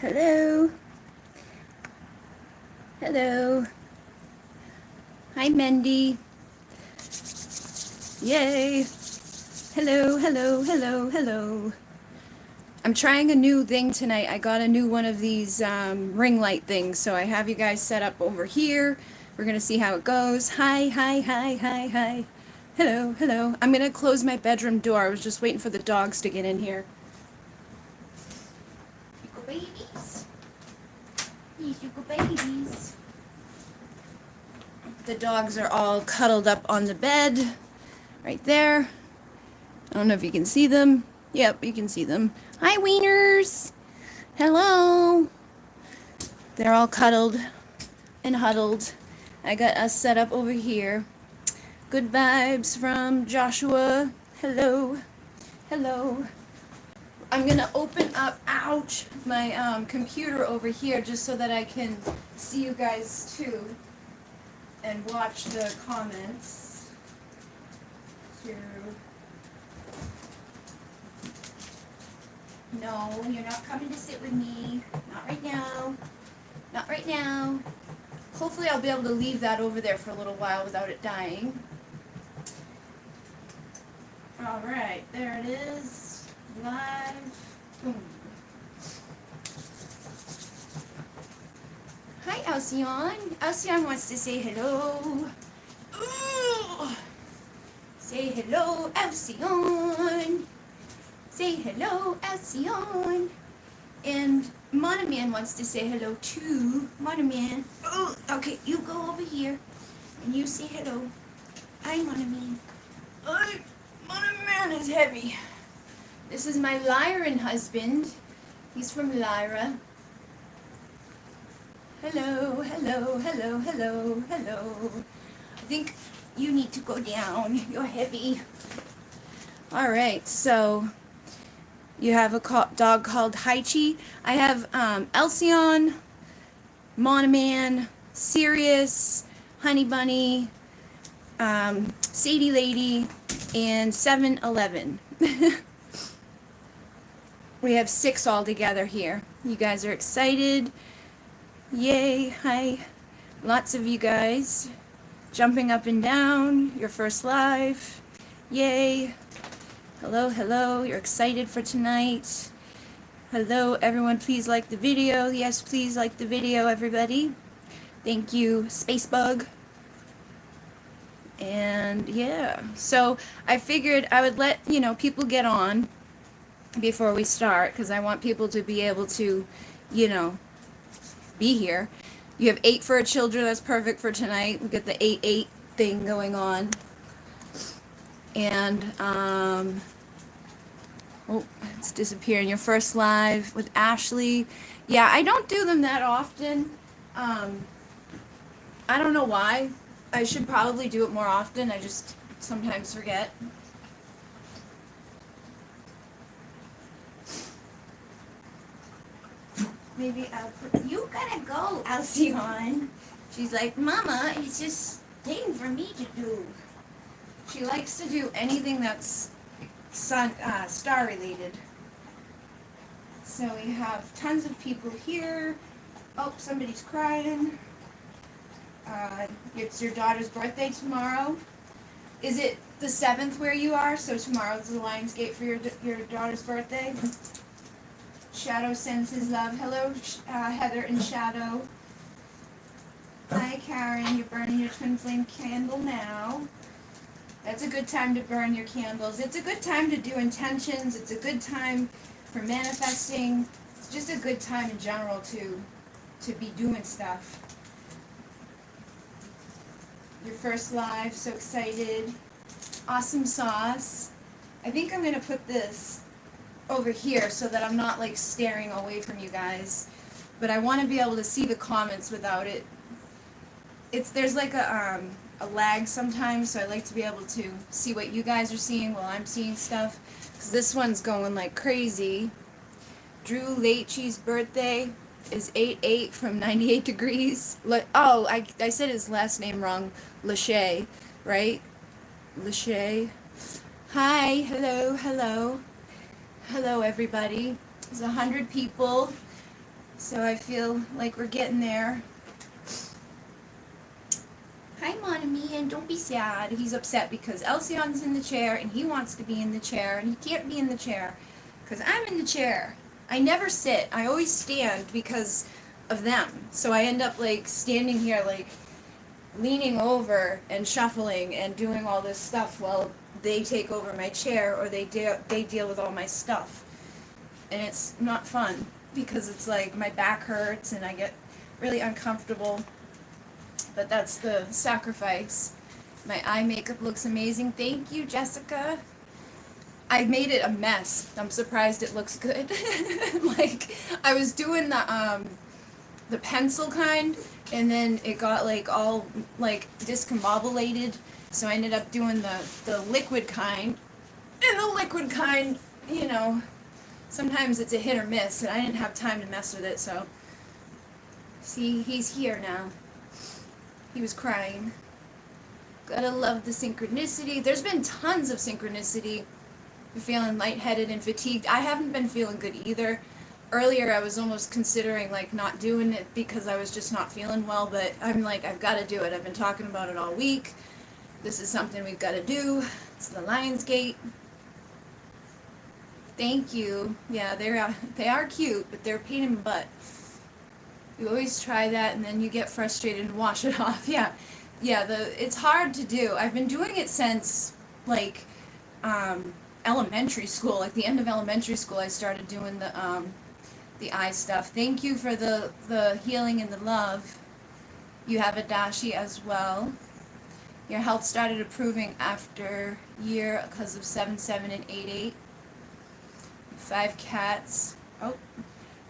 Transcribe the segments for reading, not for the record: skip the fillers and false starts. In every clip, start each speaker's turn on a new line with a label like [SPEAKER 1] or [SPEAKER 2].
[SPEAKER 1] Hello. Hello. Hi, Mendy. Yay. Hello, hello, hello, hello. I'm trying a new thing tonight. I got a new one of these ring light things, so I have you guys set up over here. We're going to see how it goes. Hi, hi, hi, hi, hi. Hello, hello. I'm going to close my bedroom door. I was just waiting for the dogs to get in here. You go babies. These you go babies. The dogs are all cuddled up on the bed right there. I don't know if you can see them. Yep, you can see them. Hi, wieners. Hello. They're all cuddled and huddled. I got us set up over here. Good vibes from Joshua. Hello. Hello. I'm going to open up, ouch, my computer over here just so that I can see you guys too and watch the comments. No, you're not coming to sit with me. Not right now. Not right now. Hopefully I'll be able to leave that over there for a little while without it dying. Alright, there it is. Live. Boom. Hi, Alcyon. Alcyon wants to say hello. Ooh. Say hello, Alcyon. Say hello, Alcyon. And Monoman wants to say hello too. Monoman. Oh, okay, you go over here and you say hello. Hi, Monoman. Oh, Monoman is heavy. This is my Lyran husband. He's from Lyra. Hello, hello, hello, hello, hello. I think you need to go down. You're heavy. All right, so you have a dog called Haichi. I have Alcyon, Monoman, Sirius, Honey Bunny, Sadie Lady, and 7-Eleven. We have 6 all together here. You guys are excited. Yay, hi. Lots of you guys jumping up and down. Your first live. Yay. Hello, hello. You're excited for tonight. Hello, everyone. Please like the video. Yes, please like the video, everybody. Thank you, Spacebug. And yeah, so I figured I would let, people get on before we start because I want people to be able to, be here. You have 8 for a children. That's perfect for tonight. We got the 8-8 thing going on. And, oh, it's disappearing. Your first live with Ashley. Yeah, I don't do them that often. I don't know why. I should probably do it more often. I just sometimes forget. Maybe I'll put, you gotta go, Alcyon. She's like, Mama, it's just thing for me to do. She likes to do anything that's star related. So we have tons of people here. Oh, somebody's crying. It's your daughter's birthday tomorrow. Is it the 7th where you are? So tomorrow's the Lionsgate for your daughter's birthday? Shadow sends his love. Hello, Heather and Shadow. Hi, Karen. You're burning your twin flame candle now. That's a good time to burn your candles. It's a good time to do intentions. It's a good time for manifesting. It's just a good time in general to be doing stuff. Your first live, so excited. Awesome sauce. I think I'm going to put this over here so that I'm not like staring away from you guys. But I want to be able to see the comments without it. There's like a lag sometimes, so I like to be able to see what you guys are seeing while I'm seeing stuff. Because this one's going like crazy. Drew Leitchi's birthday is 8-8 from 98 degrees. Oh, I said his last name wrong. Lachey, right? Lachey. Hi, hello, hello. Hello, everybody. There's 100 people. So I feel like we're getting there. Hi, Monami, and don't be sad. He's upset because Alcyon's in the chair and he wants to be in the chair and he can't be in the chair because I'm in the chair. I never sit. I always stand because of them. So I end up like standing here like leaning over and shuffling and doing all this stuff while they take over my chair or they deal with all my stuff. And it's not fun because it's like my back hurts and I get really uncomfortable. But that's the sacrifice. My eye makeup looks amazing. Thank you, Jessica. I made it a mess. I'm surprised it looks good. Like, I was doing the pencil kind, and then it got like all like discombobulated. So I ended up doing the liquid kind. And the liquid kind, you know, sometimes it's a hit or miss, and I didn't have time to mess with it, so. See, he's here now. He was crying. Gotta love the synchronicity. There's been tons of synchronicity. You're feeling lightheaded and fatigued. I haven't been feeling good either. Earlier I was almost considering like not doing it because I was just not feeling well, but I'm like, I've got to do it. I've been talking about it all week. This is something we've got to do. It's the Lionsgate. Thank you. Yeah, they are cute, but they're a pain in the butt. You always try that and then you get frustrated and wash it off. Yeah, it's hard to do. I've been doing it since like elementary school. Like the end of elementary school, I started doing the eye stuff. Thank you for the healing and the love. You have a dashi as well. Your health started improving after year because of 7/7 and 8/8. 5 cats. Oh.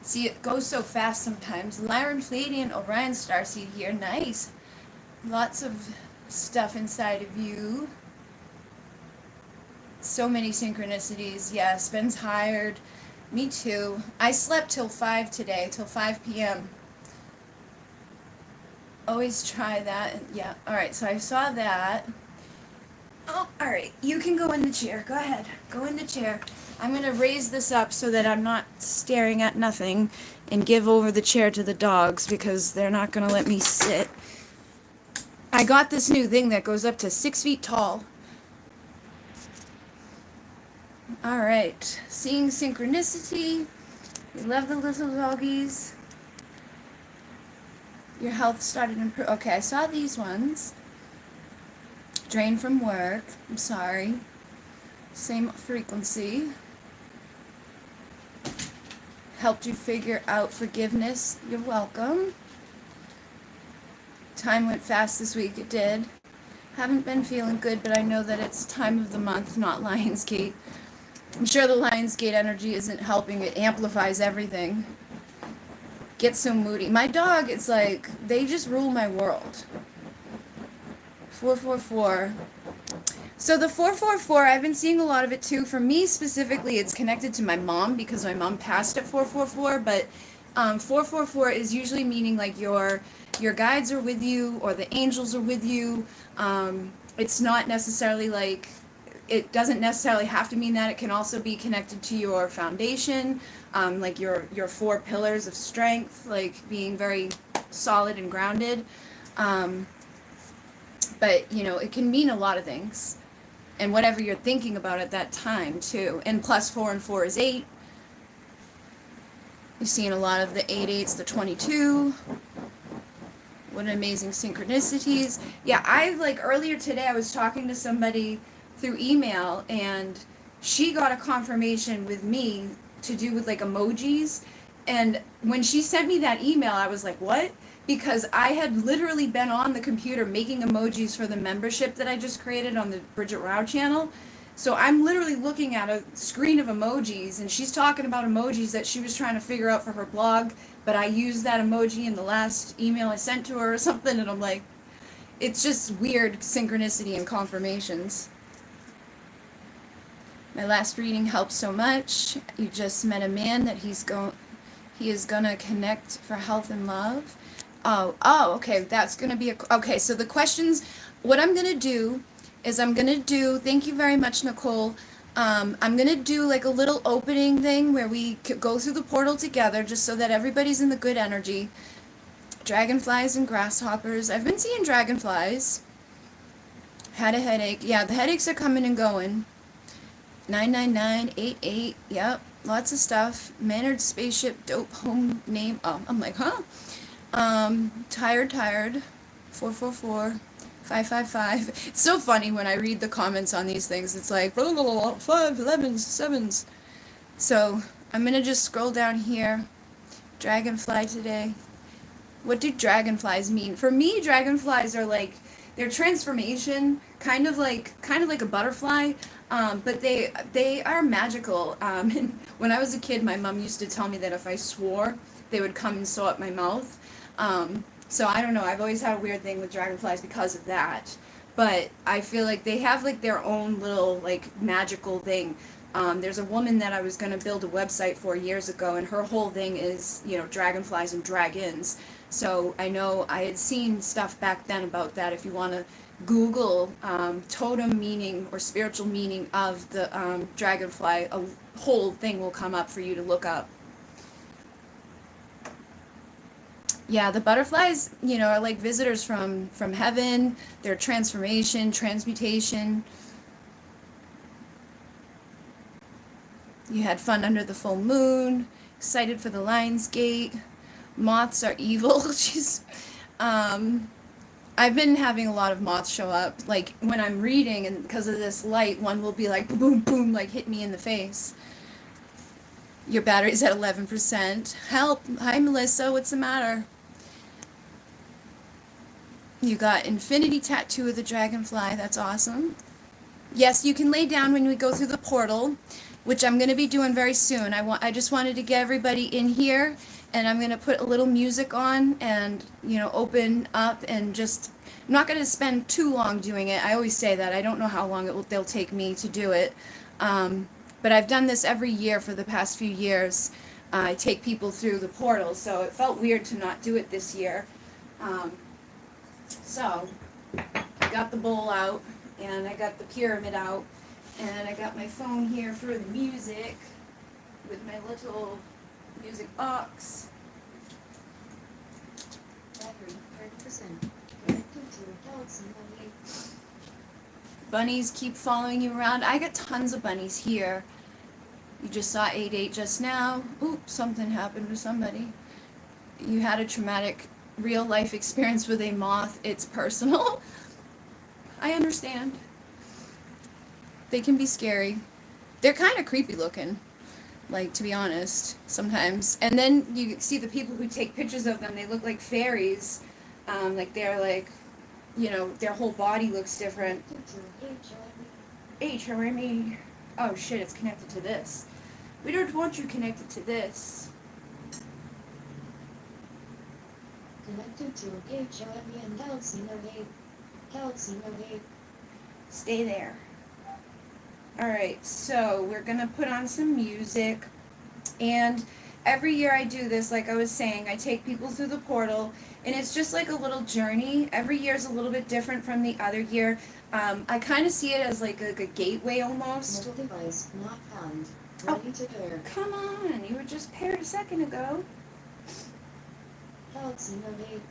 [SPEAKER 1] See, it goes so fast sometimes. Lyran Palladian, Orion Starseed here. Nice. Lots of stuff inside of you. So many synchronicities. Yes, Ben's tired. Me too. I slept till 5 today, till 5 p.m. Always try that. Yeah, alright, so I saw that. Oh, alright. You can go in the chair. Go ahead. Go in the chair. I'm going to raise this up so that I'm not staring at nothing and give over the chair to the dogs because they're not going to let me sit. I got this new thing that goes up to 6 feet tall. Alright. Seeing synchronicity. We love the little doggies. Your health started to improve. Okay, I saw these ones. Drained from work. I'm sorry. Same frequency. Helped you figure out forgiveness. You're welcome. Time went fast this week. It did. Haven't been feeling good, but I know that it's time of the month, not Lionsgate. I'm sure the Lionsgate energy isn't helping. It amplifies everything. Gets so moody. My dog, it's like, they just rule my world. 444. So the 444, I've been seeing a lot of it too. For me specifically, it's connected to my mom because my mom passed at 444, but 444 is usually meaning like your guides are with you or the angels are with you. It's not necessarily like, it doesn't necessarily have to mean that. It can also be connected to your foundation, like your 4 pillars of strength, like being very solid and grounded. But, you know, it can mean a lot of things. And whatever you're thinking about at that time, too. And plus 4 and 4 is 8. You're seeing a lot of the 8/8s, the 22. What amazing synchronicities. Yeah, earlier today I was talking to somebody through email, and she got a confirmation with me to do with, like, emojis. And when she sent me that email, I was like, what? Because I had literally been on the computer making emojis for the membership that I just created on the Bridget Rao channel. So I'm literally looking at a screen of emojis, and she's talking about emojis that she was trying to figure out for her blog, but I used that emoji in the last email I sent to her or something, and I'm like, it's just weird synchronicity and confirmations. My last reading helped so much. You just met a man that he is gonna connect for health and love. Oh, okay, that's going to be okay, so the questions, what I'm going to do is thank you very much, Nicole, I'm going to do like a little opening thing where we go through the portal together just so that everybody's in the good energy. Dragonflies and grasshoppers. I've been seeing dragonflies. Had a headache. Yeah, the headaches are coming and going. 99988. Yep, lots of stuff. Mannered spaceship, dope home name. Oh, I'm like, huh? Tired. 444. 555. It's so funny when I read the comments on these things. It's like, blah, blah, blah, 5, 11s, 7s. So, I'm going to just scroll down here. Dragonfly today. What do dragonflies mean? For me, dragonflies are like, their transformation, kind of like a butterfly, but they are magical. And when I was a kid, my mom used to tell me that if I swore, they would come and sew up my mouth. So I don't know, I've always had a weird thing with dragonflies because of that. But I feel like they have like their own little like magical thing. There's a woman that I was going to build a website for years ago, and her whole thing is, you know, dragonflies and dragons. So I know I had seen stuff back then about that. If you want to Google totem meaning or spiritual meaning of the dragonfly, a whole thing will come up for you to look up. Yeah, the butterflies, you know, are like visitors from heaven. Their transformation, transmutation. You had fun under the full moon. Excited for the Lionsgate. Moths are evil. Jeez. I've been having a lot of moths show up. Like when I'm reading, and because of this light, one will be like boom, boom, boom, like hit me in the face. Your battery's at 11%. Help! Hi, Melissa. What's the matter? You got infinity tattoo of the dragonfly. That's awesome. Yes, you can lay down when we go through the portal, which I'm going to be doing very soon. I just wanted to get everybody in here, and I'm going to put a little music on and, you know, open up and just, I'm not going to spend too long doing it. I always say that. I don't know how long they'll take me to do it. But I've done this every year for the past few years. I take people through the portal, so it felt weird to not do it this year. So, I got the bowl out, and I got the pyramid out, and I got my phone here for the music with my little music box.
[SPEAKER 2] Battery 30%. Connected to a Galaxy Note 8.
[SPEAKER 1] Bunnies keep following you around. I got tons of bunnies here. You just saw 88 just now. Oops, something happened to somebody. You had a traumatic real life experience with a moth. It's personal. I understand. They can be scary. They're kind of creepy looking, like, to be honest, sometimes. And then you see the people who take pictures of them, they look like fairies. Like they're like, you know, their whole body looks different. HRME. Oh shit, it's connected to this. We don't want you connected to this.
[SPEAKER 2] Connected to a HRME and Galaxy Note 8. Galaxy Note 8.
[SPEAKER 1] Stay there. Alright, so we're gonna put on some music, and every year I do this, like I was saying, I take people through the portal, and it's just like a little journey. Every year is a little bit different from the other year. I kind of see it as like a gateway almost.
[SPEAKER 2] Mobile device not found. Ready to pair.
[SPEAKER 1] Come on, you were just paired a second ago.
[SPEAKER 2] Galaxy Note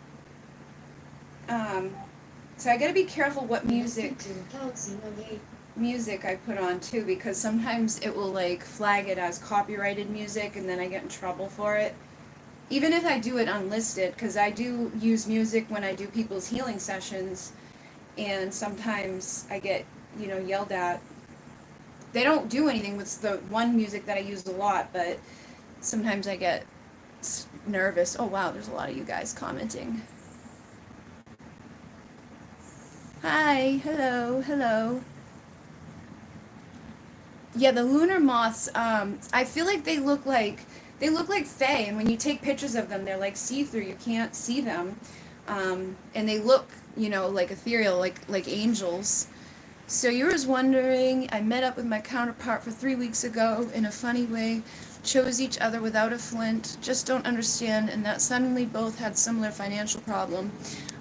[SPEAKER 1] 8. So I gotta be careful what music
[SPEAKER 2] music
[SPEAKER 1] I put on too, because sometimes it will like flag it as copyrighted music and then I get in trouble for it. Even if I do it unlisted, because I do use music when I do people's healing sessions, and sometimes I get, you know, yelled at. They don't do anything with the one music that I use a lot, but sometimes I get nervous. Oh wow, there's a lot of you guys commenting. Hi, hello. Yeah, the Lunar Moths, I feel like they look like fae, and when you take pictures of them, they're like see-through, you can't see them. And they look, you know, like ethereal, like angels. So you was wondering, I met up with my counterpart for 3 weeks ago in a funny way, chose each other without a flint, just don't understand, and that suddenly both had similar financial problem.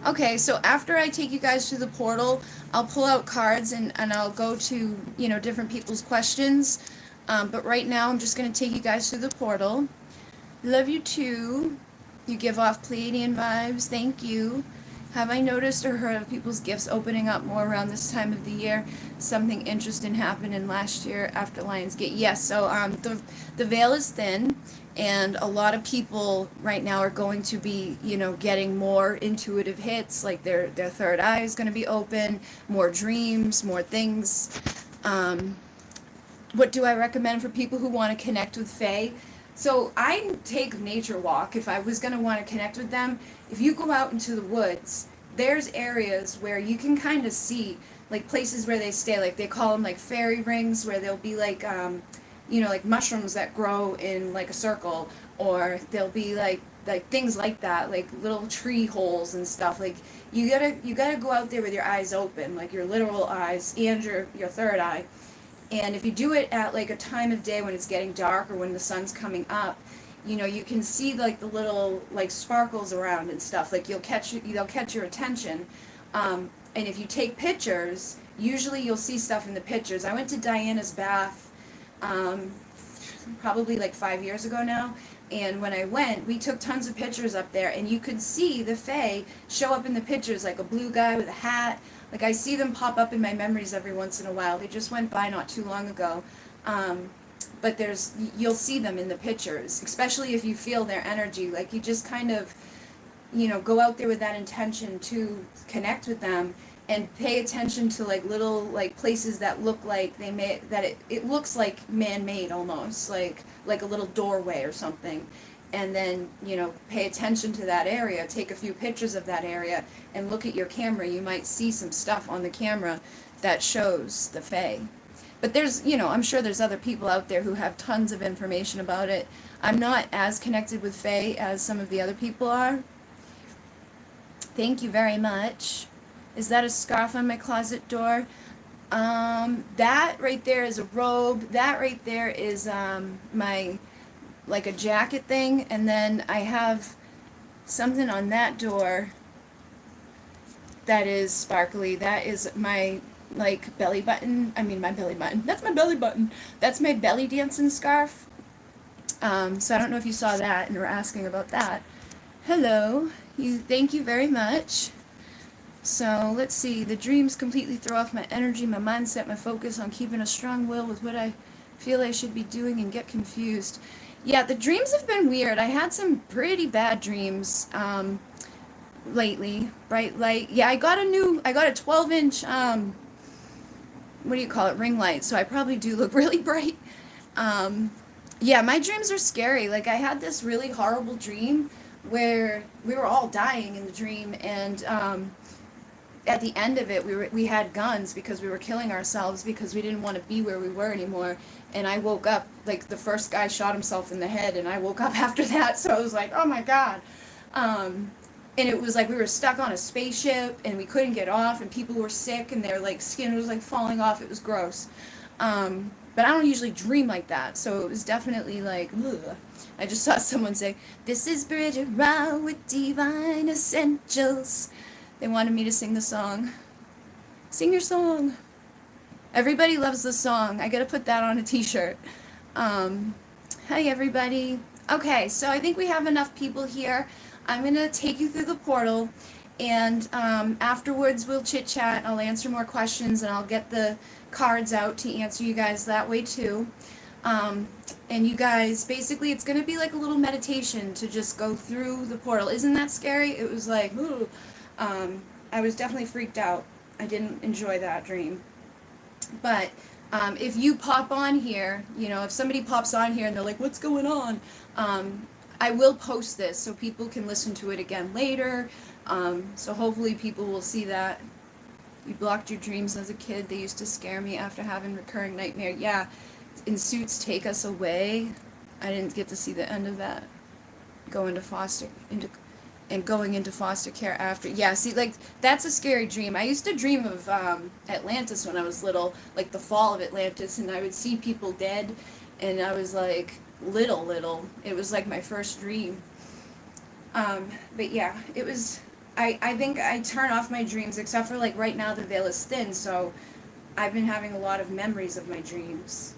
[SPEAKER 1] Okay, so after I take you guys to the portal, I'll pull out cards and I'll go to, you know, different people's questions. But right now I'm just going to take you guys through the portal. Love you too. You give off Pleiadian vibes. Thank you. Have I noticed or heard of people's gifts opening up more around this time of the year? Something interesting happened in last year after Lionsgate. Yes, so the veil is thin, and a lot of people right now are going to be, you know, getting more intuitive hits, like their third eye is going to be open, more dreams, more things. What do I recommend for people who want to connect with Fae? So I take nature walk if I was going to want to connect with them. If you go out into the woods, there's areas where you can kind of see, like places where they stay, like they call them like fairy rings, where there'll be like, you know, like mushrooms that grow in like a circle, or there'll be like things like that, like little tree holes and stuff. Like you gotta go out there with your eyes open, like your literal eyes and your third eye. And if you do it at like a time of day when it's getting dark or when the sun's coming up, you know, you can see like the little like sparkles around and stuff. Like they'll catch your attention. And if you take pictures, usually you'll see stuff in the pictures. I went to Diana's bath probably like 5 years ago now. And when I went, we took tons of pictures up there, and you could see the Fae show up in the pictures, like a blue guy with a hat. Like I see them pop up in my memories every once in a while. They just went by not too long ago. But you'll see them in the pictures, especially if you feel their energy. Like you just kind of, you know, go out there with that intention to connect with them, and pay attention to like little like places that look like it looks like man-made almost, like a little doorway or something. And then, you know, pay attention to that area, take a few pictures of that area, and look at your camera. You might see some stuff on the camera that shows the Fae. But there's, you know, I'm sure there's other people out there who have tons of information about it. I'm not as connected with Fae as some of the other people are. Thank you very much. Is that a scarf on my closet door? That right there is a robe. That right there is my, like a jacket thing. And then I have something on that door that is sparkly. That is my like belly button. I mean my belly button. That's my belly button. That's my belly dancing scarf. So I don't know if you saw that and were asking about that. Hello. Thank you very much. So let's see, the dreams completely throw off my energy, my mindset, my focus on keeping a strong will with what I feel I should be doing, and get confused. Yeah, the dreams have been weird. I had some pretty bad dreams lately. Bright light. Yeah, I got a 12-inch, what do you call it, ring light, so I probably do look really bright. Yeah, my dreams are scary. Like I had this really horrible dream where we were all dying in the dream, and at the end of it, we had guns because we were killing ourselves because we didn't want to be where we were anymore. And I woke up, like the first guy shot himself in the head, and I woke up after that. So I was like, oh my God. And it was like we were stuck on a spaceship and we couldn't get off, and people were sick and their like skin was like falling off. It was gross. But I don't usually dream like that, so it was definitely like, ugh. I just saw someone say, "This is Bridget Row with Divine Essentials." They wanted me to sing the song. Sing your song. Everybody loves the song. I gotta put that on a t-shirt. Hi everybody. Okay, so I think we have enough people here. I'm gonna take you through the portal, and afterwards we'll chit chat. I'll answer more questions, and I'll get the cards out to answer you guys that way too. And you guys, basically it's gonna be like a little meditation to just go through the portal. Isn't that scary? It was like, ooh. I was definitely freaked out. I didn't enjoy that dream. But if you pop on here, you know, if somebody pops on here and they're like, what's going on? I will post this so people can listen to it again later. So hopefully people will see that. You blocked your dreams as a kid. They used to scare me after having recurring nightmare. Yeah, in Suits Take Us Away. I didn't get to see the end of that. Go into foster, and going into foster care after. Yeah, see, like, that's a scary dream. I used to dream of Atlantis when I was little, like the fall of Atlantis, and I would see people dead, and I was like little. It was like my first dream. But yeah, it was. I think I turn off my dreams, except for like right now the veil is thin, so I've been having a lot of memories of my dreams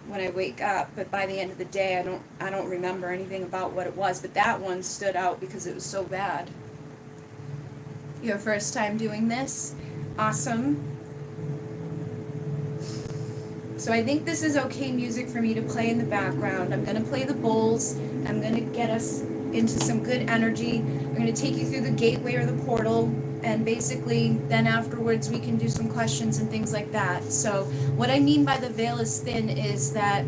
[SPEAKER 1] when I wake up, but by the end of the day I don't remember anything about what it was, but that one stood out because it was so bad. Your first time doing this? Awesome. So I think this is okay music for me to play in the background. I'm going to play the bowls. I'm going to get us into some good energy. I'm going to take you through the gateway or the portal, and basically then afterwards we can do some questions and things like that. So what I mean by the veil is thin is that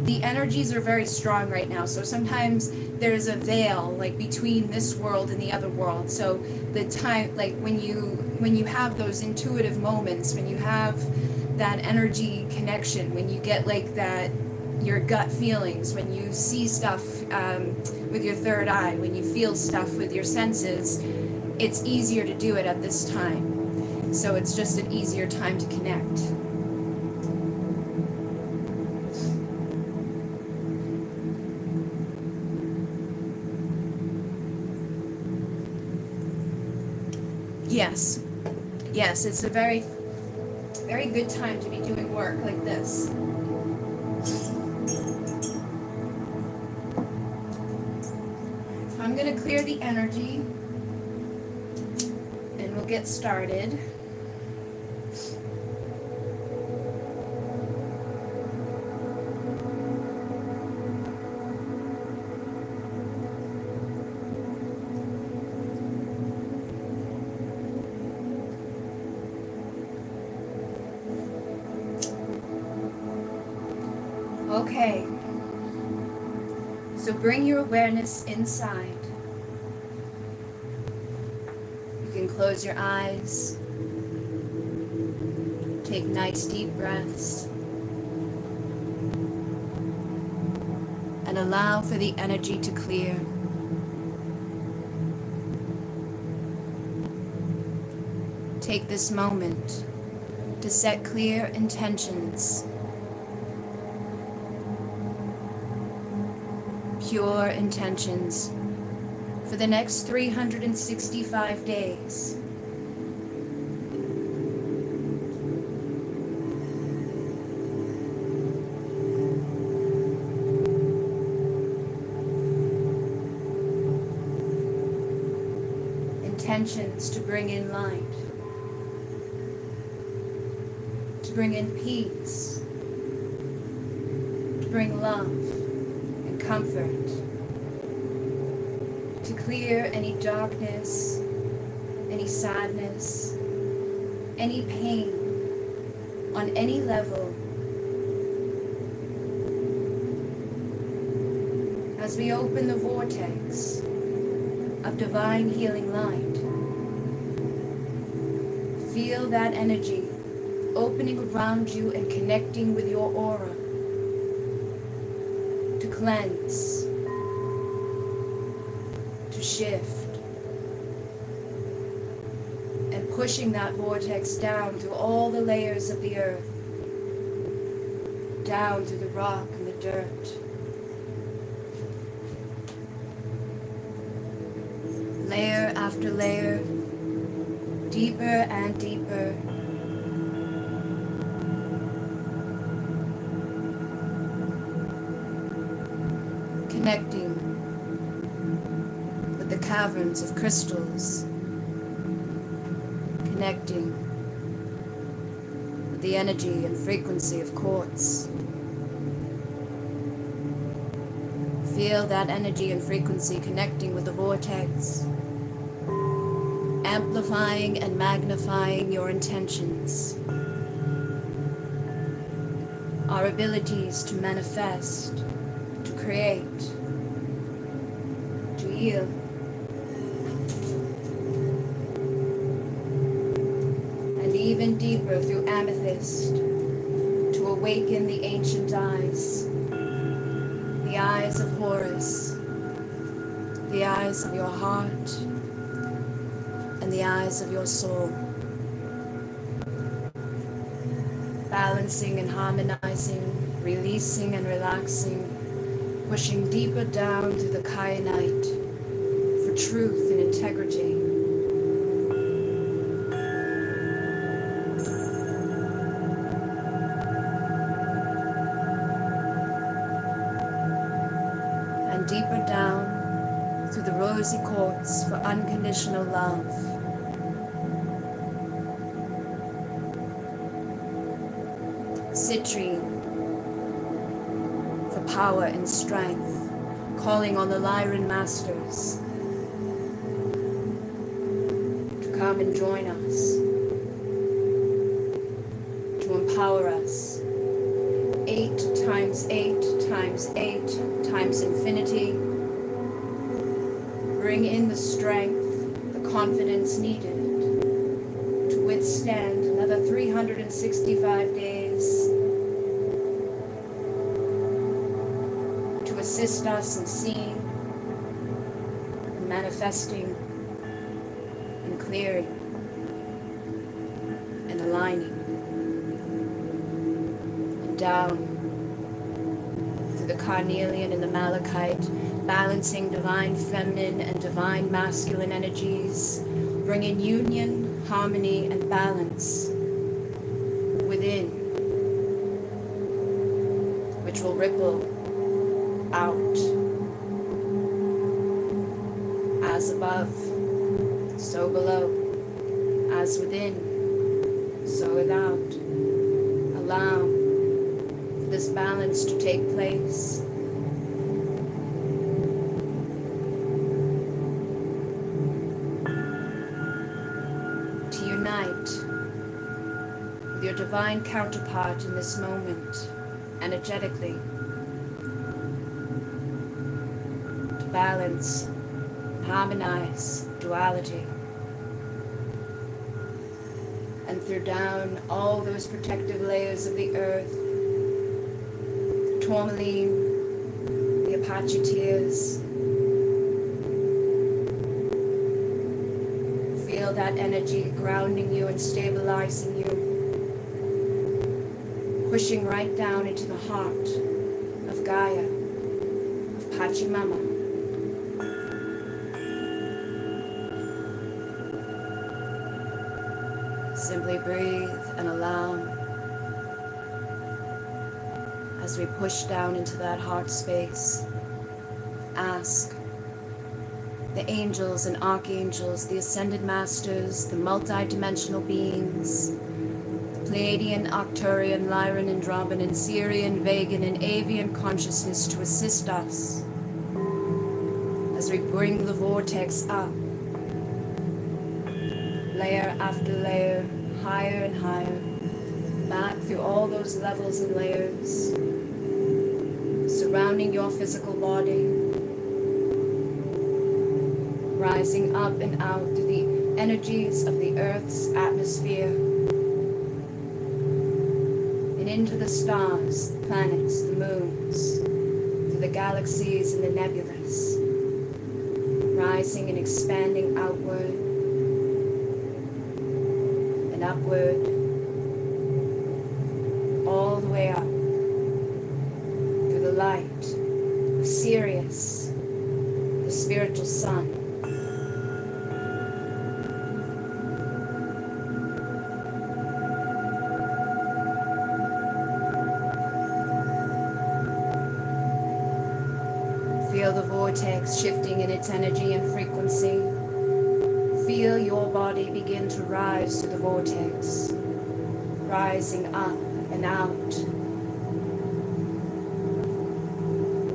[SPEAKER 1] the energies are very strong right now. So sometimes there's a veil like between this world and the other world. So the time, like when you have those intuitive moments, when you have that energy connection, when you get like that, your gut feelings, when you see stuff with your third eye, when you feel stuff with your senses, it's easier to do it at this time. So it's just an easier time to connect. Yes, it's a very, very good time to be doing work like this. So I'm going to clear the energy and we'll get started. Okay, so bring your awareness inside. You can close your eyes, take nice deep breaths, and allow for the energy to clear. Take this moment to set clear intentions. Pure intentions for the next 365 days. Intentions to bring in light, to bring in peace, to bring love, comfort, to clear any darkness, any sadness, any pain on any level. As we open the vortex of divine healing light, feel that energy opening around you and connecting with your aura. Cleanse, to shift, and pushing that vortex down through all the layers of the earth, down through the rock and the dirt, layer after layer, deeper and deeper. Connecting with the caverns of crystals, connecting with the energy and frequency of quartz. Feel that energy and frequency connecting with the vortex, amplifying and magnifying your intentions, our abilities to manifest, to create, to heal. And even deeper through amethyst, to awaken the ancient eyes, the eyes of Horus, the eyes of your heart, and the eyes of your soul. Balancing and harmonizing, releasing and relaxing, pushing deeper down through the kyanite for truth and integrity. And deeper down through the rosy quartz for unconditional love. Citrine for power and strength, calling on the Lyran Masters to come and join us, to empower us. 8 times 8 times 8 times infinity. Bring in the strength, the confidence needed to withstand another 365 days, to assist us in seeing and manifesting and clearing and aligning, and down through the carnelian and the malachite, balancing divine feminine and divine masculine energies, bringing union, harmony, and balance within, which will ripple out. As above, so below. As within, so without. Allow for this balance to take place. To unite with your divine counterpart in this moment, energetically. To balance, harmonize duality. And through down all those protective layers of the earth, the tourmaline, the Apache tears. Feel that energy grounding you and stabilizing you, pushing right down into the heart of Gaia, of Pachamama. Simply breathe and allow as we push down into that heart space. Ask the angels and archangels, the ascended masters, the multi-dimensional beings, the Pleiadian, Arcturian, Lyran, Andromedan, Sirian, Vegan, and Avian consciousness to assist us as we bring the vortex up, layer after layer, higher and higher, back through all those levels and layers, surrounding your physical body, rising up and out through the energies of the Earth's atmosphere, and into the stars, the planets, the moons, through the galaxies and the nebulas, rising and expanding outward and upward, all the way up through the light of Sirius, the spiritual sun. Feel the vortex shifting in its energy and frequency. Feel your body begin to rise through the vortex, rising up and out.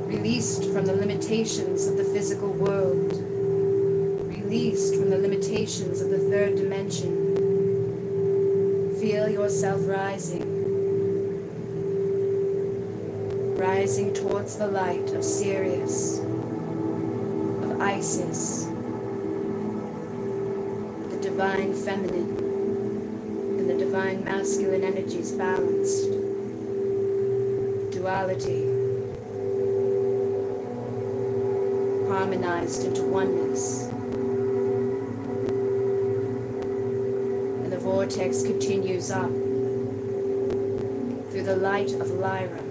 [SPEAKER 1] Released from the limitations of the physical world. Released from the limitations of the third dimension. Feel yourself rising. Rising towards the light of Sirius, of Isis, the divine feminine and the divine masculine energies balanced, duality, harmonized into oneness. And the vortex continues up through the light of Lyra,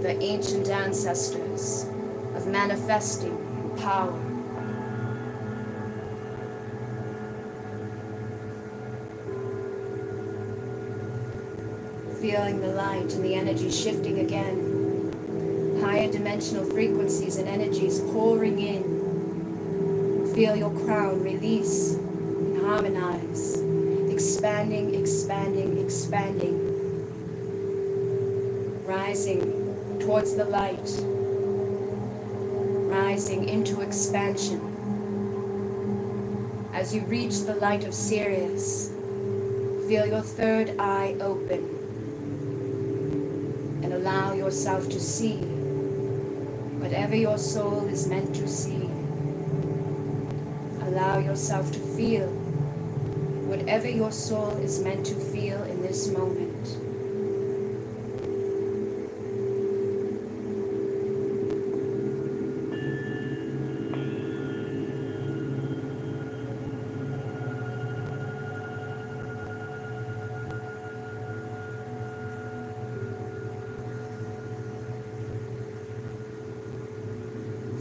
[SPEAKER 1] the ancient ancestors of manifesting power. Feeling the light and the energy shifting again. Higher dimensional frequencies and energies pouring in. Feel your crown release and harmonize. Expanding, expanding, expanding. Rising towards the light. Rising into expansion. As you reach the light of Sirius, feel your third eye open. And allow yourself to see whatever your soul is meant to see. Allow yourself to feel whatever your soul is meant to feel in this moment.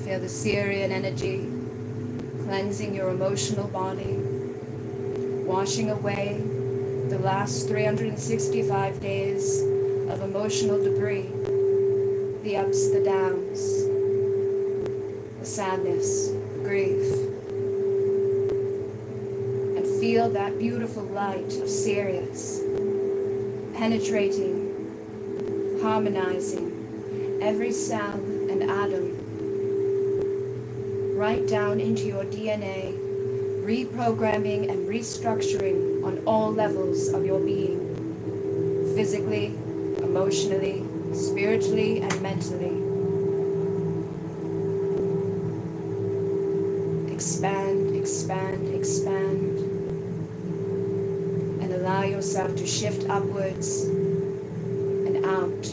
[SPEAKER 1] Feel the Sirian energy cleansing your emotional body, washing away the last 365 days of emotional debris, the ups, the downs, the sadness, the grief. And feel that beautiful light of Sirius penetrating, harmonizing every cell and atom right down into your DNA, reprogramming and restructuring on all levels of your being, physically, emotionally, spiritually, and mentally. Expand, expand, expand, and allow yourself to shift upwards and out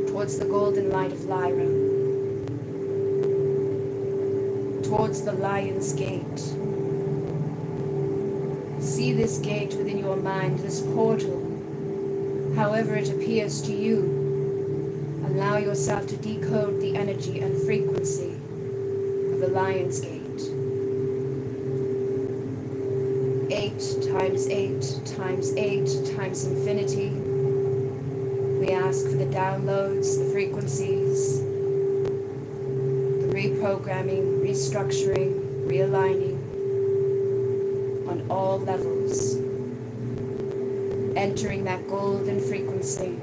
[SPEAKER 1] towards the golden light of Lyra, towards the Lionsgate. See this gate within your mind, this portal, however it appears to you. Allow yourself to decode the energy and frequency of the Lionsgate. 8 times 8 times 8 times infinity. We ask for the downloads, the frequencies, reprogramming, restructuring, realigning on all levels. Entering that golden frequency,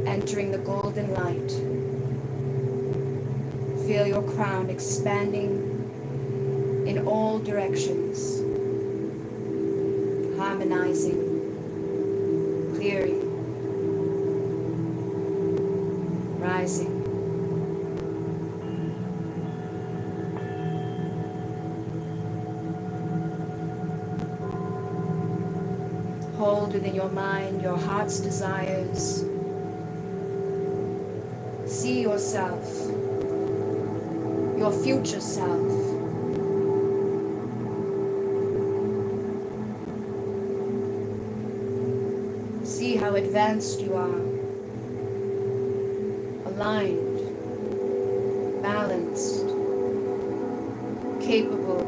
[SPEAKER 1] entering the golden light. Feel your crown expanding in all directions, harmonizing, clearing, rising. Hold within your mind your heart's desires. See yourself, your future self. See how advanced you are, aligned, balanced, capable,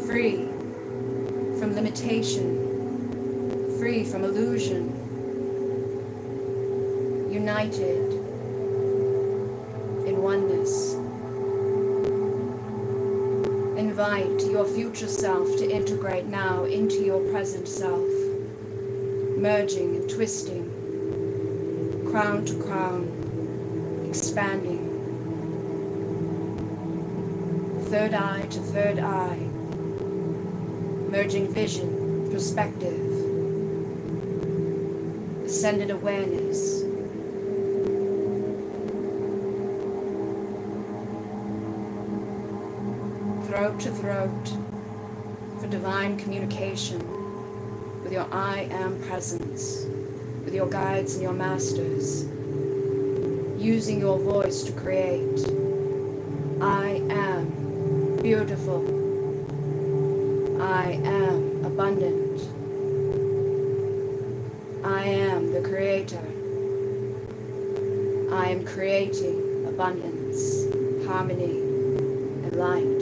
[SPEAKER 1] free from limitation, free from illusion, united in oneness. Invite your future self to integrate now into your present self, merging and twisting, crown to crown, expanding, third eye to third eye, merging vision, perspective, ascended awareness. Throat to throat for divine communication with your I Am presence, with your guides and your masters. using your voice to create. I am beautiful. I am abundant. I am the creator. I am creating abundance, harmony, and light.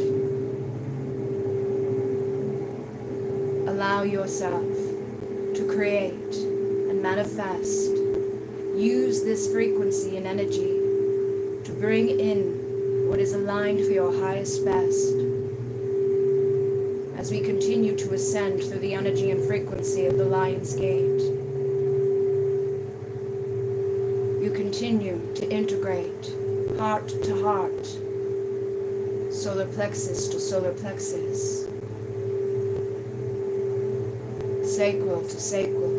[SPEAKER 1] Allow yourself to create and manifest. Use this frequency and energy to bring in what is aligned for your highest best. As we continue to ascend through the energy and frequency of the Lionsgate, you continue to integrate heart to heart, solar plexus to solar plexus, sacral to sacral,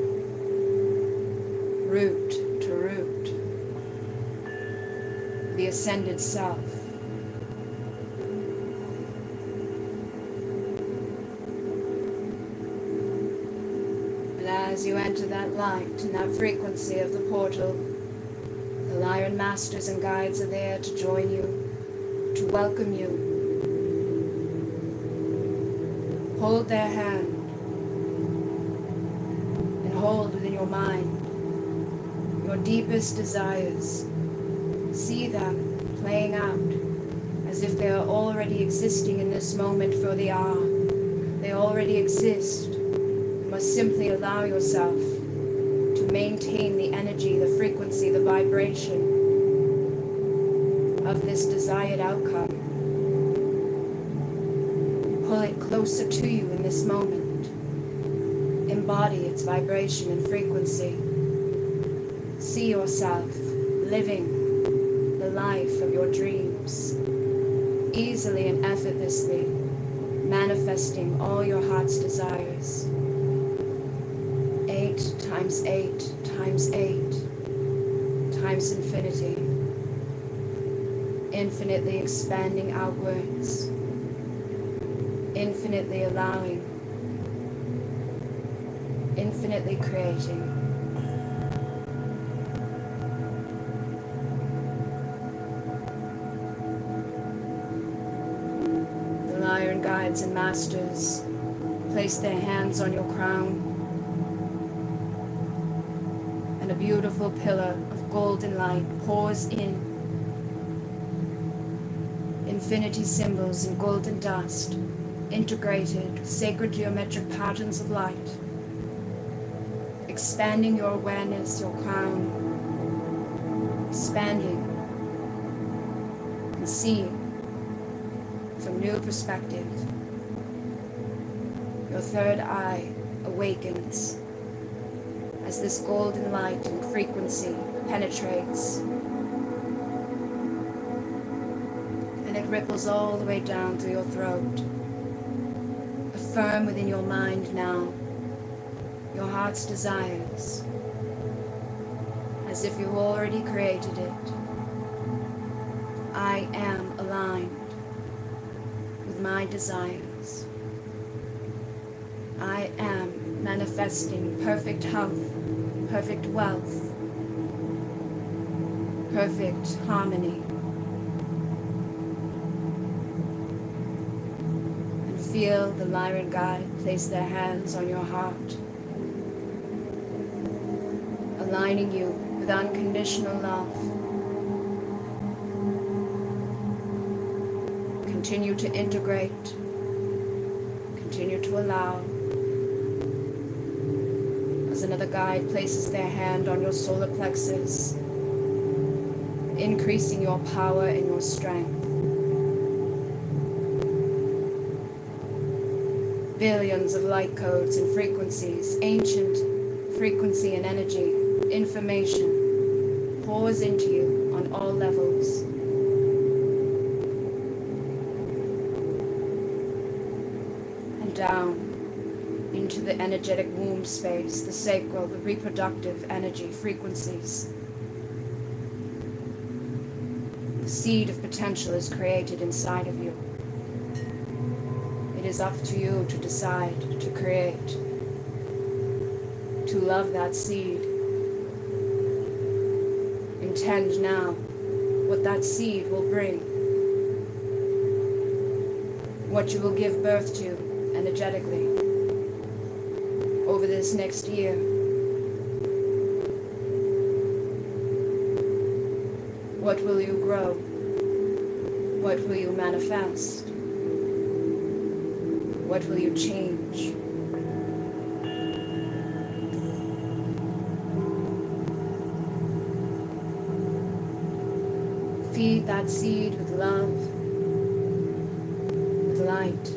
[SPEAKER 1] root to root, the ascended self. And as you enter that light and that frequency of the portal, the Lyran Masters and guides are there to join you, to welcome you. Hold their hand and hold within your mind your deepest desires. See them playing out as if they are already existing in this moment, for they are. They already exist. You must simply allow yourself to maintain the energy, the frequency, the vibration of this desired outcome. Pull it closer to you in this moment. Embody its vibration and frequency. See yourself living the life of your dreams, easily and effortlessly manifesting all your heart's desires. 8 times 8 times 8 times infinity, infinitely expanding outwards, infinitely allowing, infinitely creating. The Lyran guides and masters place their hands on your crown, and a beautiful pillar of golden light pours in. Infinity symbols in golden dust, integrated with sacred geometric patterns of light, expanding your awareness, your crown, expanding and seeing from new perspective. Your third eye awakens as this golden light and frequency penetrates, and it ripples all the way down through your throat. Affirm within your mind now your heart's desires, as if you've already created it. I am aligned with my desires. I am manifesting perfect health, perfect wealth, perfect harmony. And feel the Lyran guide place their hands on your heart, aligning you with unconditional love. Continue to integrate, continue to allow. As another guide places their hand on your solar plexus, increasing your power and your strength. Billions of light codes and frequencies, ancient frequency and energy, information pours into you on all levels. And down into the energetic womb space, the sacral, the reproductive energy frequencies. The seed of potential is created inside of you. It is up to you to decide to create, to love that seed. Intend now what that seed will bring, what you will give birth to energetically over this next year. What will you grow? What will you manifest? What will you change? Feed that seed with love, with light.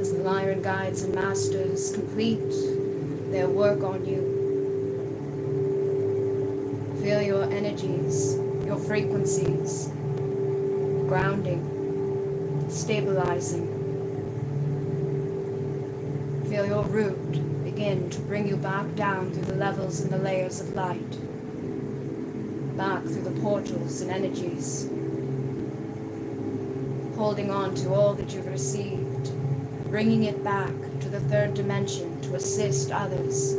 [SPEAKER 1] As the Lyran guides and masters complete their work on you, feel your energies, your frequencies, grounding, stabilizing. Feel your root begin to bring you back down through the levels and the layers of light, back through the portals and energies, holding on to all that you've received, bringing it back to the third dimension to assist others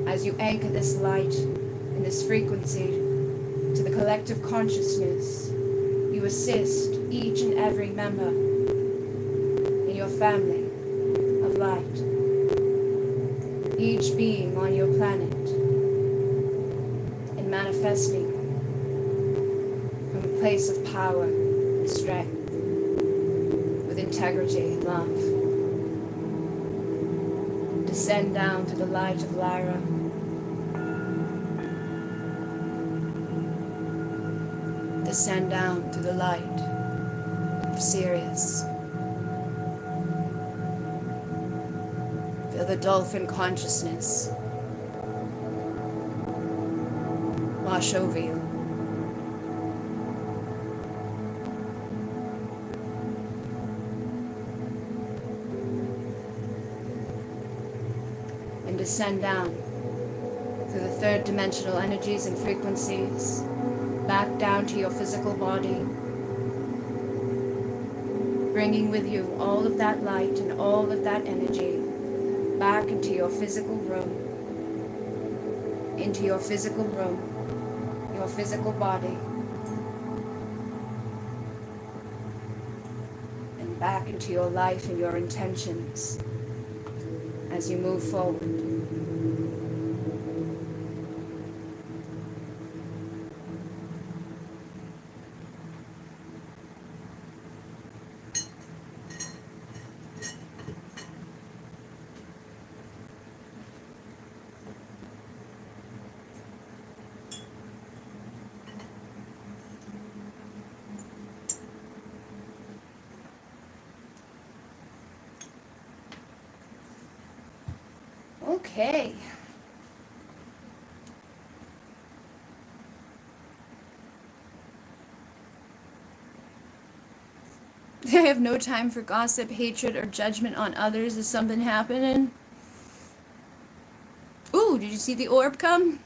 [SPEAKER 1] as you anchor this light and this frequency to the collective consciousness. You assist each and every member in your family of light, each being on your planet, in manifesting from a place of power and strength, with integrity and love. Descend down to the light of Lyra. Descend down to the light of Sirius. Feel the dolphin consciousness wash over you. And descend down through the third dimensional energies and frequencies, back down to your physical body, bringing with you all of that light and all of that energy back into your physical room, your physical body, and back into your life and your intentions as you move forward. Okay. I have no time for gossip, hatred, or judgment on others. Is something happening? Ooh, did you see the orb come?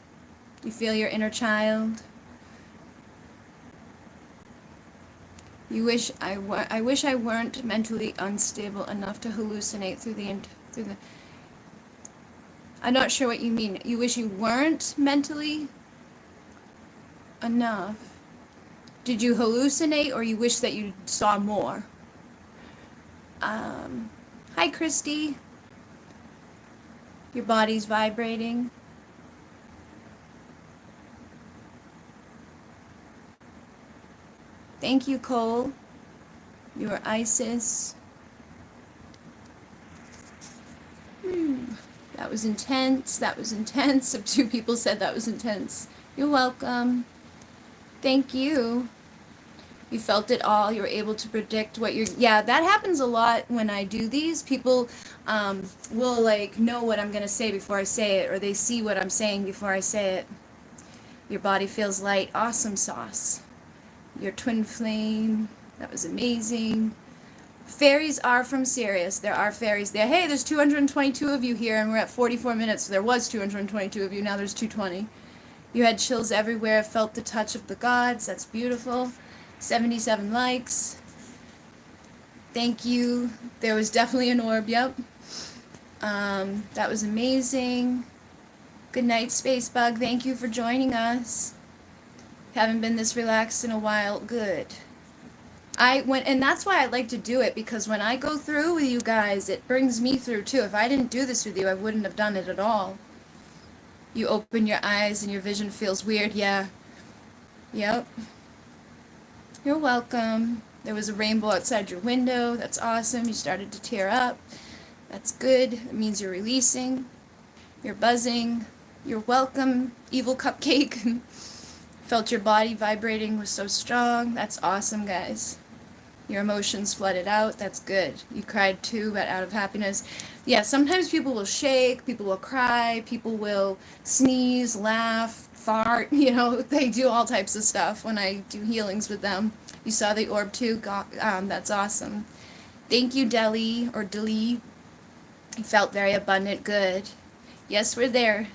[SPEAKER 1] You feel your inner child? You wish I wish I weren't mentally unstable enough to hallucinate through the. I'm not sure what you mean. You wish you weren't mentally enough. Did you hallucinate, or you wish that you saw more? Hi, Christy. Your body's vibrating. Thank you, Cole. You are Isis. That was intense. That was intense. 2 people said that was intense. You're welcome. Thank you. You felt it all. You were able to predict what you're... Yeah, that happens a lot when I do these. People will, like, know what I'm going to say before I say it, or they see what I'm saying before I say it. Your body feels light. Awesome sauce. Your twin flame. That was amazing. Fairies are from Sirius. There are fairies there. Hey, there's 222 of you here, and we're at 44 minutes. So there was 222 of you. Now there's 220. You had chills everywhere. Felt the touch of the gods. That's beautiful. 77 likes. Thank you. There was definitely an orb. Yep. That was amazing. Good night, Spacebug. Thank you for joining us. Haven't been this relaxed in a while. Good. And that's why I like to do it, because when I go through with you guys, it brings me through too. If I didn't do this with you, I wouldn't have done it at all. You open your eyes and your vision feels weird. Yeah. Yep. You're welcome. There was a rainbow outside your window. That's awesome. You started to tear up. That's good. It means you're releasing. You're buzzing. You're welcome, evil cupcake. Felt your body vibrating was so strong. That's awesome, guys. Your emotions flooded out. That's good. You cried too, but out of happiness. Yeah, sometimes people will shake, people will cry, people will sneeze, laugh, fart. You know, they do all types of stuff when I do healings with them. You saw the orb too? That's awesome. Thank you, Deli, or Deli. You felt very abundant. Good. Yes, we're there.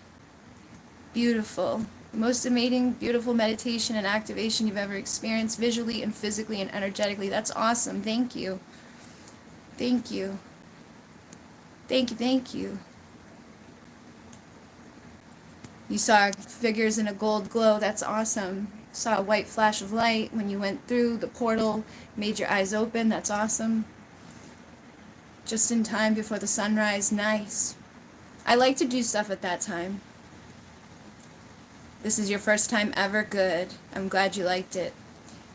[SPEAKER 1] Beautiful. The most amazing, beautiful meditation and activation you've ever experienced, visually and physically and energetically. That's awesome. Thank you. Thank you. Thank you, thank you. You saw figures in a gold glow. That's awesome. Saw a white flash of light when you went through the portal, made your eyes open. That's awesome. Just in time before the sunrise. Nice. I like to do stuff at that time. This is your first time ever. Good. I'm glad you liked it.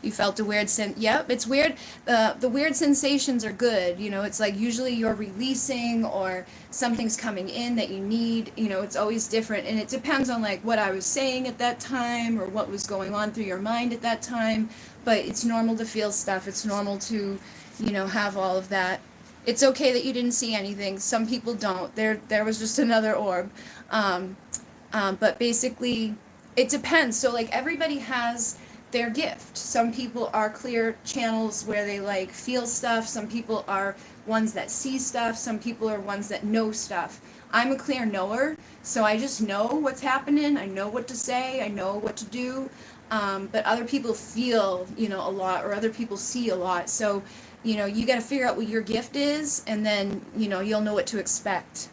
[SPEAKER 1] You felt a weird Yep, it's weird. The weird sensations are good. You know, it's like usually you're releasing or something's coming in that you need. You know, it's always different. And it depends on like what I was saying at that time or what was going on through your mind at that time. But it's normal to feel stuff. It's normal to, you know, have all of that. It's okay that you didn't see anything. Some people don't. There was just another orb. But basically, it depends. So like everybody has their gift. Some people are clear channels where they like feel stuff. Some people are ones that see stuff. Some people are ones that know stuff. I'm a clear knower, so I just know what's happening. I know what to say. I know what to do. But other people feel, you know, a lot, or other people see a lot. So, you know, you got to figure out what your gift is, and then, you know, you'll know what to expect.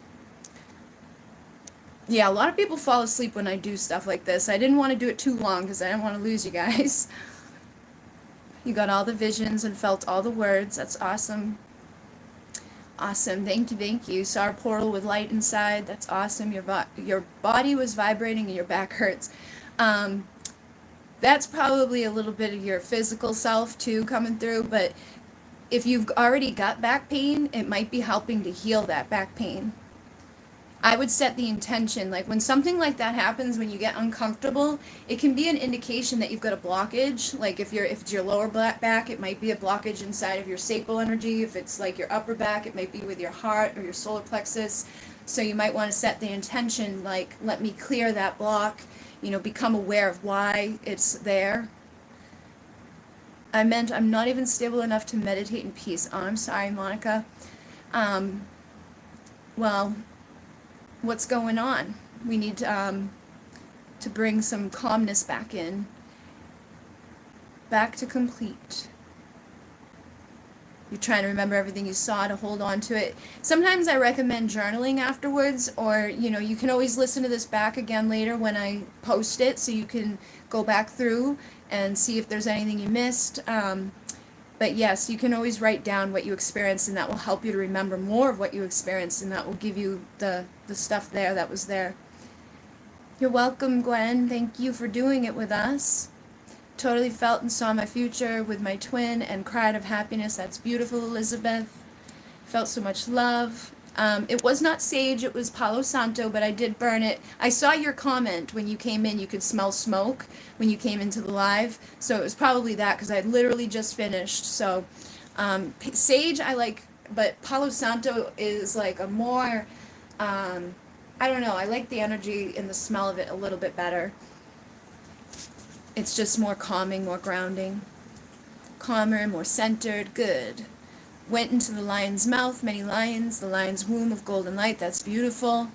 [SPEAKER 1] Yeah, a lot of people fall asleep when I do stuff like this. I didn't want to do it too long because I didn't want to lose you guys. You got all the visions and felt all the words. That's awesome. Awesome. Thank you, thank you. Saw a portal with light inside. That's awesome. Your body was vibrating and your back hurts. That's probably a little bit of your physical self too coming through, but if you've already got back pain, it might be helping to heal that back pain. I would set the intention, like when something like that happens, when you get uncomfortable, it can be an indication that you've got a blockage. Like if it's your lower back, it might be a blockage inside of your sacral energy. If it's like your upper back, it might be with your heart or your solar plexus. So you might want to set the intention, like, let me clear that block, you know, become aware of why it's there. I meant I'm not even stable enough to meditate in peace. Oh, I'm sorry, Monica. Well, what's going on? We need to bring some calmness back in. Back to complete. You're trying to remember everything you saw to hold on to it. Sometimes I recommend journaling afterwards, or, you know, you can always listen to this back again later when I post it, so you can go back through and see if there's anything you missed. But yes, you can always write down what you experienced, and that will help you to remember more of what you experienced, and that will give you the stuff there that was there. You're welcome, Gwen. Thank you for doing it with us. Totally felt and saw my future with my twin and cried of happiness. That's beautiful, Elizabeth. Felt so much love. It was not sage, it was Palo Santo, but I did burn it. I saw your comment when you came in. You could smell smoke when you came into the live. So it was probably that, because I had literally just finished. So sage I like, but Palo Santo is like a more, I don't know, I like the energy and the smell of it a little bit better. It's just more calming, more grounding. Calmer, more centered. Good. Went into the lion's mouth, many lions, the lion's womb of golden light. That's beautiful.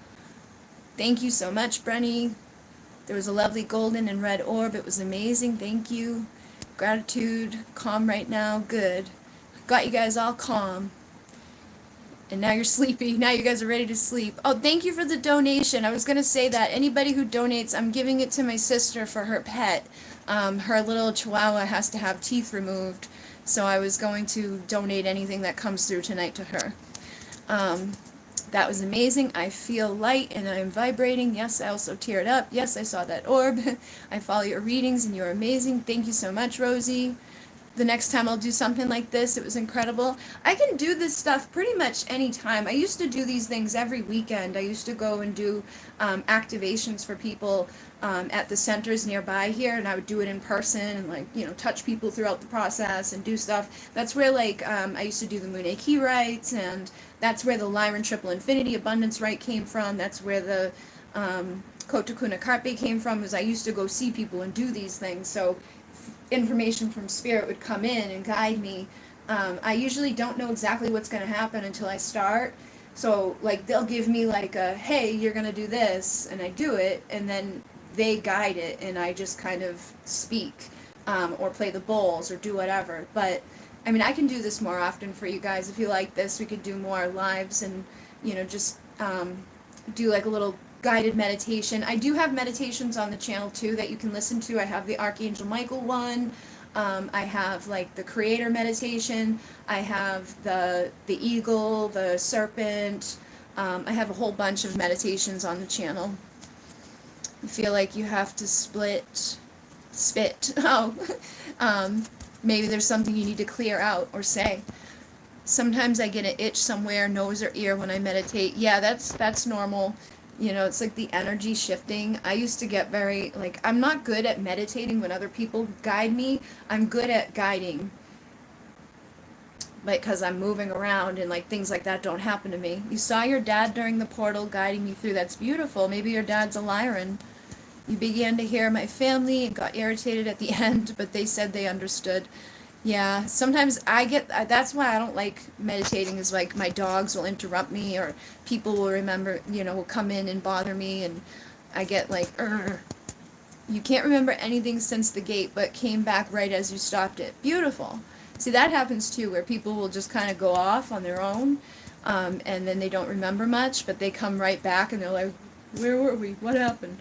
[SPEAKER 1] Thank you so much, Brenny. There was a lovely golden and red orb. It was amazing. Thank you. Gratitude. Calm right now. Good. Got you guys all calm. And now you're sleepy. Now you guys are ready to sleep. Oh, thank you for the donation. I was going to say that. Anybody who donates, I'm giving it to my sister for her pet. Her little chihuahua has to have teeth removed, so I was going to donate anything that comes through tonight to her. That was amazing. I feel light and I'm vibrating. Yes, I also teared up. Yes, I saw that orb. I follow your readings and you're amazing. Thank you so much, Rosie. The next time I'll do something like this. It was incredible. I can do this stuff pretty much any time. I used to do these things every weekend. I used to go and do activations for people at the centers nearby here, and I would do it in person and, like, you know, touch people throughout the process and do stuff. That's where, like, I used to do the Moon Key rites, and that's where the Lyran Triple Infinity Abundance Rite came from. That's where the Kotakuna Carpe came from, was I used to go see people and do these things. So information from spirit would come in and guide me. I usually don't know exactly what's going to happen until I start. So, like, they'll give me, like, a, hey, you're going to do this, and I do it, and then they guide it, and I just kind of speak, or play the bowls, or do whatever. But, I mean, I can do this more often for you guys. If you like this, we could do more lives and, you know, just do, like, a little guided meditation. I do have meditations on the channel too that you can listen to. I have the Archangel Michael one. I have, like, the Creator meditation. I have the eagle, the serpent. I have a whole bunch of meditations on the channel. You feel like you have to spit. Oh, maybe there's something you need to clear out or say. Sometimes I get an itch somewhere, nose or ear, when I meditate. Yeah, that's normal. You know, it's like the energy shifting. I used to get very, like, I'm not good at meditating when other people guide me. I'm good at guiding, like, because I'm moving around and, like, things like that don't happen to me. You saw your dad during the portal guiding me through. That's beautiful. Maybe your dad's a Lyran. You began to hear my family and got irritated at the end, but they said they understood. Yeah, sometimes I get, that's why I don't like meditating, is like my dogs will interrupt me, or people will remember, you know, will come in and bother me, and I get like, Urgh. You can't remember anything since the gate, but came back right as you stopped it. Beautiful. See, that happens too, where people will just kind of go off on their own, and then they don't remember much, but they come right back and they're like, where were we? What happened?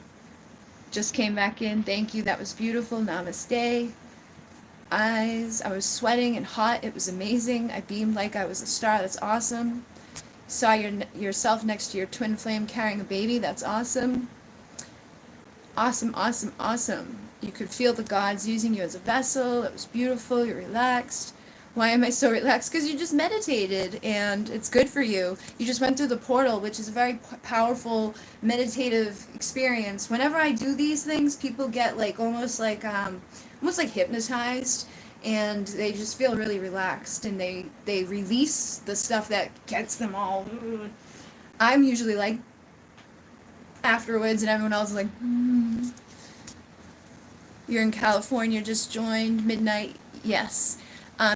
[SPEAKER 1] Just came back in. Thank you. That was beautiful. Namaste. Eyes. I was sweating and hot. It was amazing. I beamed like I was a star. That's awesome. Saw yourself next to your twin flame carrying a baby. That's awesome. Awesome, awesome, awesome. You could feel the gods using you as a vessel. It was beautiful. You're relaxed. Why am I so relaxed? Because you just meditated, and it's good for you. You just went through the portal, which is a very powerful meditative experience. Whenever I do these things, people get like almost like hypnotized, and they just feel really relaxed, and they release the stuff that gets them all. I'm usually like afterwards, and everyone else is like, You're in California, just joined, midnight. Yes.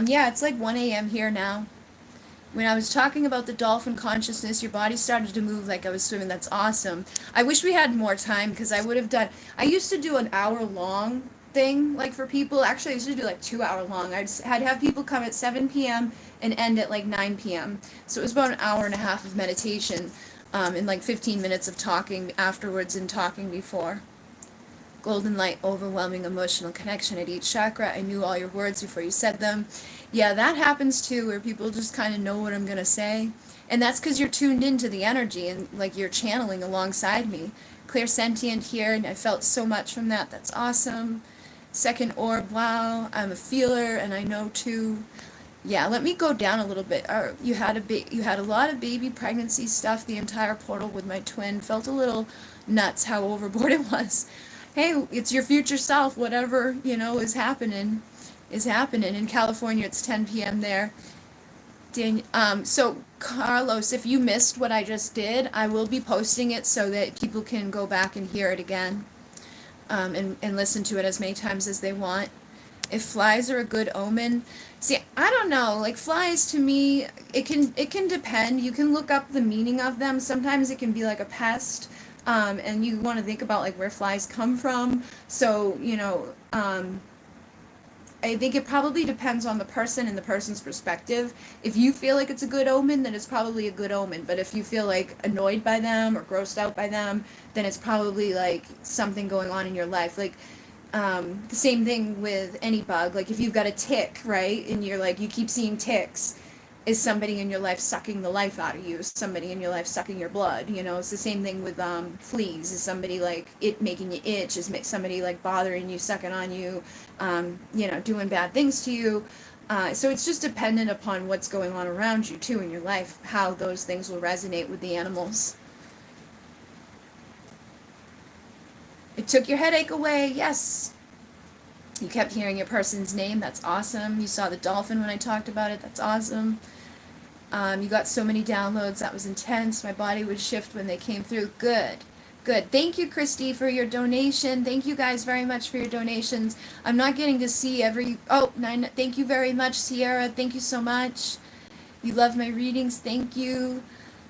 [SPEAKER 1] Yeah, it's like 1 a.m. here now. When I was talking about the dolphin consciousness, your body started to move like I was swimming. That's awesome. I wish we had more time, because I would have done, I used to do an hour-long thing, like, for people. Actually, I used to do like 2 hour long. I'd have people come at 7 p.m. and end at like 9 p.m. So it was about an hour and a half of meditation, and like 15 minutes of talking afterwards and talking before. Golden light, overwhelming emotional connection at each chakra. I knew all your words before you said them. Yeah, that happens too, where people just kind of know what I'm going to say. And that's because you're tuned into the energy, and like you're channeling alongside me. Clear sentient here, and I felt so much from that. That's awesome. Second orb, wow. I'm a feeler, and I know too. Yeah, let me go down a little bit. You had a lot of baby pregnancy stuff the entire portal with my twin. Felt a little nuts how overboard it was. Hey, it's your future self. Whatever, you know, is happening. In California, it's 10 p.m. there. So Carlos, if you missed what I just did, I will be posting it so that people can go back and hear it again, and listen to it as many times as they want. If flies are a good omen, see, I don't know. Like, flies, to me, it can depend. You can look up the meaning of them. Sometimes it can be like a pest. And you want to think about like where flies come from. So, you know, I think it probably depends on the person and the person's perspective. If you feel like it's a good omen, then it's probably a good omen. But if you feel like annoyed by them or grossed out by them, then it's probably like something going on in your life. Like, The same thing with any bug. Like if you've got a tick, right, and you're like, you keep seeing ticks, is somebody in your life sucking the life out of you? Is somebody in your life sucking your blood? You know, it's the same thing with fleas. Is somebody like it making you itch? Is somebody like bothering you, sucking on you, you know, doing bad things to you? So it's just dependent upon what's going on around you too in your life, how those things will resonate with the animals. It took your headache away, yes. You kept hearing your person's name, that's awesome. You saw the dolphin when I talked about it, that's awesome. You got so many downloads, that was intense. My body would shift when they came through. Good. Good. Thank you, Christy, for your donation. Thank you guys very much for your donations. I'm not getting to see every... Oh, nine. Thank you very much, Sierra. Thank you so much. You love my readings. Thank you.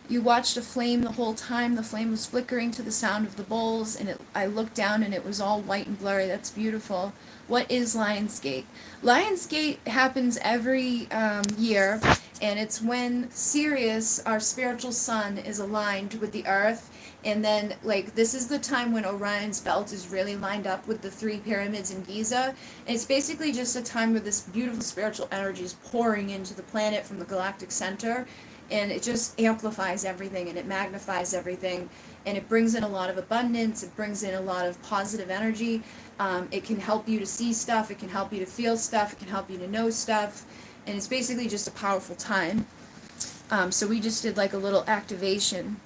[SPEAKER 1] You watched a flame the whole time. The flame was flickering to the sound of the bowls, and I looked down and it was all white and blurry. That's beautiful. What is Lionsgate? Lionsgate happens every year, and it's when Sirius, our spiritual sun, is aligned with the earth. And then, like, this is the time when Orion's belt is really lined up with the 3 pyramids in Giza. And it's basically just a time where this beautiful spiritual energy is pouring into the planet from the Galactic Center. And it just amplifies everything, and it magnifies everything. And it brings in a lot of abundance. It brings in a lot of positive energy. It can help you to see stuff. It can help you to feel stuff. It can help you to know stuff. And it's basically just a powerful time. So we just did like a little activation.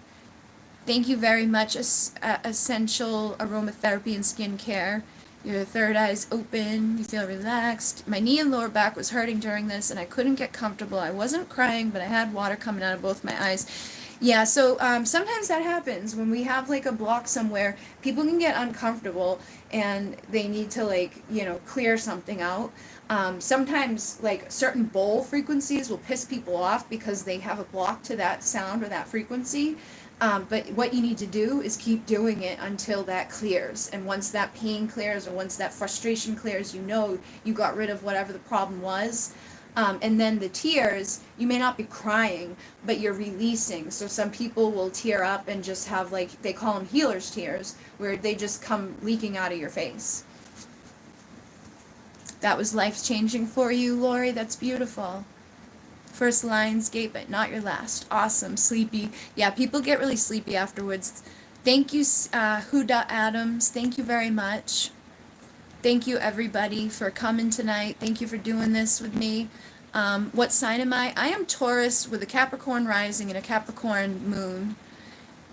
[SPEAKER 1] Thank you very much, Essential Aromatherapy and Skincare. Your third eye's open, you feel relaxed. My knee and lower back was hurting during this, and I couldn't get comfortable. I wasn't crying, but I had water coming out of both my eyes. Yeah, so sometimes that happens when we have like a block somewhere. People can get uncomfortable, and they need to, like, you know, clear something out. Sometimes like certain bowl frequencies will piss people off because they have a block to that sound or that frequency. But what you need to do is keep doing it until that clears. And once that pain clears, or once that frustration clears, you know you got rid of whatever the problem was. And then the tears, you may not be crying, but you're releasing. So some people will tear up and just have, like, they call them healer's tears, where they just come leaking out of your face. That was life-changing for you, Lori. That's beautiful. First Lionsgate, but not your last. Awesome. Sleepy. Yeah, people get really sleepy afterwards. Thank you, Huda Adams. Thank you very much. Thank you, everybody, for coming tonight. Thank you for doing this with me. What sign am I? I am Taurus with a Capricorn rising and a Capricorn moon.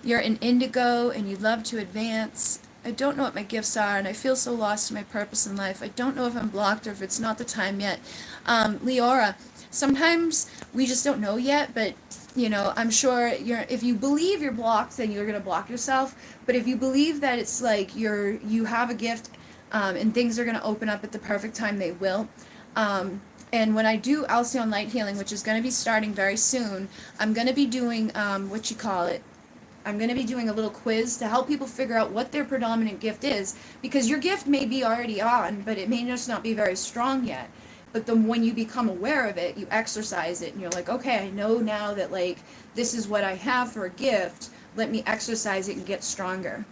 [SPEAKER 1] You're an indigo, and you love to advance. I don't know what my gifts are, and I feel so lost in my purpose in life. I don't know if I'm blocked or if it's not the time yet. Leora, sometimes we just don't know yet, but, you know, I'm sure if you believe you're blocked, then you're going to block yourself. But if you believe that it's like you have a gift, and things are going to open up at the perfect time, they will. And when I do Alcyon Light Healing, which is going to be starting very soon, I'm going to be doing, I'm going to be doing a little quiz to help people figure out what their predominant gift is, because your gift may be already on, but it may just not be very strong yet. But then when you become aware of it, you exercise it, and you're like, okay, I know now that, like, this is what I have for a gift. Let me exercise it and get stronger.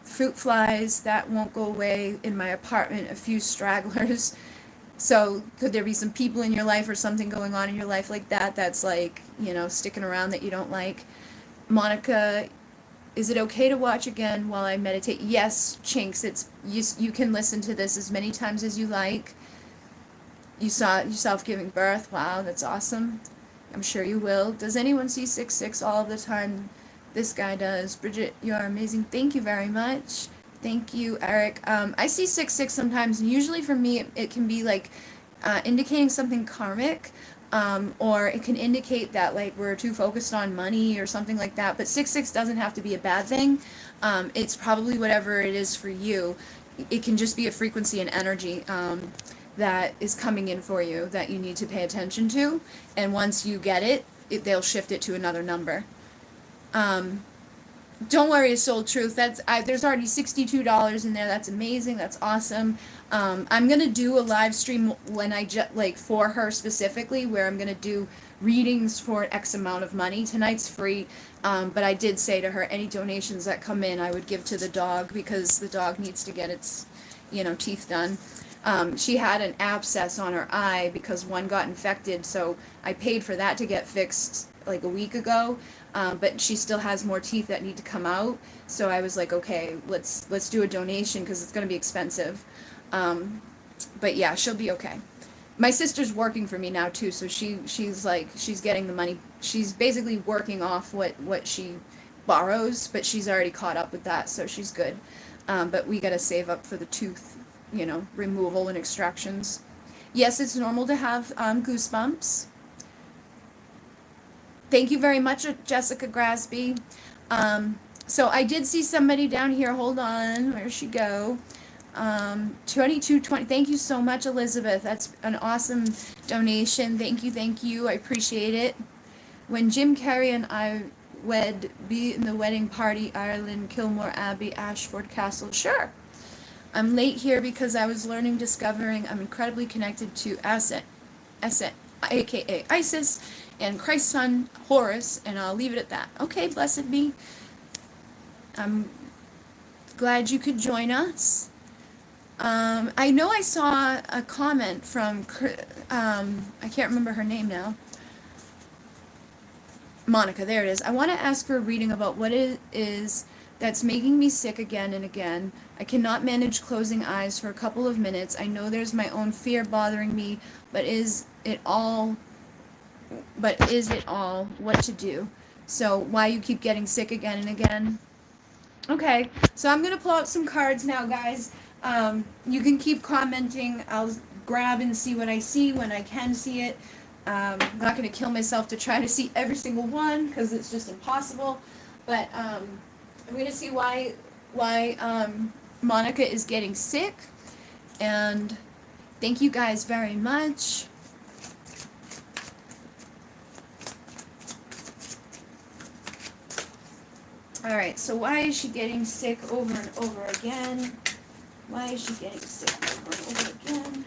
[SPEAKER 1] Fruit flies, that won't go away in my apartment. A few stragglers. So could there be some people in your life or something going on in your life like that that's, like, you know, sticking around that you don't like? Monica, is it okay to watch again while I meditate? Yes, Chinks, you can listen to this as many times as you like. You saw yourself giving birth. Wow, that's awesome. I'm sure you will. Does anyone see 6/6 all of the time? This guy does. Bridget, you are amazing. Thank you very much. Thank you, Eric. I see 6/6 sometimes, and usually for me it can be like indicating something karmic, or it can indicate that, like, we're too focused on money or something like that. But 6/6 doesn't have to be a bad thing. It's probably whatever it is for you. It can just be a frequency and energy that is coming in for you that you need to pay attention to. And once you get it, they'll shift it to another number. Don't worry, Soul Truth. There's already $62 in there. That's amazing. That's awesome. I'm gonna do a live stream when for her specifically, where I'm gonna do readings for an X amount of money. Tonight's free, but I did say to her, any donations that come in, I would give to the dog, because the dog needs to get its, teeth done. She had an abscess on her eye because one got infected, so I paid for that to get fixed like a week ago. But she still has more teeth that need to come out, so I was like, okay, let's do a donation because it's going to be expensive. But yeah, she'll be okay. My sister's working for me now too, so she's getting the money. She's basically working off what she borrows, but she's already caught up with that, so she's good. But we got to save up for the tooth, removal and extractions. Yes, it's normal to have goosebumps. Thank you very much, Jessica Grasby. So I did see somebody down here. Hold on. Where'd she go? 2220. Thank you so much, Elizabeth. That's an awesome donation. Thank you. I appreciate it. When Jim Carrey and I wed, be in the wedding party, Ireland, Kilmore Abbey, Ashford Castle. Sure. I'm late here because I was discovering I'm incredibly connected to Ascent, aka Isis, and Christ's son, Horus, and I'll leave it at that. Okay, blessed be. I'm glad you could join us. I know I saw a comment from, I can't remember her name now. Monica, there it is. I want to ask for a reading about what it is that's making me sick again and again. I cannot manage closing eyes for a couple of minutes. I know there's my own fear bothering me, but is it all what to do? So why you keep getting sick again and again? Okay, so I'm going to pull out some cards now, guys. You can keep commenting. I'll grab and see what I see when I can see it. I'm not going to kill myself to try to see every single one because it's just impossible. But I'm going to see why Monica is getting sick. And thank you guys very much. Alright, so why is she getting sick over and over again? Why is she getting sick over and over again?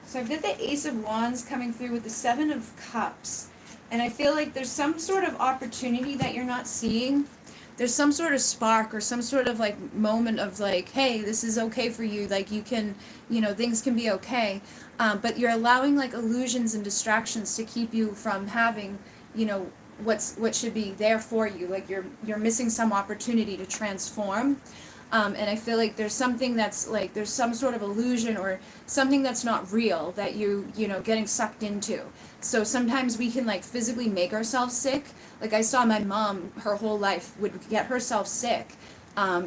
[SPEAKER 1] So I've got the Ace of Wands coming through with the Seven of Cups. And I feel like there's some sort of opportunity that you're not seeing. There's some sort of spark or some sort of like moment of like, hey, this is okay for you. Like you can, things can be okay. But you're allowing like illusions and distractions to keep you from having, what should be there for you. Like you're missing some opportunity to transform. And I feel like there's something that's like, there's some sort of illusion or something that's not real that getting sucked into. So sometimes we can like physically make ourselves sick. Like I saw my mom, her whole life would get herself sick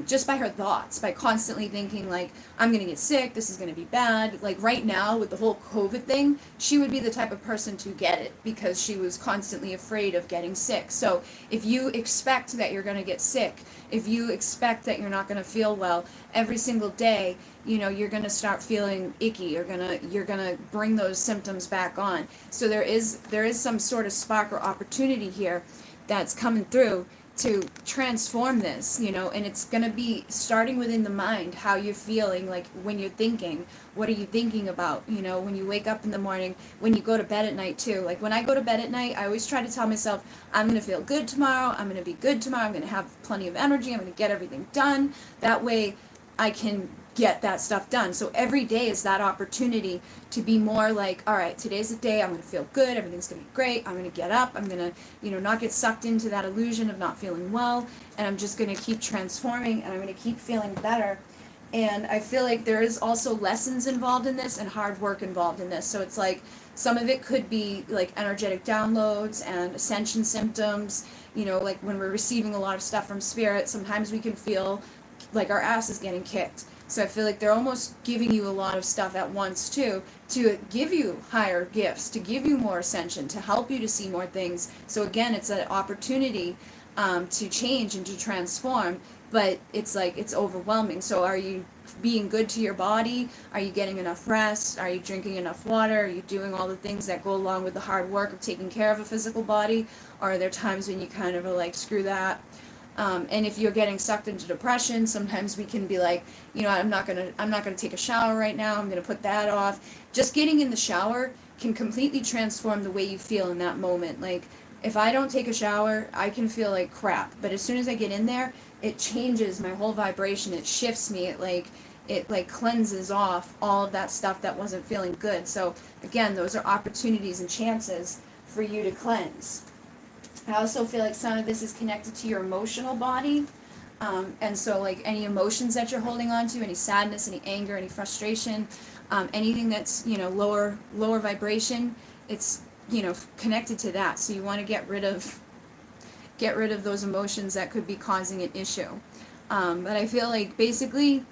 [SPEAKER 1] just by her thoughts, by constantly thinking like, I'm going to get sick, this is going to be bad. Like right now with the whole COVID thing, she would be the type of person to get it because she was constantly afraid of getting sick. So if you expect that you're going to get sick, if you expect that you're not going to feel well every single day, you're going to start feeling icky. You're going to bring those symptoms back on. So there is some sort of spark or opportunity here that's coming through to transform this, and it's going to be starting within the mind, how you're feeling, like when you're thinking, what are you thinking about, when you wake up in the morning, when you go to bed at night too. Like when I go to bed at night, I always try to tell myself, I'm going to feel good tomorrow, I'm going to be good tomorrow, I'm going to have plenty of energy, I'm going to get everything done. That way I can get that stuff done. So every day is that opportunity to be more like, all right, today's the day, I'm going to feel good, everything's going to be great, I'm going to get up, I'm going to, not get sucked into that illusion of not feeling well, and I'm just going to keep transforming, and I'm going to keep feeling better. And I feel like there is also lessons involved in this and hard work involved in this. So it's like, some of it could be like energetic downloads and ascension symptoms, like when we're receiving a lot of stuff from spirit, sometimes we can feel like our ass is getting kicked. So I feel like they're almost giving you a lot of stuff at once too, to give you higher gifts, to give you more ascension, to help you to see more things. So again, it's an opportunity to change and to transform, but it's like, it's overwhelming. So are you being good to your body? Are you getting enough rest? Are you drinking enough water? Are you doing all the things that go along with the hard work of taking care of a physical body? Or are there times when you kind of are like, screw that? And if you're getting sucked into depression, sometimes we can be like, I'm not gonna take a shower right now, I'm gonna put that off. Just getting in the shower can completely transform the way you feel in that moment. Like If I don't take a shower, I can feel like crap. But as soon as I get in there, it changes my whole vibration. It shifts me. It like cleanses off all of that stuff that wasn't feeling good. So again, those are opportunities and chances for you to cleanse. I also feel like some of this is connected to your emotional body. And so like any emotions that you're holding on to, any sadness, any anger, any frustration, anything that's, you know, lower vibration, it's, you know, connected to that. So you want to get rid of those emotions that could be causing an issue. But I feel like basically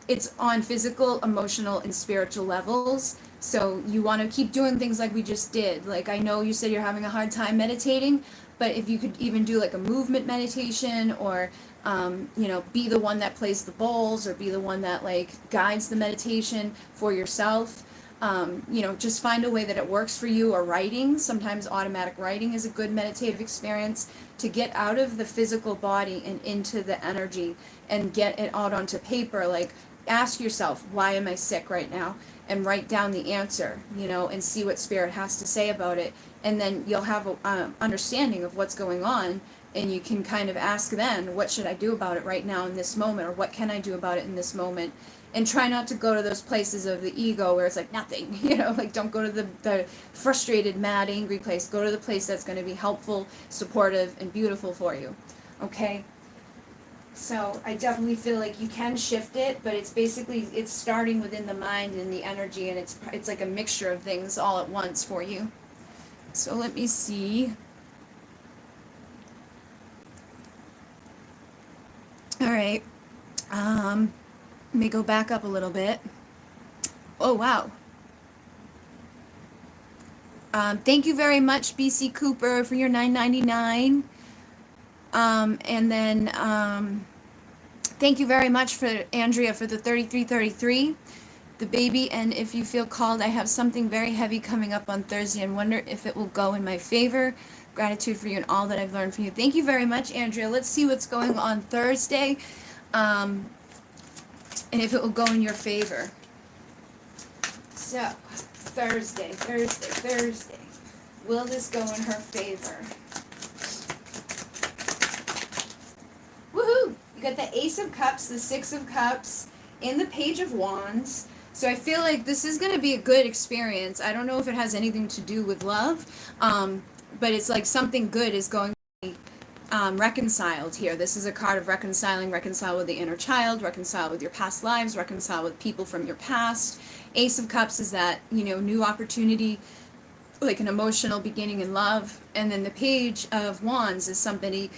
[SPEAKER 1] it's on physical, emotional, and spiritual levels. So you want to keep doing things like we just did. Like I know you said you're having a hard time meditating, but if you could even do like a movement meditation, or you know, be the one that plays the bowls, or be the one that like guides the meditation for yourself. You know, just find a way that it works for you. Or writing, sometimes automatic writing is a good meditative experience to get out of the physical body and into the energy and get it out onto paper. Like ask yourself, why am I sick right now? And write down the answer, you know, and see what spirit has to say about it. And then you'll have a understanding of what's going on, and you can kind of ask then, what should I do about it right now in this moment, or what can I do about it in this moment? And try not to go to those places of the ego where it's like nothing, you know, like don't go to the frustrated, mad, angry place. Go to the place that's going to be helpful, supportive, and beautiful for you, okay? So I definitely feel like you can shift it, but it's basically, it's starting within the mind and the energy, and it's like a mixture of things all at once for you. So let me see. All right. Let me go back up a little bit. Oh, wow. Thank you very much, BC Cooper, for your $9.99. And then thank you very much for Andrea for the $33.33. The baby, and if you feel called, I have something very heavy coming up on Thursday and wonder if it will go in my favor. Gratitude for you and all that I've learned from you. Thank you very much, Andrea. Let's see what's going on Thursday, and if it will go in your favor. So, Thursday. Will this go in her favor? Woohoo! You got the Ace of Cups, the Six of Cups, and the Page of Wands. So I feel like this is going to be a good experience. I don't know if it has anything to do with love, but it's like something good is going to be reconciled here. This is a card of reconciling. Reconcile with the inner child, reconcile with your past lives, reconcile with people from your past. Ace of Cups is that, you know, new opportunity, like an emotional beginning in love. And then the Page of Wands is somebody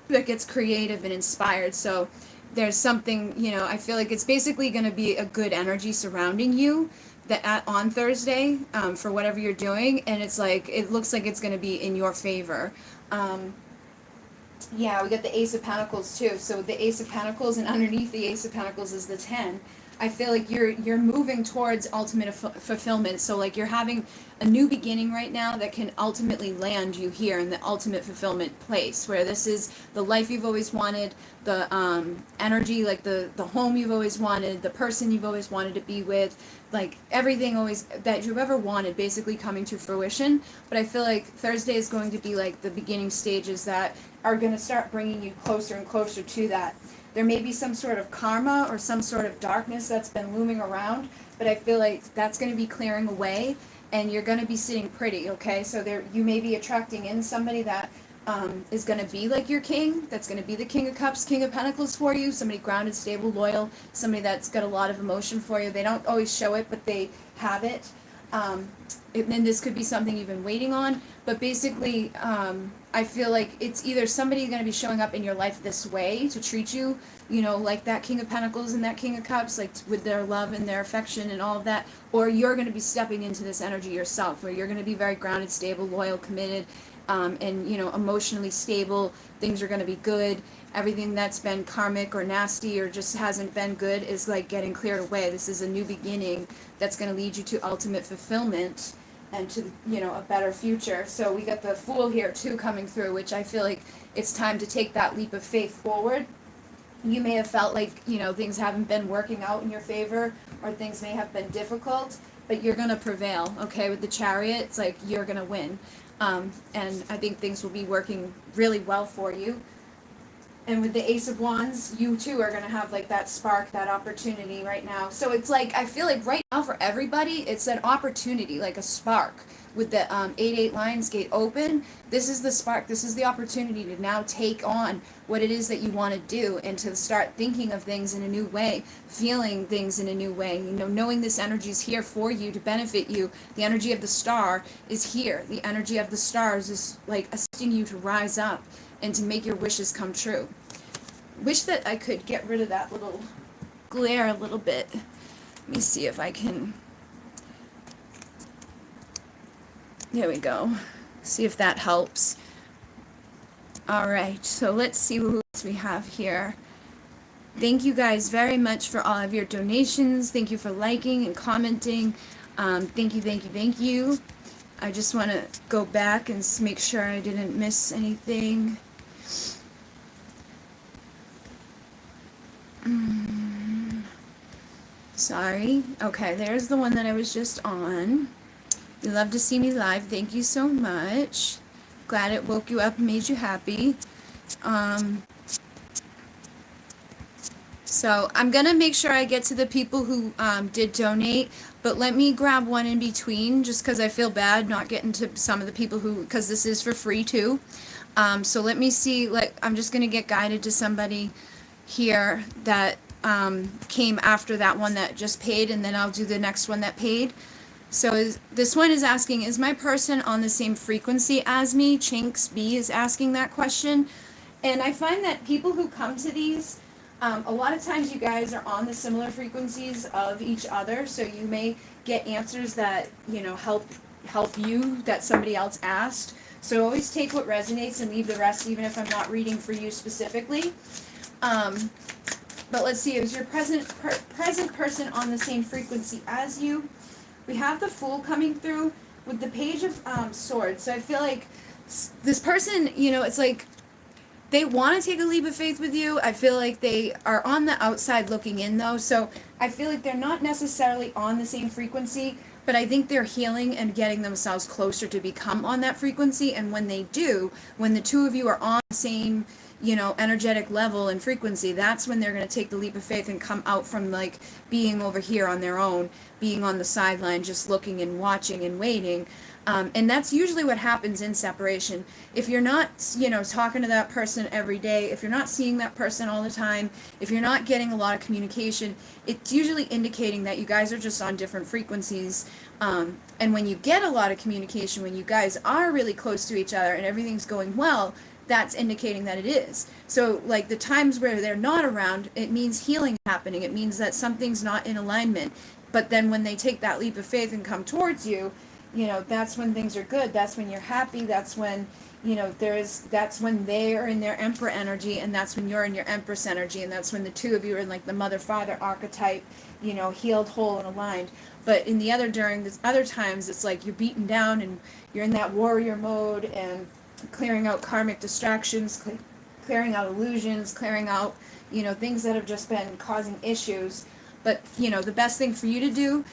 [SPEAKER 1] that gets creative and inspired. So there's something, you know, I feel like it's basically going to be a good energy surrounding you that on Thursday for whatever you're doing, and it's like, it looks like it's going to be in your favor. Yeah, we got the Ace of Pentacles too. So the Ace of Pentacles, and underneath the Ace of Pentacles is the 10. I feel like you're moving towards ultimate fulfillment. So like you're having a new beginning right now that can ultimately land you here in the ultimate fulfillment place, where this is the life you've always wanted, the energy, like the home you've always wanted, the person you've always wanted to be with, like everything always that you've ever wanted basically coming to fruition. But I feel like Thursday is going to be like the beginning stages that are going to start bringing you closer and closer to that. There may be some sort of karma or some sort of darkness that's been looming around, but I feel like that's going to be clearing away, and you're going to be sitting pretty, okay? So there, you may be attracting in somebody that is going to be like your king, that's going to be the King of Cups, King of Pentacles for you, somebody grounded, stable, loyal, somebody that's got a lot of emotion for you. They don't always show it, but they have it. And then this could be something you've been waiting on, but basically, I feel like it's either somebody going to be showing up in your life this way to treat you, you know, like that King of Pentacles and that King of Cups, like with their love and their affection and all of that, or you're going to be stepping into this energy yourself, where you're going to be very grounded, stable, loyal, committed, and, you know, emotionally stable. Things are going to be good. Everything that's been karmic or nasty or just hasn't been good is like getting cleared away. This is a new beginning that's going to lead you to ultimate fulfillment and to, you know, a better future. So we got the Fool here too coming through, which I feel like it's time to take that leap of faith forward. You may have felt like, you know, things haven't been working out in your favor, or things may have been difficult, but you're going to prevail, okay? With the Chariot, it's like you're going to win. And I think things will be working really well for you. And with the Ace of Wands, you too are going to have like that spark, that opportunity right now. So it's like, I feel like right now for everybody, it's an opportunity, like a spark. With the 8-8 Lionsgate open, this is the spark, this is the opportunity to now take on what it is that you want to do and to start thinking of things in a new way, feeling things in a new way, you know, knowing this energy is here for you to benefit you. The energy of the star is here. The energy of the stars is like assisting you to rise up and to make your wishes come true. Wish that I could get rid of that little glare a little bit. Let me see if I can. There we go. See if that helps. All right, so let's see who else we have here. Thank you guys very much for all of your donations. Thank you for liking and commenting. Thank you, thank you, thank you. I just want to go back and make sure I didn't miss anything. Sorry. Okay, there's the one that I was just on. You love to see me live. Thank you so much. Glad it woke you up and made you happy. So I'm going to make sure I get to the people who did donate, but let me grab one in between just because I feel bad not getting to some of the people who, because this is for free too. So let me see, like, I'm just going to get guided to somebody here that came after that one that just paid, and then I'll do the next one that paid. So this one is asking, is my person on the same frequency as me? Chinks B is asking that question. And I find that people who come to these, a lot of times you guys are on the similar frequencies of each other. So you may get answers that, you know, help you that somebody else asked. So always take what resonates and leave the rest, even if I'm not reading for you specifically. But let's see, is your present person on the same frequency as you? We have the Fool coming through with the Page of Swords. So I feel like this person, you know, it's like they want to take a leap of faith with you. I feel like they are on the outside looking in, though. So I feel like they're not necessarily on the same frequency, but I think they're healing and getting themselves closer to become on that frequency. And when they do, when the two of you are on the same, you know, energetic level and frequency, that's when they're going to take the leap of faith and come out from like being over here on their own, being on the sideline, just looking and watching and waiting. And that's usually what happens in separation. If you're not, you know, talking to that person every day, if you're not seeing that person all the time, if you're not getting a lot of communication, it's usually indicating that you guys are just on different frequencies. And when you get a lot of communication, when you guys are really close to each other and everything's going well, that's indicating that it is. So like the times where they're not around, it means healing happening. It means that something's not in alignment. But then when they take that leap of faith and come towards you, you know, that's when things are good. That's when you're happy. That's when, you know, that's when they are in their Emperor energy, and that's when you're in your Empress energy, and that's when the two of you are in like the mother-father archetype, you know, healed, whole, and aligned. But in the during the other times, it's like you're beaten down and you're in that warrior mode and clearing out karmic distractions, clearing out illusions, clearing out, you know, things that have just been causing issues. But, you know, the best thing for you to do,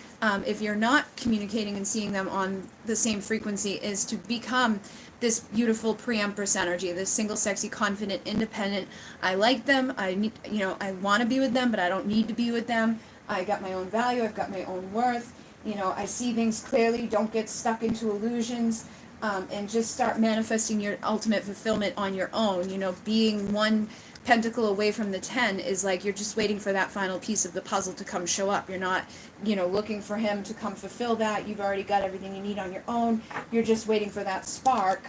[SPEAKER 1] if you're not communicating and seeing them on the same frequency, is to become this beautiful pre-Empress energy, this single, sexy, confident, independent. I like them. I need, you know, I want to be with them, but I don't need to be with them. I got my own value. I've got my own worth. You know, I see things clearly. Don't get stuck into illusions. And just start manifesting your ultimate fulfillment on your own. You know, being one pentacle away from the 10 is like you're just waiting for that final piece of the puzzle to come show up. You're not, you know, looking for him to come fulfill that. You've already got everything you need on your own. You're just waiting for that spark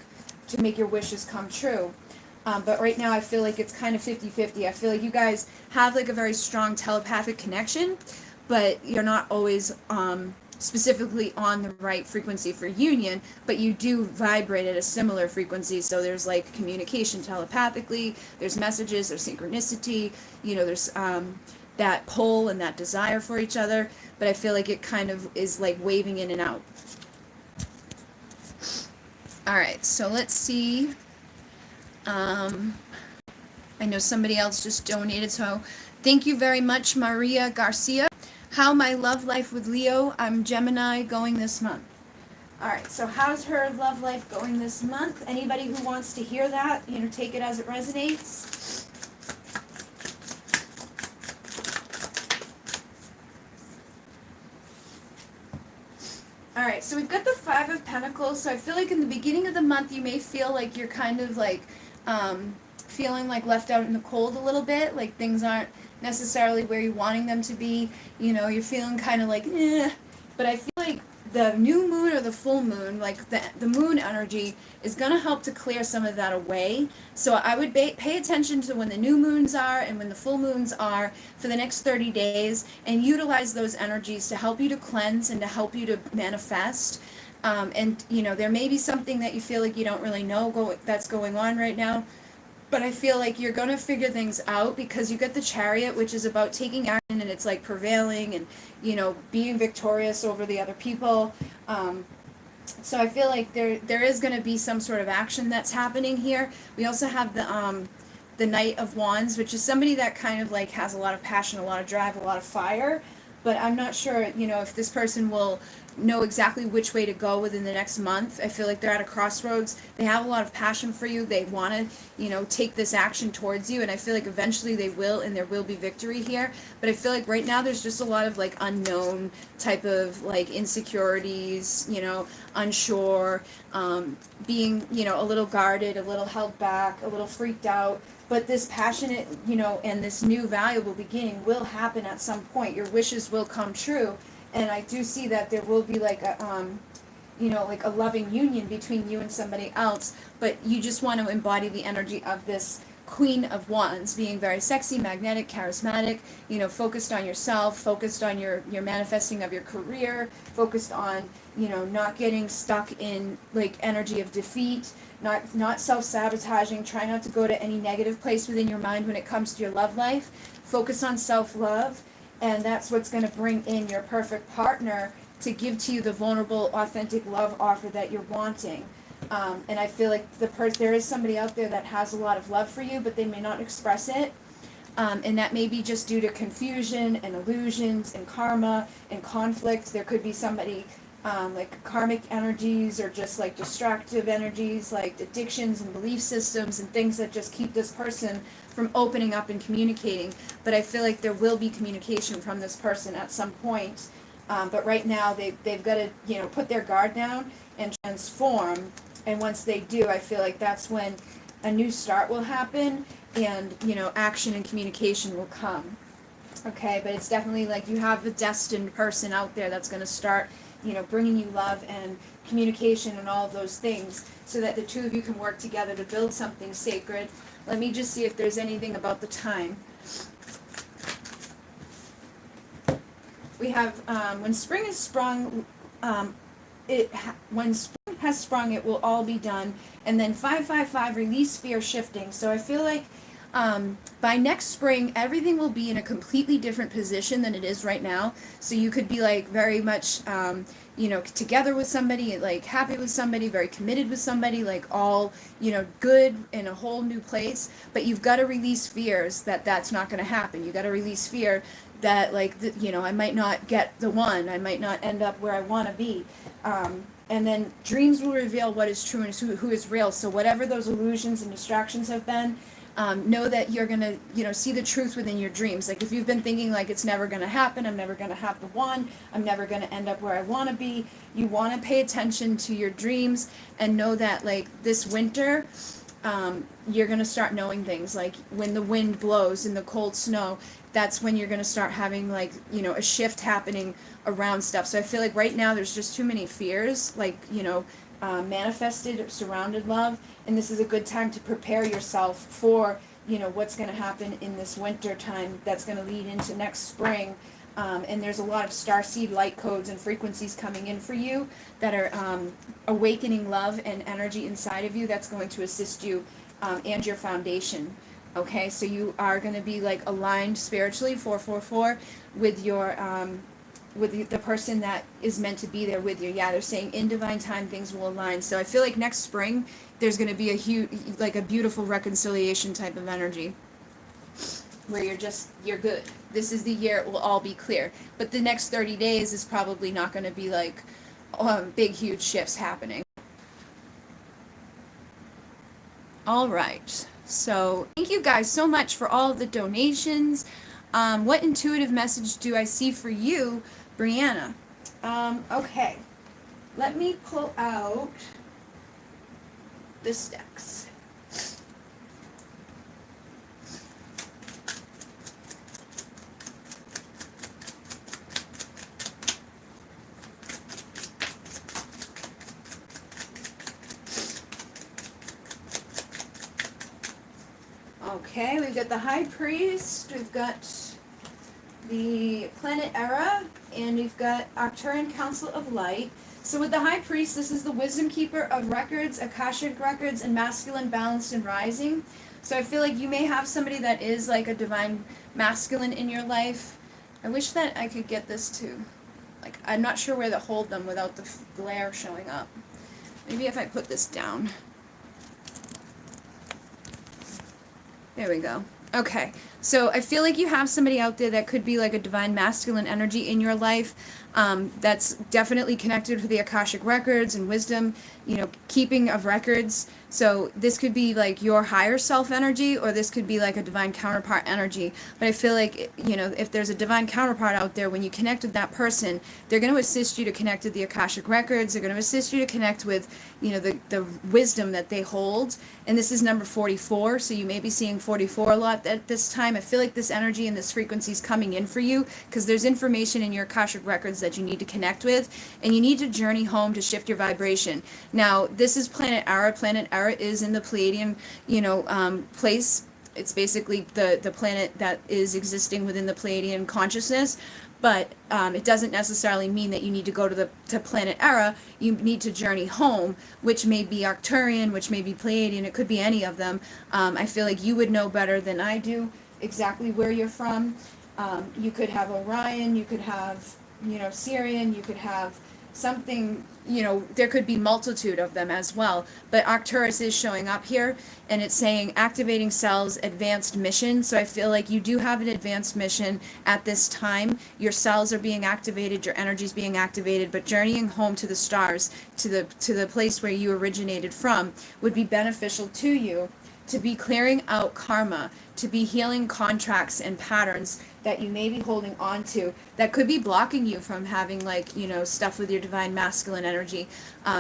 [SPEAKER 1] to make your wishes come true. But right now I feel like it's kind of 50-50. I feel like you guys have like a very strong telepathic connection, but you're not always specifically on the right frequency for union, but you do vibrate at a similar frequency. So there's like communication telepathically, there's messages, there's synchronicity, you know, there's that pull and that desire for each other, but I feel like it kind of is like waving in and out. All right, so let's see. I know somebody else just donated, so thank you very much, Maria Garcia. How my love life with Leo. I'm Gemini going this month. Alright, so how's her love life going this month? Anybody who wants to hear that, take it as it resonates. Alright, so we've got the Five of Pentacles, so I feel like in the beginning of the month you may feel like you're kind of like, feeling like left out in the cold a little bit, like things aren't necessarily where you're wanting them to be, you're feeling kind of like, eh, but I feel like the new moon or the full moon, like the moon energy, is going to help to clear some of that away. So I would pay attention to when the new moons are and when the full moons are for the next 30 days and utilize those energies to help you to cleanse and to help you to manifest. And, there may be something that you feel like you don't really know that's going on right now. But I feel like you're going to figure things out because you get the Chariot, which is about taking action, and it's like prevailing and, being victorious over the other people. So I feel like there is going to be some sort of action that's happening here. We also have the Knight of Wands, which is somebody that kind of like has a lot of passion, a lot of drive, a lot of fire. But I'm not sure, if this person will know exactly which way to go within the next month. I feel like they're at a crossroads. They have a lot of passion for you. They want to, take this action towards you. And I feel like eventually they will, and there will be victory here. But I feel like right now there's just a lot of like unknown type of like insecurities, unsure, being, a little guarded, a little held back, a little freaked out. But this passionate, and this new valuable beginning will happen at some point. Your wishes will come true. And I do see that there will be like a, like a loving union between you and somebody else. But you just want to embody the energy of this Queen of Wands, being very sexy, magnetic, charismatic, focused on yourself, focused on your manifesting of your career, focused on, not getting stuck in like energy of defeat, not self-sabotaging, try not to go to any negative place within your mind when it comes to your love life. Focus on self-love, and that's what's going to bring in your perfect partner to give to you the vulnerable, authentic love offer that you're wanting. And I feel like there is somebody out there that has a lot of love for you, but they may not express it. And that may be just due to confusion and illusions and karma and conflict. There could be somebody like karmic energies or just like distractive energies, like addictions and belief systems and things that just keep this person from opening up and communicating. But I feel like there will be communication from this person at some point. But right now they've got to, put their guard down and transform. And once they do, I feel like that's when a new start will happen and, action and communication will come. Okay, but it's definitely like you have a destined person out there that's going to start, bringing you love and communication and all of those things so that the two of you can work together to build something sacred. Let me just see if there's anything about the time. We have, when spring is sprung, when spring has sprung, it will all be done. And then 555, release fear, shifting. So I feel like by next spring, everything will be in a completely different position than it is right now. So you could be like very much, together with somebody, like happy with somebody, very committed with somebody, like all, good in a whole new place. But you've got to release fears that that's not going to happen. You got to release fear that like, I might not get the one, I might not end up where I want to be. And then dreams will reveal what is true and who is real. So whatever those illusions and distractions have been, know that you're going to, see the truth within your dreams. Like if you've been thinking like it's never going to happen, I'm never going to have the one, I'm never going to end up where I want to be, you want to pay attention to your dreams and know that like this winter, you're going to start knowing things like when the wind blows in the cold snow, that's when you're going to start having like, a shift happening around stuff. So I feel like right now there's just too many fears, like, manifested or surrounded love. And this is a good time to prepare yourself for, what's going to happen in this winter time that's going to lead into next spring. And there's a lot of starseed light codes and frequencies coming in for you that are awakening love and energy inside of you that's going to assist you and your foundation. Okay, so you are going to be like aligned spiritually, 444, with your with the person that is meant to be there with you. Yeah, they're saying in divine time things will align. So I feel like next spring there's going to be a huge, like a beautiful reconciliation type of energy where you're good. This is the year it will all be clear. But the next 30 days is probably not going to be like big, huge shifts happening. All right. So thank you guys so much for all of the donations. What intuitive message do I see for you, Brianna? Okay. Let me pull out the decks. Okay, we've got the High Priest, we've got the Planet Era, and we've got Arcturian Council of Light. So with the High Priest, this is the Wisdom Keeper of Records, Akashic Records, and Masculine, Balanced, and Rising. So I feel like you may have somebody that is like a divine masculine in your life. I wish that I could get this to, like, I'm not sure where to hold them without the glare showing up. Maybe if I put this down. There we go. Okay, so I feel like you have somebody out there that could be like a divine masculine energy in your life. That's definitely connected with the Akashic Records and wisdom, you know, keeping of records. So this could be like your higher self energy, or this could be like a divine counterpart energy. But I feel like, you know, if there's a divine counterpart out there, when you connect with that person, they're going to assist you to connect with the Akashic Records. They're going to assist you to connect with, you know, the wisdom that they hold. And this is number 44, so you may be seeing 44 a lot at this time. I feel like this energy and this frequency is coming in for you because there's information in your Akashic Records that you need to connect with, and you need to journey home to shift your vibration. Now, this is Planet Era. Planet Era is in the Pleiadian, you know, place. It's basically the planet that is existing within the Pleiadian consciousness. But it doesn't necessarily mean that you need to go to Planet Era. You need to journey home, which may be Arcturian, which may be Pleiadian. It could be any of them. I feel like you would know better than I do exactly where you're from. You could have Orion. You could have, you know, Sirian. You could have something, you know, there could be multitude of them as well. But Arcturus is showing up here, and it's saying activating cells, advanced mission. So I feel like you do have an advanced mission at this time. Your cells are being activated, your energy is being activated, but journeying home to the stars, to the place where you originated from, would be beneficial to you, to be clearing out karma, to be healing contracts and patterns that you may be holding on to that could be blocking you from having, like, you know, stuff with your divine masculine energy,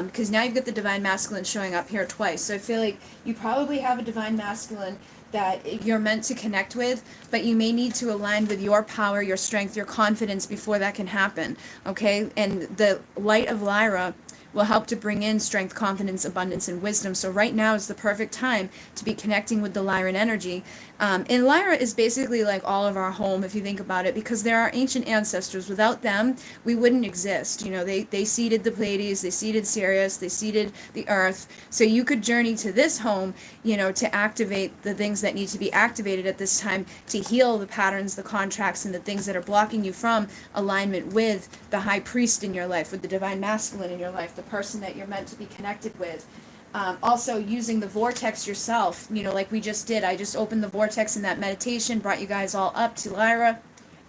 [SPEAKER 1] because now you've got the divine masculine showing up here twice. So I feel like you probably have a divine masculine that you're meant to connect with, but you may need to align with your power, your strength, your confidence before that can happen, okay? And the light of Lyra will help to bring in strength, confidence, abundance, and wisdom. So right now is the perfect time to be connecting with the Lyran energy. And Lyra is basically like all of our home, if you think about it, because they're our ancient ancestors. Without them, we wouldn't exist. You know, they seeded the Pleiades, they seeded Sirius, they seeded the Earth. So you could journey to this home, you know, to activate the things that need to be activated at this time, to heal the patterns, the contracts, and the things that are blocking you from alignment with the High Priest in your life, with the divine masculine in your life, the person that you're meant to be connected with. Also using the vortex yourself, you know, like we just did. I just opened the vortex in that meditation, brought you guys all up to Lyra.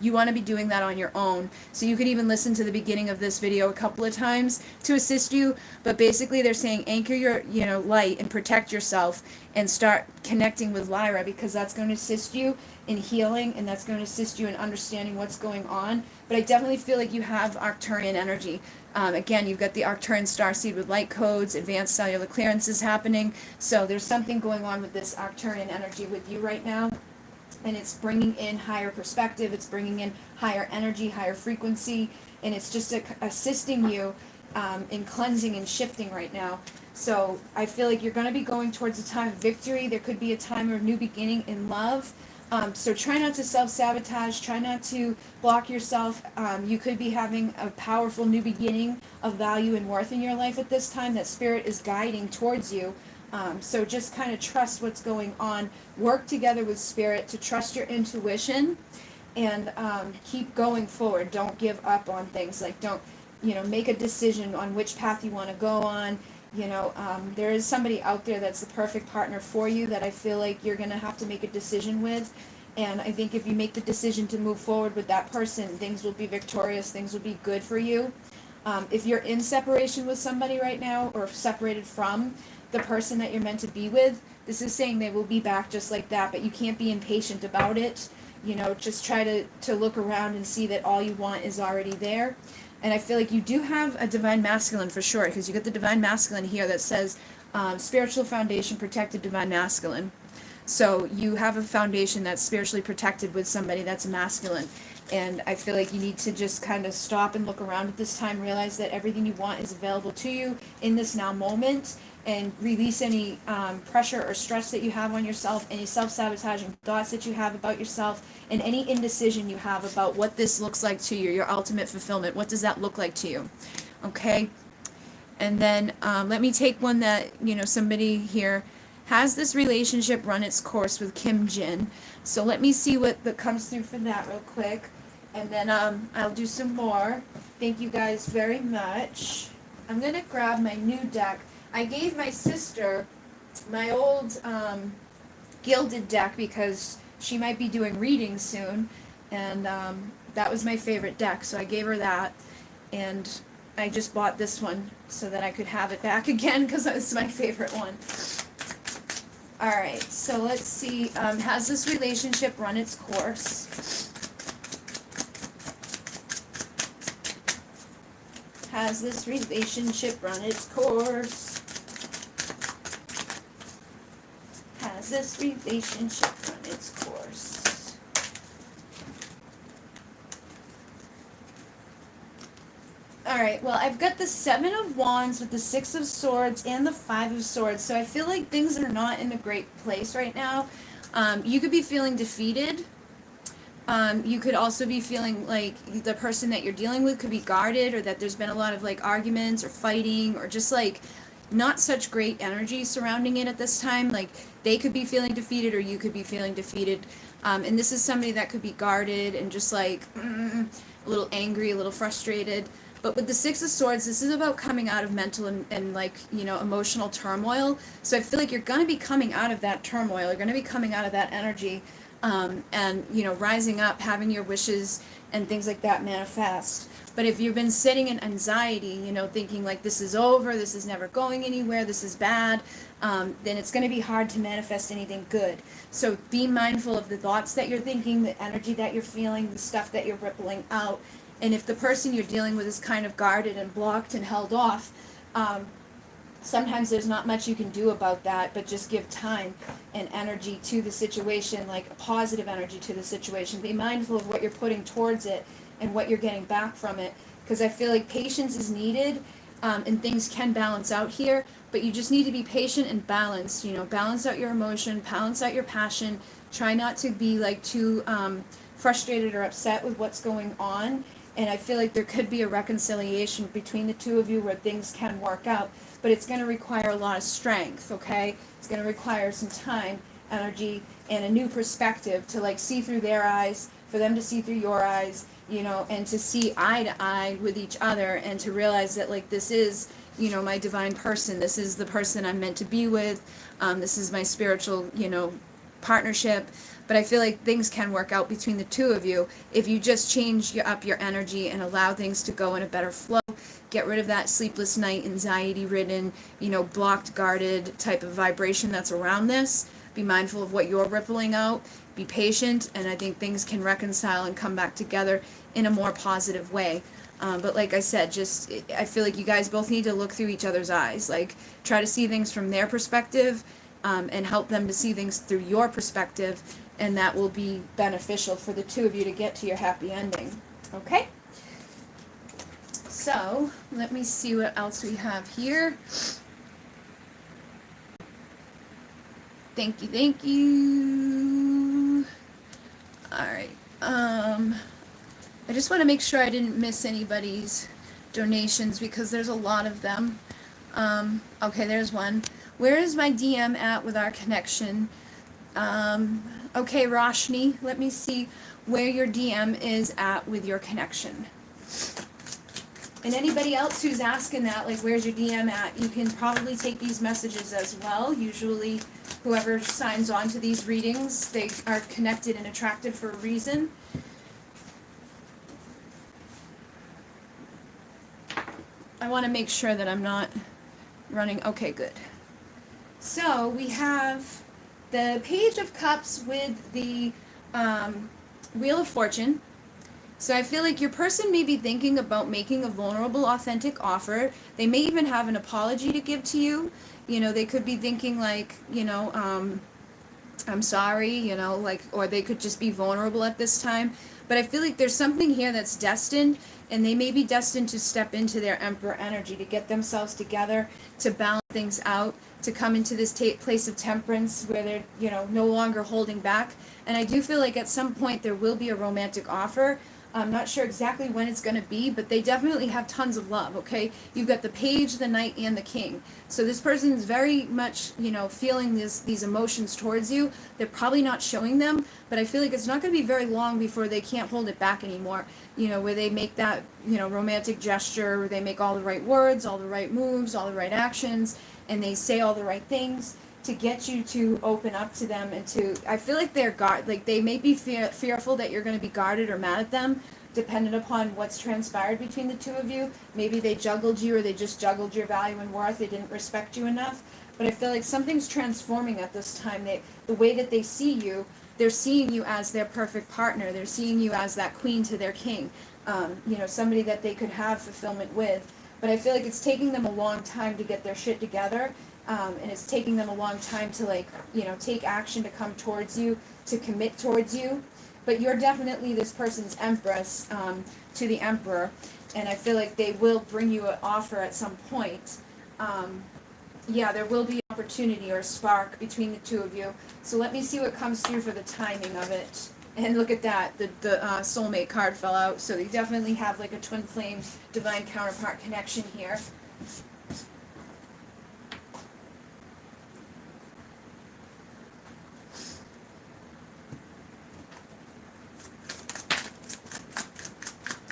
[SPEAKER 1] You want to be doing that on your own. So you could even listen to the beginning of this video a couple of times to assist you. But basically they're saying anchor your, you know, light and protect yourself and start connecting with Lyra, because that's going to assist you in healing, and that's going to assist you in understanding what's going on. But I definitely feel like you have Arcturian energy. Again, you've got the Arcturian starseed with light codes, advanced cellular clearances happening. So there's something going on with this Arcturian energy with you right now. And it's bringing in higher perspective, it's bringing in higher energy, higher frequency, and it's just assisting you in cleansing and shifting right now. So I feel like you're going to be going towards a time of victory. There could be a time of new beginning in love. So try not to self-sabotage, try not to block yourself. You could be having a powerful new beginning of value and worth in your life at this time that Spirit is guiding towards you. So just kind of trust what's going on. Work together with Spirit to trust your intuition, and keep going forward. Don't give up on things. Like, don't, you know, make a decision on which path you want to go on. You know, there is somebody out there that's the perfect partner for you that I feel like you're going to have to make a decision with. And I think if you make the decision to move forward with that person, things will be victorious, things will be good for you. If you're in separation with somebody right now, or separated from the person that you're meant to be with, this is saying they will be back just like that, but you can't be impatient about it. You know, just try to look around and see that all you want is already there. And I feel like you do have a divine masculine for sure, because you get the divine masculine here that says spiritual foundation, protected divine masculine. So you have a foundation that's spiritually protected with somebody that's masculine. And I feel like you need to just kind of stop and look around at this time, realize that everything you want is available to you in this now moment, and release any pressure or stress that you have on yourself, any self-sabotaging thoughts that you have about yourself, and any indecision you have about what this looks like to you, your ultimate fulfillment. What does that look like to you? Okay? And then let me take one that, you know, somebody here has this relationship run its course with Kim Jin. So let me see what comes through for that real quick. And then I'll do some more. Thank you guys very much. I'm going to grab my new deck. I gave my sister my old gilded deck because she might be doing readings soon. And that was my favorite deck, so I gave her that. And I just bought this one so that I could have it back again because it's my favorite one. Alright, so let's see. Has this relationship run its course? Has this relationship run its course? Has this relationship run its course? Alright, well, I've got the Seven of Wands with the Six of Swords and the Five of Swords, so I feel like things are not in a great place right now. You could be feeling defeated. You could also be feeling like the person that you're dealing with could be guarded, or that there's been a lot of like arguments or fighting, or just like not such great energy surrounding it at this time. Like they could be feeling defeated, or you could be feeling defeated. And this is somebody that could be guarded and just like a little angry, a little frustrated. But with the Six of Swords, this is about coming out of mental and like, you know, emotional turmoil. So I feel like you're going to be coming out of that turmoil. You're going to be coming out of that energy and, you know, rising up, having your wishes and things like that manifest. But if you've been sitting in anxiety, you know, thinking like this is over, this is never going anywhere, this is bad, then it's going to be hard to manifest anything good. So be mindful of the thoughts that you're thinking, the energy that you're feeling, the stuff that you're rippling out. And if the person you're dealing with is kind of guarded and blocked and held off, sometimes there's not much you can do about that, but just give time and energy to the situation, like a positive energy to the situation. Be mindful of what you're putting towards it and what you're getting back from it, because I feel like patience is needed, and things can balance out here, but you just need to be patient and balanced. You know, balance out your emotion, balance out your passion. Try not to be like too frustrated or upset with what's going on. And I feel like there could be a reconciliation between the two of you where things can work out. But it's going to require a lot of strength, okay? It's going to require some time, energy, and a new perspective to like see through their eyes, for them to see through your eyes, you know, and to see eye to eye with each other, and to realize that like this is, you know, my divine person. This is the person I'm meant to be with. This is my spiritual, you know, partnership. But I feel like things can work out between the two of you if you just change up your energy and allow things to go in a better flow. Get rid of that sleepless night, anxiety-ridden, you know, blocked, guarded type of vibration that's around this. Be mindful of what you're rippling out. Be patient, and I think things can reconcile and come back together in a more positive way. But like I said, I feel like you guys both need to look through each other's eyes. Like, try to see things from their perspective, and help them to see things through your perspective, and that will be beneficial for the two of you to get to your happy ending. Okay? So, let me see what else we have here. Thank you, thank you. Alright, I just want to make sure I didn't miss anybody's donations because there's a lot of them. Okay, there's one. Where is my DM at with our connection? Okay, Roshni, let me see where your DM is at with your connection. And anybody else who's asking that, like, where's your DM at, you can probably take these messages as well. Usually, whoever signs on to these readings, they are connected and attracted for a reason. I want to make sure that I'm not running. Okay, good. So we have the Page of Cups with the Wheel of Fortune. So I feel like your person may be thinking about making a vulnerable, authentic offer. They may even have an apology to give to you. You know, they could be thinking like, you know, I'm sorry, you know, like, or they could just be vulnerable at this time. But I feel like there's something here that's destined, and they may be destined to step into their Emperor energy, to get themselves together, to balance things out, to come into this place of temperance where they're, you know, no longer holding back. And I do feel like at some point there will be a romantic offer. I'm not sure exactly when it's going to be, but they definitely have tons of love, okay? You've got the Page, the Knight, and the King. So this person is very much, you know, feeling these emotions towards you. They're probably not showing them, but I feel like it's not going to be very long before they can't hold it back anymore. You know, where they make that, you know, romantic gesture, where they make all the right words, all the right moves, all the right actions, and they say all the right things to get you to open up to them, and to, I feel like they're like they may be fearful that you're going to be guarded or mad at them, dependent upon what's transpired between the two of you. Maybe they juggled you, or they just juggled your value and worth. They didn't respect you enough. But I feel like something's transforming at this time. The way that they see you, they're seeing you as their perfect partner. They're seeing you as that queen to their king. You know, somebody that they could have fulfillment with. But I feel like it's taking them a long time to get their shit together. And it's taking them a long time to, like, you know, take action, to come towards you, to commit towards you. But you're definitely this person's empress to the emperor, and I feel like they will bring you an offer at some point. Yeah, there will be an opportunity or a spark between the two of you. So let me see what comes through for the timing of it. And look at that, the soulmate card fell out, so you definitely have like a twin flame divine counterpart connection here.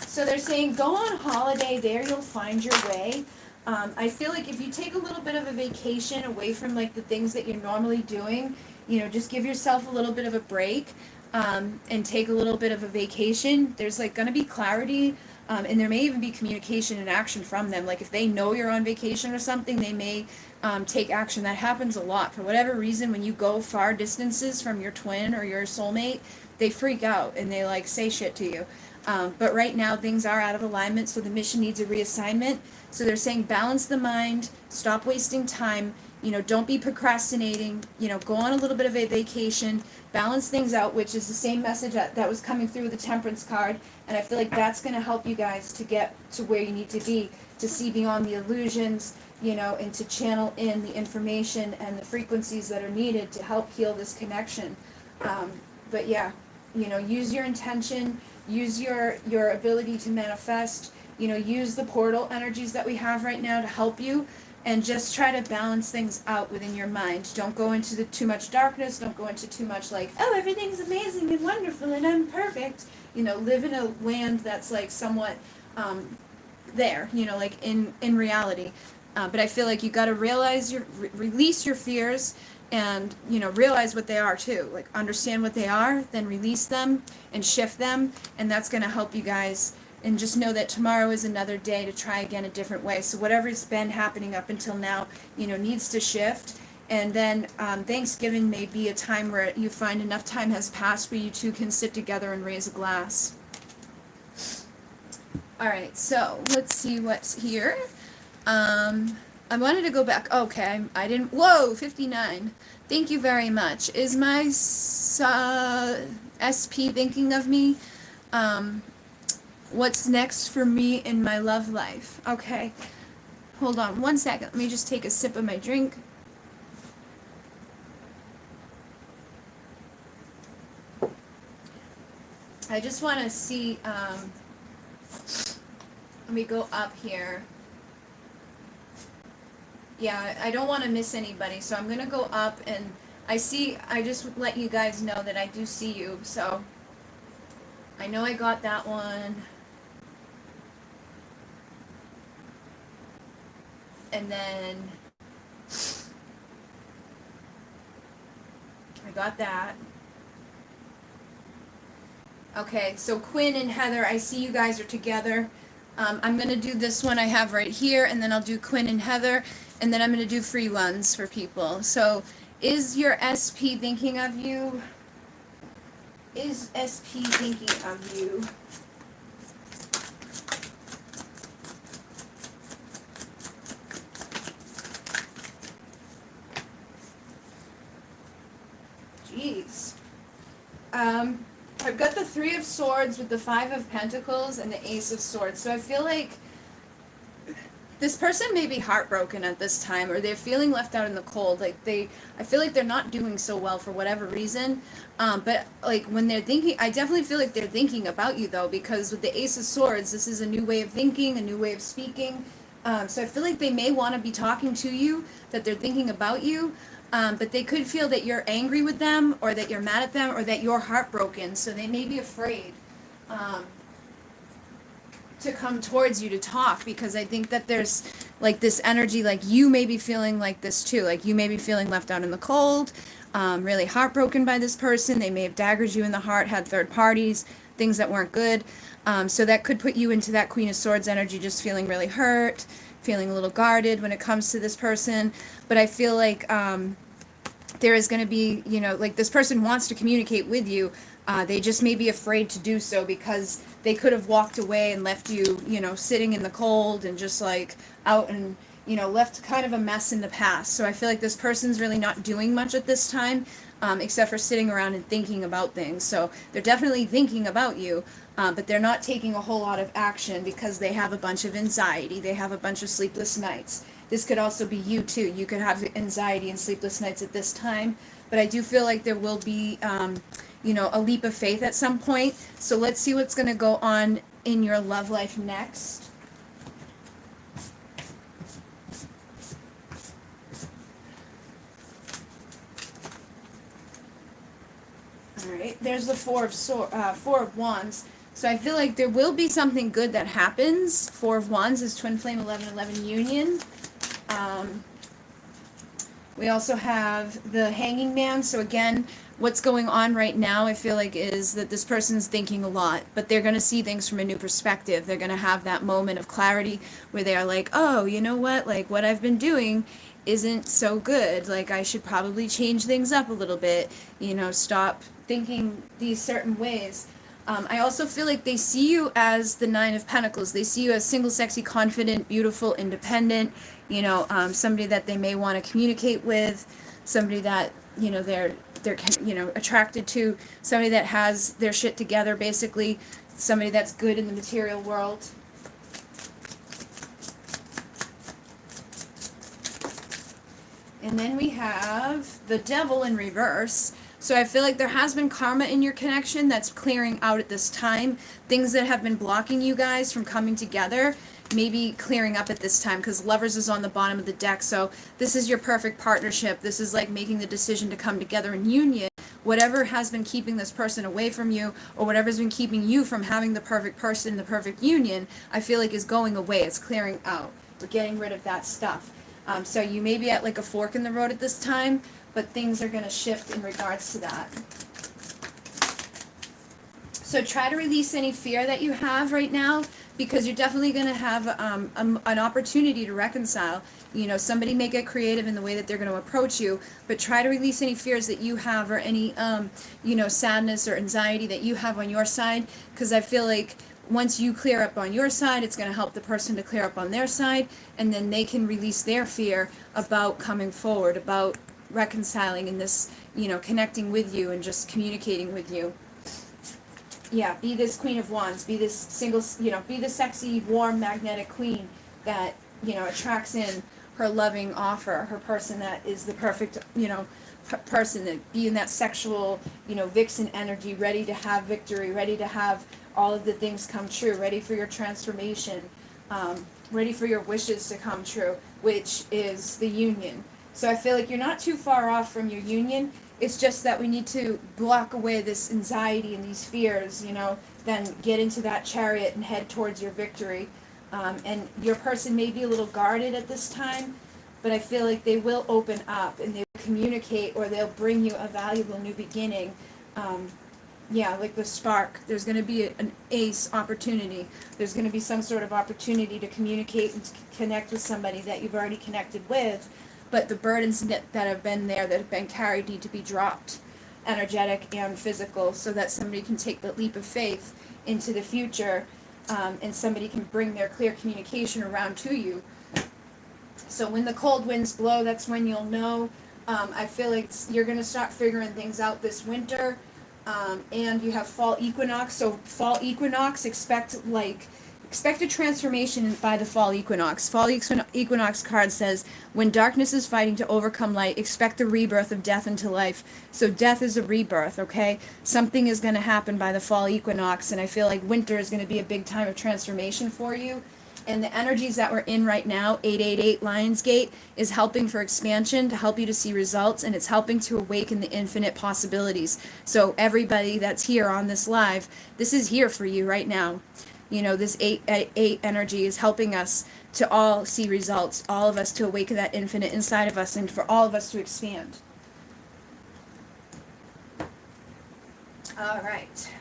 [SPEAKER 1] So they're saying, go on holiday, there you'll find your way. I feel like if you take a little bit of a vacation away from like the things that you're normally doing, you know, just give yourself a little bit of a break, and take a little bit of a vacation. There's like going to be clarity, and there may even be communication and action from them. Like if they know you're on vacation or something, they may take action. That happens a lot. For whatever reason, when you go far distances from your twin or your soulmate, they freak out and they like say shit to you. But right now things are out of alignment, so the mission needs a reassignment. So they're saying balance the mind, stop wasting time, you know, don't be procrastinating, you know, go on a little bit of a vacation, balance things out, which is the same message that was coming through with the Temperance card. And I feel like that's going to help you guys to get to where you need to be, to see beyond the illusions, you know, and to channel in the information and the frequencies that are needed to help heal this connection. But yeah, you know, use your intention, use your ability to manifest, you know, use the portal energies that we have right now to help you, and just try to balance things out within your mind. Don't go into too much darkness, don't go into too much like, oh, everything's amazing and wonderful and I'm perfect. You know, live in a land that's like somewhat there, you know, like in reality. But I feel like you got to realize release your fears, and, you know, realize what they are too. Like, understand what they are, then release them and shift them, and that's going to help you guys. And just know that tomorrow is another day to try again a different way. So whatever's been happening up until now, you know, needs to shift. And then Thanksgiving may be a time where you find enough time has passed where you two can sit together and raise a glass. All right, so let's see what's here. I wanted to go back. Okay, I didn't. Whoa, 59. Thank you very much. Is my SP thinking of me? What's next for me in my love life? Okay, hold on one second. Let me just take a sip of my drink. I just want to see. Let me go up here. Yeah, I don't want to miss anybody, so I'm going to go up, and I just let you guys know that I do see you, so I know I got that one. And then I got that. Okay, so Quinn and Heather, I see you guys are together. I'm going to do this one I have right here, and then I'll do Quinn and Heather, and then I'm going to do free ones for people. So, is your SP thinking of you? Is SP thinking of you? Jeez. I've got the Three of Swords with the Five of Pentacles and the Ace of Swords. So I feel like this person may be heartbroken at this time, or they're feeling left out in the cold. Like I feel like they're not doing so well for whatever reason. But like when they're thinking, I definitely feel like they're thinking about you though, because with the Ace of Swords, this is a new way of thinking, a new way of speaking. So I feel like they may want to be talking to you, that they're thinking about you. But they could feel that you're angry with them, or that you're mad at them, or that you're heartbroken. So they may be afraid to come towards you to talk, because I think that there's like this energy, like you may be feeling like this too. Like you may be feeling left out in the cold, really heartbroken by this person. They may have daggered you in the heart, had third parties, things that weren't good. So that could put you into that Queen of Swords energy, just feeling really hurt, feeling a little guarded when it comes to this person. But I feel like there is going to be, you know, like this person wants to communicate with you. They just may be afraid to do so, because they could have walked away and left you, you know, sitting in the cold and just like out, and, you know, left kind of a mess in the past. So I feel like this person's really not doing much at this time, except for sitting around and thinking about things. So they're definitely thinking about you, but they're not taking a whole lot of action because they have a bunch of anxiety. They have a bunch of sleepless nights. This could also be you too. You could have anxiety and sleepless nights at this time, but I do feel like there will be, you know, a leap of faith at some point. So let's see what's going to go on in your love life next. All right, there's the Four of Wands. So I feel like there will be something good that happens. Four of Wands is Twin Flame 11-11 union. We also have the Hanging Man. So again, what's going on right now, I feel like, is that this person's thinking a lot, but they're going to see things from a new perspective. They're going to have that moment of clarity where they are like, oh, you know what? Like, what I've been doing isn't so good. Like, I should probably change things up a little bit, you know, stop thinking these certain ways. I also feel like they see you as the Nine of Pentacles. They see you as single, sexy, confident, beautiful, independent, you know, somebody that they may want to communicate with, somebody that, you know, they're you know, attracted to, somebody that has their shit together, basically, somebody that's good in the material world. And then we have the Devil in reverse. So I feel like there has been karma in your connection that's clearing out at this time. Things that have been blocking you guys from coming together, maybe clearing up at this time, because Lovers is on the bottom of the deck. So this is your perfect partnership. This is like making the decision to come together in union. Whatever has been keeping this person away from you, or whatever's been keeping you from having the perfect person, the perfect union, I feel like is going away. It's clearing out. We're getting rid of that stuff. So you may be at like a fork in the road at this time, but things are going to shift in regards to that. So try to release any fear that you have right now, because you're definitely going to have an opportunity to reconcile. You know, somebody may get creative in the way that they're going to approach you, but try to release any fears that you have, or any, you know, sadness or anxiety that you have on your side, because I feel like once you clear up on your side, it's going to help the person to clear up on their side, and then they can release their fear about coming forward, about reconciling in this, you know, connecting with you and just communicating with you. Yeah, be this Queen of Wands, be this single, you know, be the sexy, warm, magnetic queen that, you know, attracts in her loving offer, her person that is the perfect, you know, person, that be in that sexual, you know, vixen energy, ready to have victory, ready to have all of the things come true, ready for your transformation, ready for your wishes to come true, which is the union. So I feel like you're not too far off from your union. It's just that we need to block away this anxiety and these fears, you know, then get into that chariot and head towards your victory. And your person may be a little guarded at this time, but I feel like they will open up and they will communicate, or they'll bring you a valuable new beginning. Yeah, like the spark. There's going to be an ace opportunity. There's going to be some sort of opportunity to communicate and to connect with somebody that you've already connected with, but the burdens that have been there, that have been carried, need to be dropped, energetic and physical, so that somebody can take the leap of faith into the future, and somebody can bring their clear communication around to you. So when the cold winds blow, that's when you'll know. I feel like you're going to start figuring things out this winter. And you have fall equinox. So fall equinox, expect a transformation by the fall equinox. Fall equinox card says, when darkness is fighting to overcome light, expect the rebirth of death into life. So death is a rebirth, okay? Something is going to happen by the fall equinox, and I feel like winter is going to be a big time of transformation for you. And the energies that we're in right now, 888 Lionsgate, is helping for expansion, to help you to see results, and it's helping to awaken the infinite possibilities. So everybody that's here on this live, this is here for you right now. You know, this 888 energy is helping us to all see results, all of us to awaken that infinite inside of us, and for all of us to expand. All right.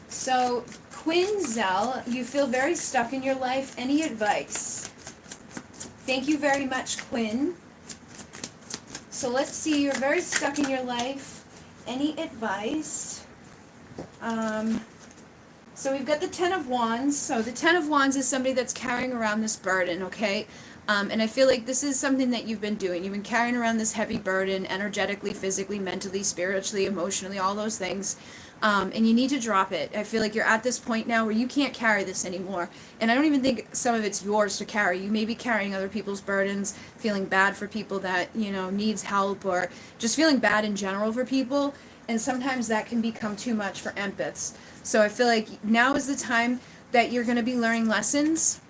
[SPEAKER 1] So, Quinzel, you feel very stuck in your life. Any advice? Thank you very much, Quinn. So let's see, you're very stuck in your life. Any advice? So we've got the Ten of Wands. So the Ten of Wands is somebody that's carrying around this burden, okay? And I feel like this is something that you've been doing. You've been carrying around this heavy burden, energetically, physically, mentally, spiritually, emotionally, all those things. And you need to drop it. I feel like you're at this point now where you can't carry this anymore. And I don't even think some of it's yours to carry. You may be carrying other people's burdens, feeling bad for people that, you know, needs help, or just feeling bad in general for people. And sometimes that can become too much for empaths. So I feel like now is the time that you're going to be learning lessons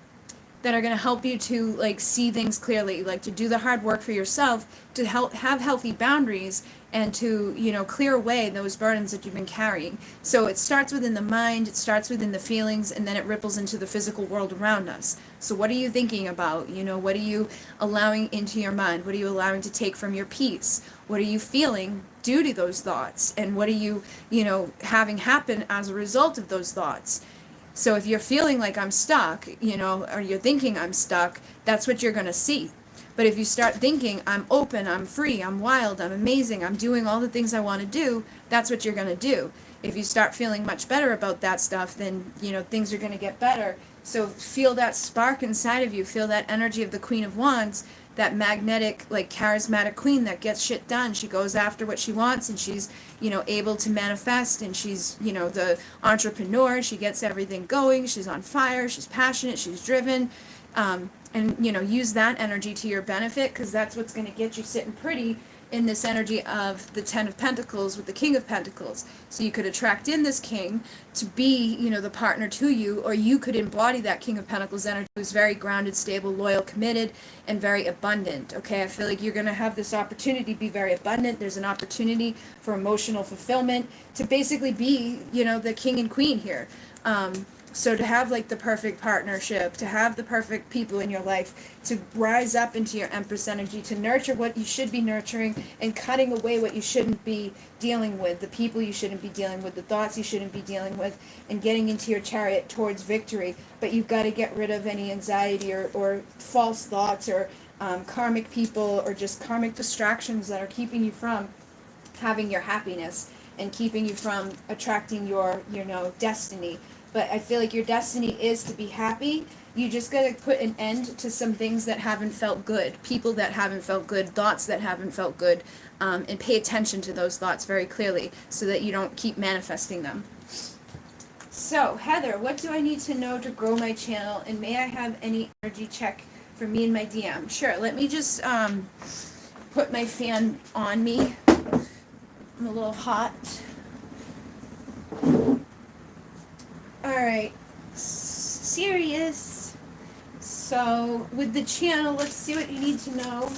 [SPEAKER 1] that are going to help you to, like, see things clearly, like to do the hard work for yourself, to help have healthy boundaries, and to, you know, clear away those burdens that you've been carrying. So it starts within the mind, it starts within the feelings, and then it ripples into the physical world around us. So what are you thinking about? You know, what are you allowing into your mind? What are you allowing to take from your peace? What are you feeling due to those thoughts? And what are you, you know, having happen as a result of those thoughts? So if you're feeling like I'm stuck, you know, or you're thinking I'm stuck, that's what you're going to see. But if you start thinking, I'm open, I'm free, I'm wild, I'm amazing, I'm doing all the things I want to do, that's what you're going to do. If you start feeling much better about that stuff, then, you know, things are going to get better. So feel that spark inside of you, feel that energy of the Queen of Wands, that magnetic, like, charismatic queen that gets shit done. She goes after what she wants, and she's, you know, able to manifest, and she's, you know, the entrepreneur. She gets everything going. She's on fire. She's passionate. She's driven. And, you know, use that energy to your benefit, because that's what's going to get you sitting pretty in this energy of the Ten of Pentacles with the King of Pentacles. So you could attract in this king to be, you know, the partner to you, or you could embody that King of Pentacles energy, who's very grounded, stable, loyal, committed, and very abundant. Okay, I feel like you're going to have this opportunity to be very abundant. There's an opportunity for emotional fulfillment, to basically be, you know, the king and queen here. So to have, like, the perfect partnership, to have the perfect people in your life, to rise up into your Empress energy, to nurture what you should be nurturing, and cutting away what you shouldn't be dealing with, the people you shouldn't be dealing with, the thoughts you shouldn't be dealing with, and getting into your chariot towards victory. But you've got to get rid of any anxiety or false thoughts, or karmic people, or just karmic distractions that are keeping you from having your happiness and keeping you from attracting your, you know, destiny. But I feel like your destiny is to be happy. You just got to put an end to some things that haven't felt good, people that haven't felt good, thoughts that haven't felt good, and pay attention to those thoughts very clearly, so that you don't keep manifesting them. So, Heather, what do I need to know to grow my channel, and may I have any energy check for me and my DM? Sure, let me just put my fan on me. I'm a little hot. Alright, Sirius. So, with the channel, let's see what you need to know.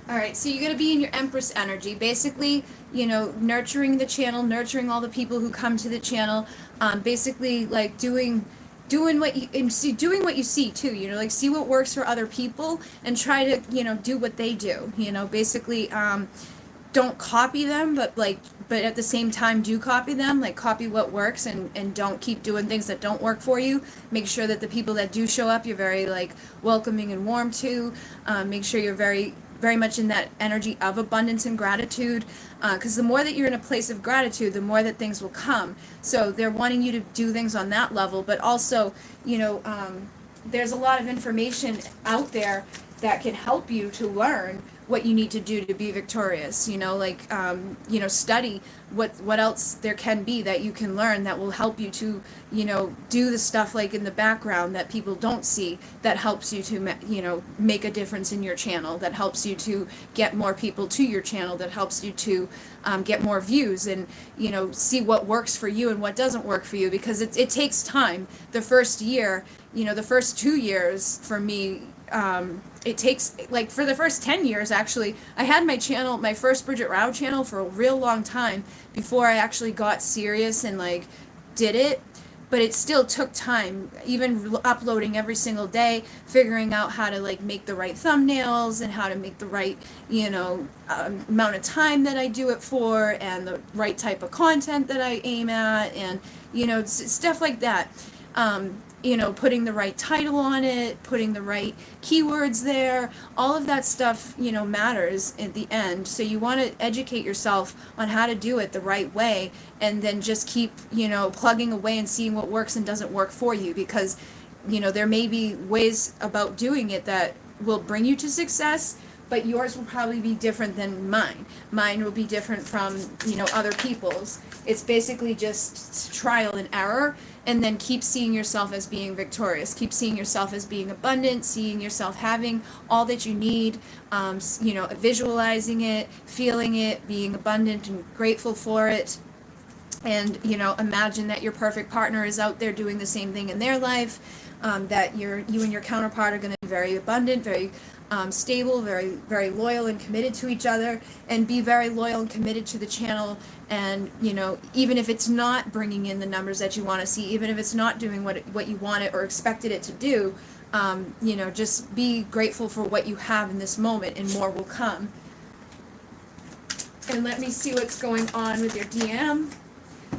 [SPEAKER 1] Alright, so you're going to be in your Empress energy. Basically, you know, nurturing the channel, nurturing all the people who come to the channel. Basically, like, doing what you see too, you know, like, see what works for other people and try to, you know, do what they do, you know, basically, don't copy them, but at the same time do copy them. Like, copy what works, and don't keep doing things that don't work for you. Make sure that the people that do show up, you're very like welcoming and warm to. Make sure you're very much in that energy of abundance and gratitude, because the more that you're in a place of gratitude, the more that things will come. So they're wanting you to do things on that level, but also, there's a lot of information out there that can help you to learn what you need to do to be victorious. Study what else there can be that you can learn that will help you to, do the stuff like in the background that people don't see, that helps you to, make a difference in your channel, that helps you to get more people to your channel, that helps you to get more views, and, see what works for you and what doesn't work for you, because it takes time. The first year, the first 2 years for me, it takes, like, for the first 10 years, actually, I had my channel, my first Bridget Rao channel, for a real long time before I actually got serious and, like, did it. But it still took time, even uploading every single day, figuring out how to, like, make the right thumbnails and how to make the right, amount of time that I do it for, and the right type of content that I aim at, and, stuff like that. Putting the right title on it, putting the right keywords there, all of that stuff, matters at the end. So you want to educate yourself on how to do it the right way, and then just keep, plugging away and seeing what works and doesn't work for you, because, there may be ways about doing it that will bring you to success, but yours will probably be different than mine. Mine will be different from, other people's. It's basically just trial and error, and then keep seeing yourself as being victorious. Keep seeing yourself as being abundant, seeing yourself having all that you need, visualizing it, feeling it, being abundant and grateful for it. And, imagine that your perfect partner is out there doing the same thing in their life, that you and your counterpart are going to be very abundant, very stable, very, very loyal and committed to each other, and be very loyal and committed to the channel. And, even if it's not bringing in the numbers that you want to see, even if it's not doing what you want it or expected it to do, just be grateful for what you have in this moment, and more will come. And let me see what's going on with your DM.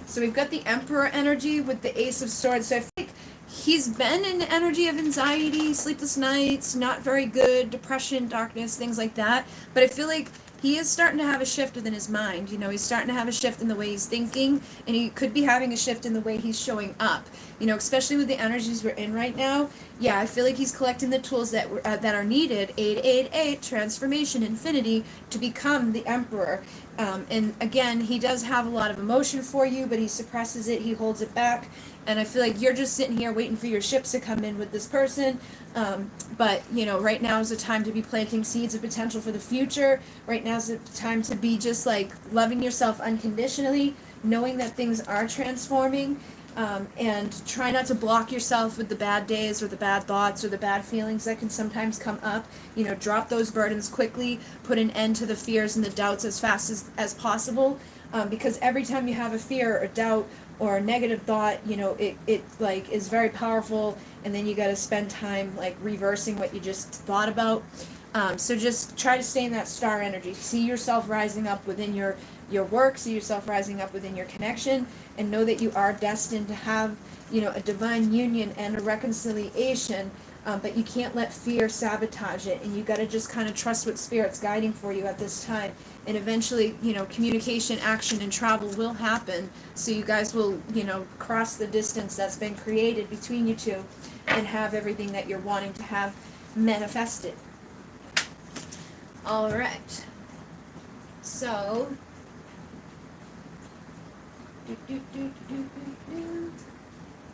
[SPEAKER 1] So we've got the Emperor energy with the Ace of Swords. So I feel like he's been in the energy of anxiety, sleepless nights, not very good, depression, darkness, things like that. But I feel like he is starting to have a shift within his mind. He's starting to have a shift in the way he's thinking, and he could be having a shift in the way he's showing up. Especially with the energies we're in right now. Yeah, I feel like he's collecting the tools that are needed, 888, transformation, infinity, to become the Emperor. And again, he does have a lot of emotion for you, but he suppresses it, he holds it back. And I feel like you're just sitting here waiting for your ships to come in with this person. But, right now is the time to be planting seeds of potential for the future. Right now is the time to be just, like, loving yourself unconditionally, knowing that things are transforming. And try not to block yourself with the bad days or the bad thoughts or the bad feelings that can sometimes come up. Drop those burdens quickly, put an end to the fears and the doubts as fast as possible. Because every time you have a fear or doubt or a negative thought, it like is very powerful, and then you got to spend time like reversing what you just thought about. So just try to stay in that star energy. See yourself rising up within your work, see yourself rising up within your connection, and know that you are destined to have, a divine union and a reconciliation, but you can't let fear sabotage it, and you got to just kind of trust what Spirit's guiding for you at this time. And eventually, communication, action, and travel will happen, so you guys will, cross the distance that's been created between you two and have everything that you're wanting to have manifested. All right. So,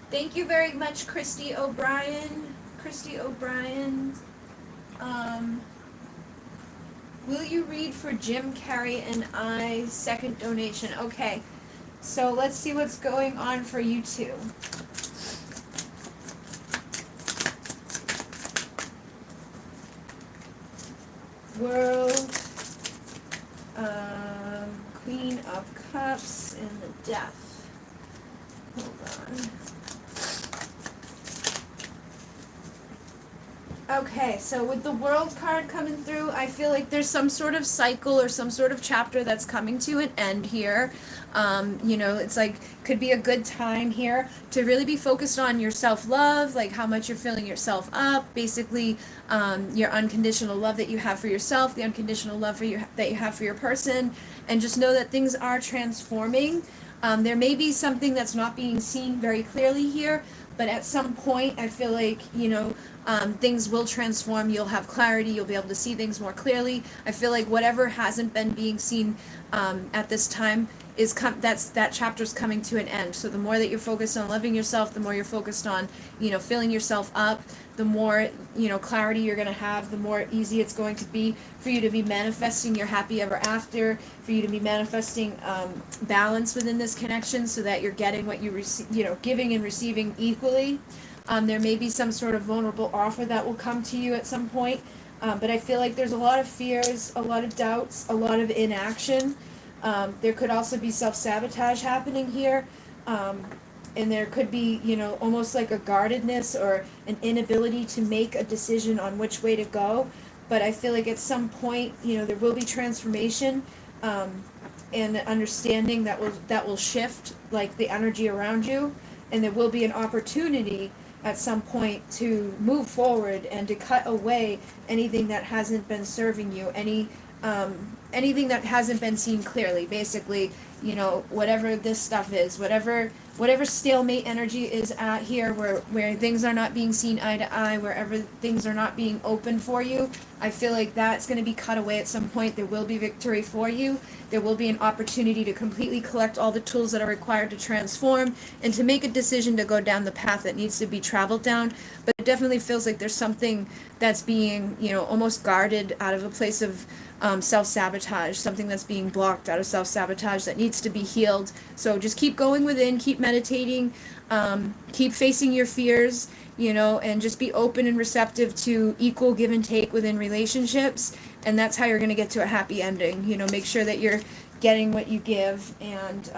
[SPEAKER 1] thank you very much, Christy O'Brien. Will you read for Jim Carrey and I? Second donation. Okay. So let's see what's going on for you two. World, Queen of Cups, and the Death. Hold Okay, so with the World card coming through, I feel like there's some sort of cycle or some sort of chapter that's coming to an end here. You know, it's like, could be a good time here to really be focused on your self-love, like how much you're filling yourself up, basically your unconditional love that you have for yourself, the unconditional love that you have for your person, and just know that things are transforming. There may be something that's not being seen very clearly here, but at some point, I feel like, you know, things will transform. You'll have clarity. You'll be able to see things more clearly. I feel like whatever hasn't been being seen at this time is that chapter's coming to an end. So the more that you're focused on loving yourself, the more you're focused on, you know, filling yourself up, the more, you know, clarity you're going to have, the more easy it's going to be for you to be manifesting your happy ever after, for you to be manifesting balance within this connection, so that you're getting what you receive, you know, giving and receiving equally. There may be some sort of vulnerable offer that will come to you at some point, but I feel like there's a lot of fears, a lot of doubts, a lot of inaction. There could also be self-sabotage happening here, and there could be, you know, almost like a guardedness or an inability to make a decision on which way to go. But I feel like at some point, you know, there will be transformation and understanding that will shift like the energy around you, and there will be an opportunity at some point to move forward and to cut away anything that hasn't been serving you, anything that hasn't been seen clearly. Basically, you know, whatever this stuff is, whatever stalemate energy is at here, where things are not being seen eye to eye, wherever things are not being open for you, I feel like that's going to be cut away at some point. There will be victory for you. There will be an opportunity to completely collect all the tools that are required to transform and to make a decision to go down the path that needs to be traveled down. But it definitely feels like there's something that's being, you know, almost guarded out of a place of self-sabotage, something that's being blocked out of self-sabotage that needs to be healed. So just keep going within, keep meditating, keep facing your fears, you know, and just be open and receptive to equal give and take within relationships. And that's how you're going to get to a happy ending. You know, make sure that you're getting what you give, and,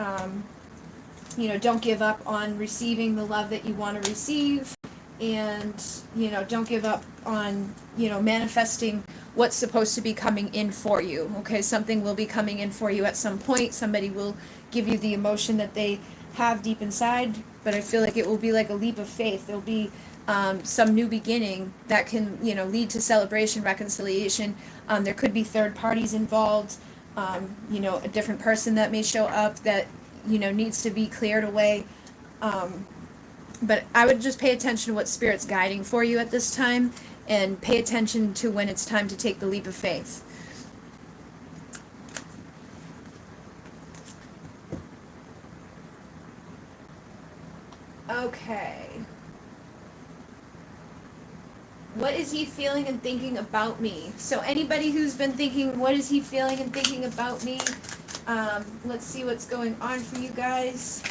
[SPEAKER 1] you know, don't give up on receiving the love that you want to receive. And, you know, don't give up on, you know, manifesting what's supposed to be coming in for you. Okay, something will be coming in for you at some point. Somebody will give you the emotion that they have deep inside, but I feel like it will be like a leap of faith. There'll be some new beginning that can, you know, lead to celebration, reconciliation. There could be third parties involved, you know, a different person that may show up that, you know, needs to be cleared away. But I would just pay attention to what Spirit's guiding for you at this time, and pay attention to when it's time to take the leap of faith. Okay. What is he feeling and thinking about me? So anybody who's been thinking, what is he feeling and thinking about me? Let's see what's going on for you guys.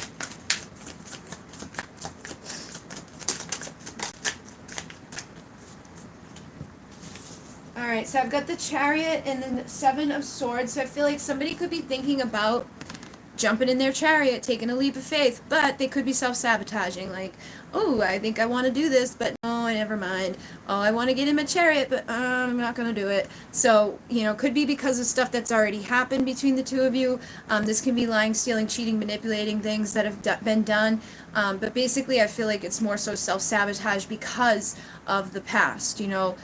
[SPEAKER 1] Alright, so I've got the Chariot and then the Seven of Swords. So I feel like somebody could be thinking about jumping in their chariot, taking a leap of faith, but they could be self-sabotaging, like, oh, I think I want to do this, but no, never mind. Oh, I want to get in my chariot, but I'm not going to do it. So, you know, could be because of stuff that's already happened between the two of you. This can be lying, stealing, cheating, manipulating, things that have been done. But basically, I feel like it's more so self-sabotage because of the past, you know,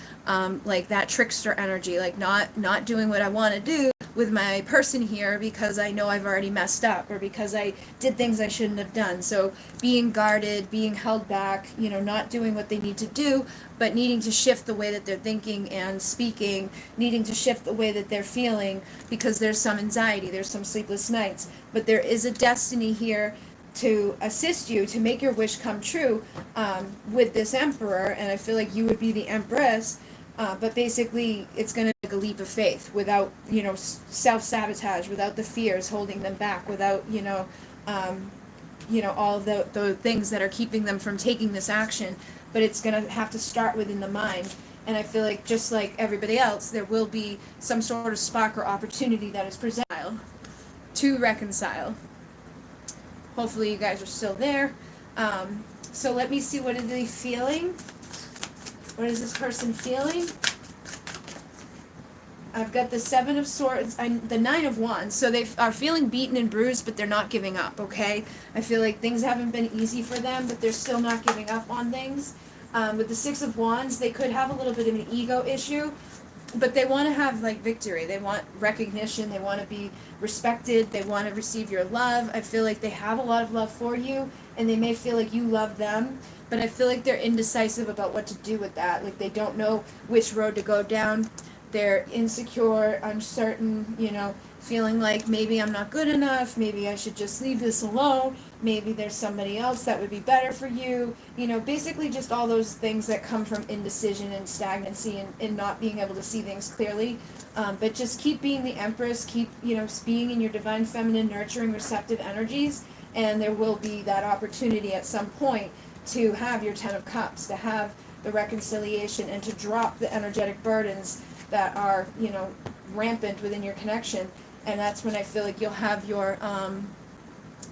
[SPEAKER 1] like that trickster energy, like not doing what I want to do with my person here because I know I've already messed up, or because I did things I shouldn't have done. So being guarded, being held back, you know, not doing what they need to do, but needing to shift the way that they're thinking and speaking, needing to shift the way that they're feeling, because there's some anxiety, there's some sleepless nights. But there is a destiny here to assist you to make your wish come true with this Emperor, and I feel like you would be the Empress. But basically, it's going to take a leap of faith without, you know, self-sabotage, without the fears holding them back, without, you know, all of the things that are keeping them from taking this action. But it's going to have to start within the mind. And I feel like, just like everybody else, there will be some sort of spark or opportunity that is presented to reconcile. Hopefully you guys are still there. So let me see, what are they feeling? What is this person feeling? I've got the Seven of Swords and the Nine of Wands. So they are feeling beaten and bruised, but they're not giving up, okay? I feel like things haven't been easy for them, but they're still not giving up on things. With the Six of Wands, they could have a little bit of an ego issue, but they want to have, like, victory. They want recognition. They want to be respected. They want to receive your love. I feel like they have a lot of love for you, and they may feel like you love them, but I feel like they're indecisive about what to do with that. Like, they don't know which road to go down. They're insecure, uncertain, you know, feeling like maybe I'm not good enough, maybe I should just leave this alone, maybe there's somebody else that would be better for you, you know, basically just all those things that come from indecision and stagnancy and not being able to see things clearly. But just keep being the Empress, keep, you know, being in your divine feminine, nurturing, receptive energies, and there will be that opportunity at some point to have your Ten of Cups, to have the reconciliation, and to drop the energetic burdens that are, you know, rampant within your connection. And that's when I feel like you'll have your,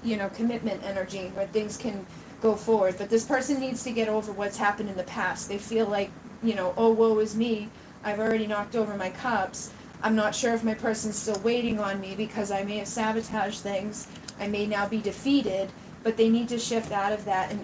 [SPEAKER 1] you know, commitment energy where things can go forward. But this person needs to get over what's happened in the past. They feel like, you know, oh, woe is me. I've already knocked over my cups. I'm not sure if my person's still waiting on me because I may have sabotaged things. I may now be defeated. But they need to shift out of that and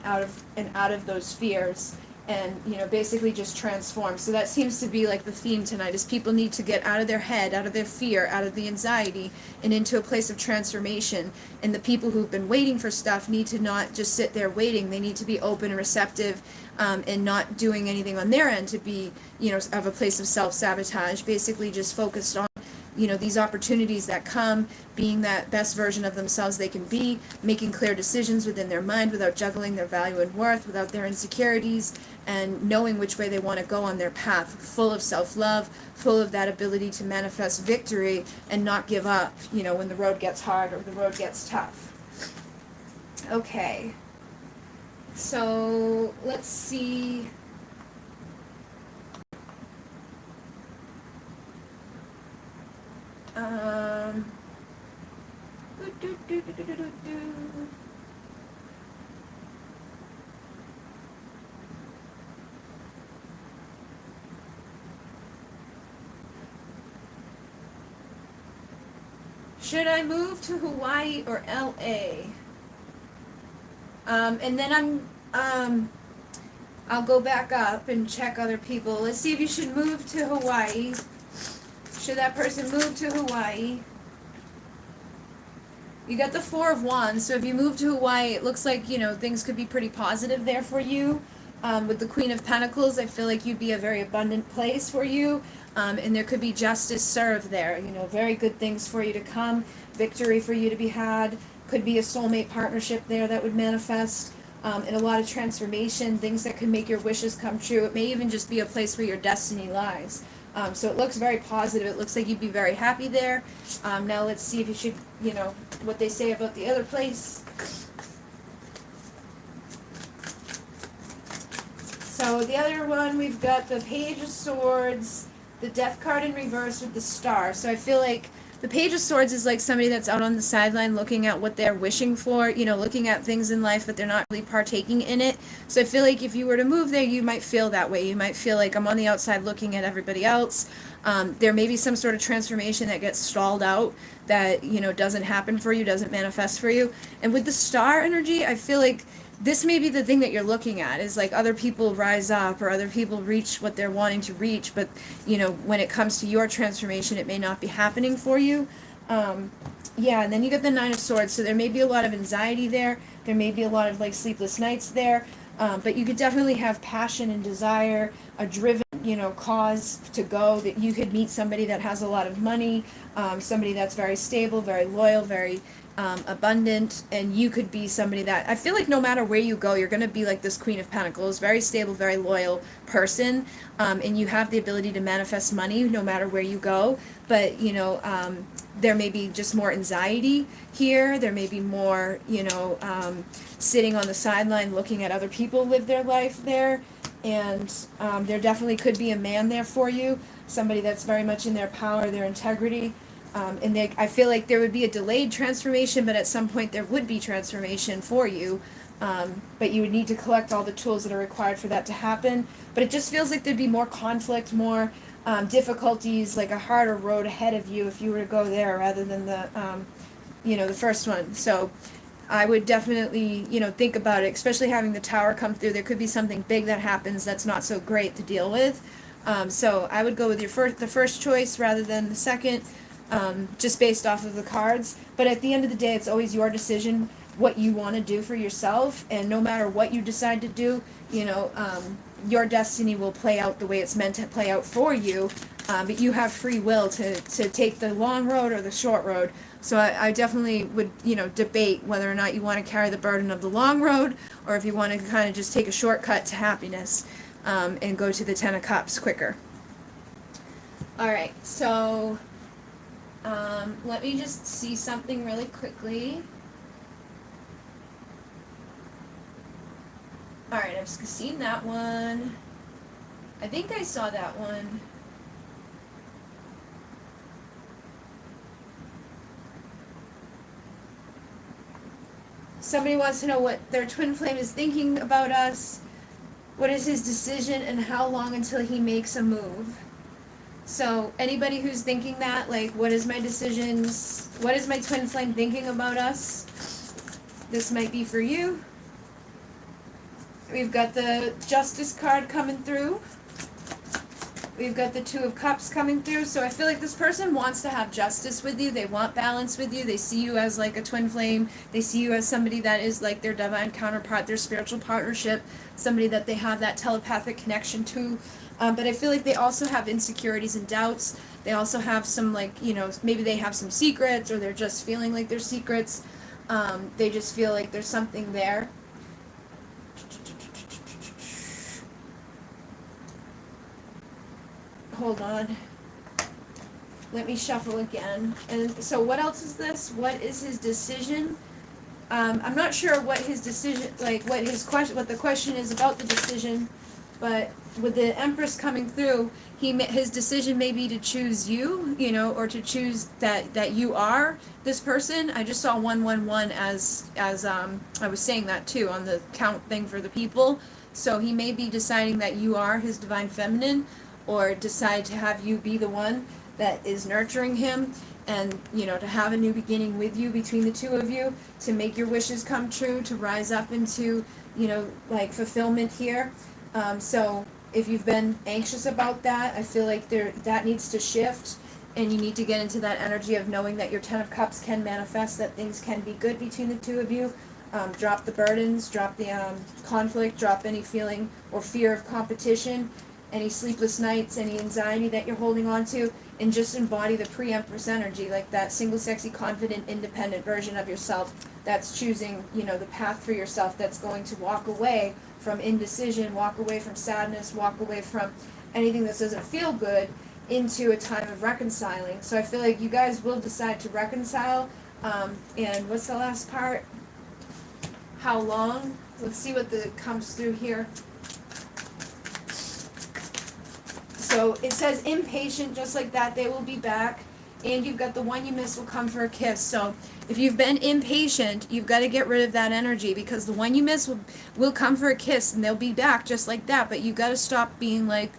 [SPEAKER 1] out of those fears. And, you know, basically just transform. So that seems to be like the theme tonight, is people need to get out of their head, out of their fear, out of the anxiety, and into a place of transformation. And the people who've been waiting for stuff need to not just sit there waiting. They need to be open and receptive, and not doing anything on their end to be, you know, of a place of self-sabotage. Basically just focused on, you know, these opportunities that come, being that best version of themselves they can be, making clear decisions within their mind without juggling their value and worth, without their insecurities, and knowing which way they want to go on their path, full of self-love, full of that ability to manifest victory and not give up, you know, when the road gets hard or the road gets tough. Okay. So, let's see. Should I move to Hawaii or LA? And then I'll go back up and check other people. Let's see if you should move to Hawaii. Should that person move to Hawaii? You got the Four of Wands, so if you move to Hawaii, it looks like, you know, things could be pretty positive there for you. With the Queen of Pentacles, I feel like you'd be a very abundant place for you. And there could be justice served there, you know, very good things for you to come, victory for you to be had. Could be a soulmate partnership there that would manifest, and a lot of transformation, things that could make your wishes come true. It may even just be a place where your destiny lies. So it looks very positive. It looks like you'd be very happy there. Now let's see if you should, you know, what they say about the other place. So the other one, we've got the Page of Swords, the Death card in reverse with the Star. So I feel like the Page of Swords is like somebody that's out on the sideline looking at what they're wishing for, you know, looking at things in life, but they're not really partaking in it. So I feel like if you were to move there, you might feel that way. You might feel like I'm on the outside looking at everybody else. There may be some sort of transformation that gets stalled out that, you know, doesn't happen for you, doesn't manifest for you. And with the Star energy, I feel like this may be the thing that you're looking at, is like other people rise up or other people reach what they're wanting to reach, but, you know, when it comes to your transformation, it may not be happening for you. Yeah, and then you get the Nine of Swords, so there may be a lot of anxiety there. There may be a lot of, like, sleepless nights there, but you could definitely have passion and desire, a driven, you know, cause to go, that you could meet somebody that has a lot of money, somebody that's very stable, very loyal, very abundant, and you could be somebody that, I feel like no matter where you go, you're going to be like this Queen of Pentacles, very stable, very loyal person, and you have the ability to manifest money no matter where you go. But, you know, there may be just more anxiety here. There may be more, you know, sitting on the sideline looking at other people live their life there. And there definitely could be a man there for you, somebody that's very much in their power, their integrity. And I feel like there would be a delayed transformation, but at some point there would be transformation for you. But you would need to collect all the tools that are required for that to happen. But it just feels like there'd be more conflict, more difficulties, like a harder road ahead of you if you were to go there rather than the, the first one. So I would definitely, think about it, especially having the tower come through. There could be something big that happens that's not so great to deal with. So I would go with the first choice rather than the second, just based off of the cards. But at the end of the day, it's always your decision what you want to do for yourself, and no matter what you decide to do, your destiny will play out the way it's meant to play out for you, but you have free will to take the long road or the short road. So I definitely would, debate whether or not you want to carry the burden of the long road, or if you want to kind of just take a shortcut to happiness, and go to the 10 of Cups quicker. Alright, so let me just see something really quickly. Alright, I've seen that one. I think I saw that one. Somebody wants to know what their twin flame is thinking about us. What is his decision and how long until he makes a move? So anybody who's thinking that, like, what is my decisions? What is my twin flame thinking about us? This might be for you. We've got the Justice card coming through. We've got the 2 of Cups coming through. So I feel like this person wants to have justice with you. They want balance with you. They see you as like a twin flame. They see you as somebody that is like their divine counterpart, their spiritual partnership, somebody that they have that telepathic connection to. But I feel like they also have insecurities and doubts. They also have some, like, maybe they have some secrets, or they're just feeling like there's secrets. They just feel like there's something there. Hold on. Let me shuffle again. And so what else is this? What is his decision? I'm not sure what his decision, like what the question is about the decision, but with the Empress coming through, his decision may be to choose you, or to choose that you are this person. I just saw 111 as I was saying that too on the count thing for the people. So he may be deciding that you are his divine feminine, or decide to have you be the one that is nurturing him, and to have a new beginning with you, between the two of you, to make your wishes come true, to rise up into like fulfillment here. So if you've been anxious about that, I feel like that needs to shift, and you need to get into that energy of knowing that your 10 of Cups can manifest, that things can be good between the two of you. Drop the burdens, drop the conflict, drop any feeling or fear of competition, any sleepless nights, any anxiety that you're holding on to, and just embody the pre-Empress energy, like that single, sexy, confident, independent version of yourself that's choosing, the path for yourself, that's going to walk away from indecision, walk away from sadness, walk away from anything that doesn't feel good, into a time of reconciling. So I feel like you guys will decide to reconcile. And what's the last part? How long? Let's see what comes through here. So it says impatient, just like that, they will be back. And you've got the one you miss will come for a kiss. So if you've been impatient, you've got to get rid of that energy, because the one you miss will come for a kiss, and they'll be back just like that. But you've got to stop being like,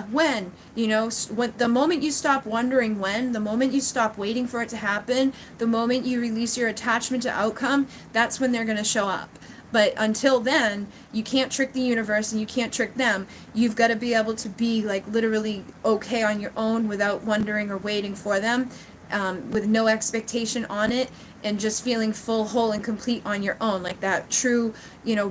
[SPEAKER 1] when? When the moment you stop wondering when, the moment you stop waiting for it to happen, the moment you release your attachment to outcome, that's when they're going to show up. But until then, you can't trick the universe, and you can't trick them. You've got to be able to be like literally okay on your own, without wondering or waiting for them, with no expectation on it, and just feeling full, whole, and complete on your own, like that true,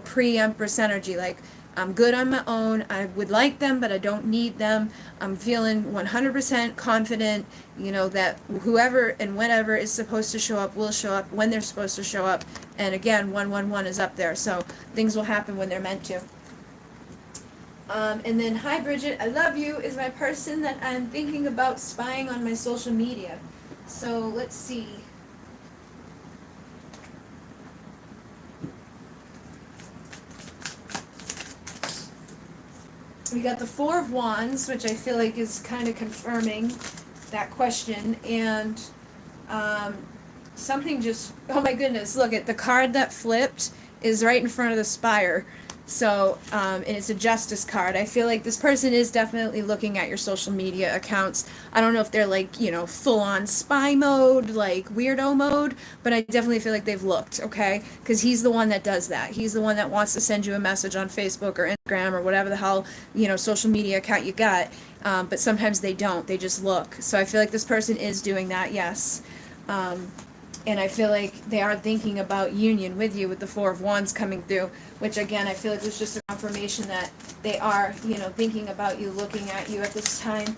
[SPEAKER 1] pre-Empress energy. Like, I'm good on my own. I would like them, but I don't need them. I'm feeling 100% confident, that whoever and whenever is supposed to show up will show up when they're supposed to show up. And again, 111 is up there, so things will happen when they're meant to. And then, hi Bridget, I love you is my person that I'm thinking about spying on my social media. So let's see. We got the 4 of Wands, which I feel like is kind of confirming that question, and something just, oh my goodness, look at the card that flipped is right in front of the spire. So, and it's a justice card. I feel like this person is definitely looking at your social media accounts. I don't know if they're like, you know, full on spy mode, like weirdo mode, but I definitely feel like they've looked, okay? Because he's the one that does that. He's the one that wants to send you a message on Facebook or Instagram or whatever the hell, you know, social media account you got. But sometimes they don't. They just look. So I feel like this person is doing that, yes. And I feel like they are thinking about union with you with the Four of Wands coming through, which again, I feel like was just a confirmation that they are, you know, thinking about you, looking at you at this time.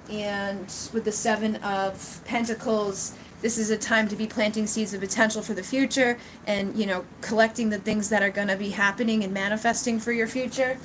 [SPEAKER 1] And with the Seven of Pentacles, this is a time to be planting seeds of potential for the future and, you know, collecting the things that are going to be happening and manifesting for your future.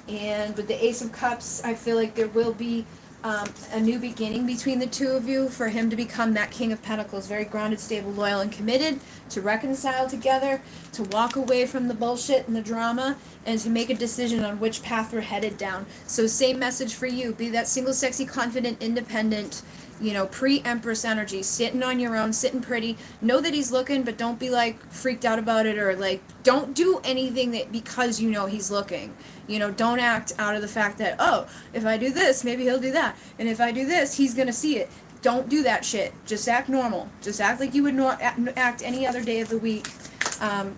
[SPEAKER 1] And with the Ace of Cups, I feel like there will be a new beginning between the two of you for him to become that King of Pentacles, very grounded, stable, loyal, and committed, to reconcile together, to walk away from the bullshit and the drama, and to make a decision on which path we're headed down. So same message for you. Be that single, sexy, confident, independent, you know, pre-Empress energy, sitting on your own, sitting pretty. Know that he's looking, but don't be like freaked out about it, or like don't do anything that because you know he's looking. You know, don't act out of the fact that, oh, if I do this, maybe he'll do that. And if I do this, he's going to see it. Don't do that shit. Just act normal. Just act like you would act any other day of the week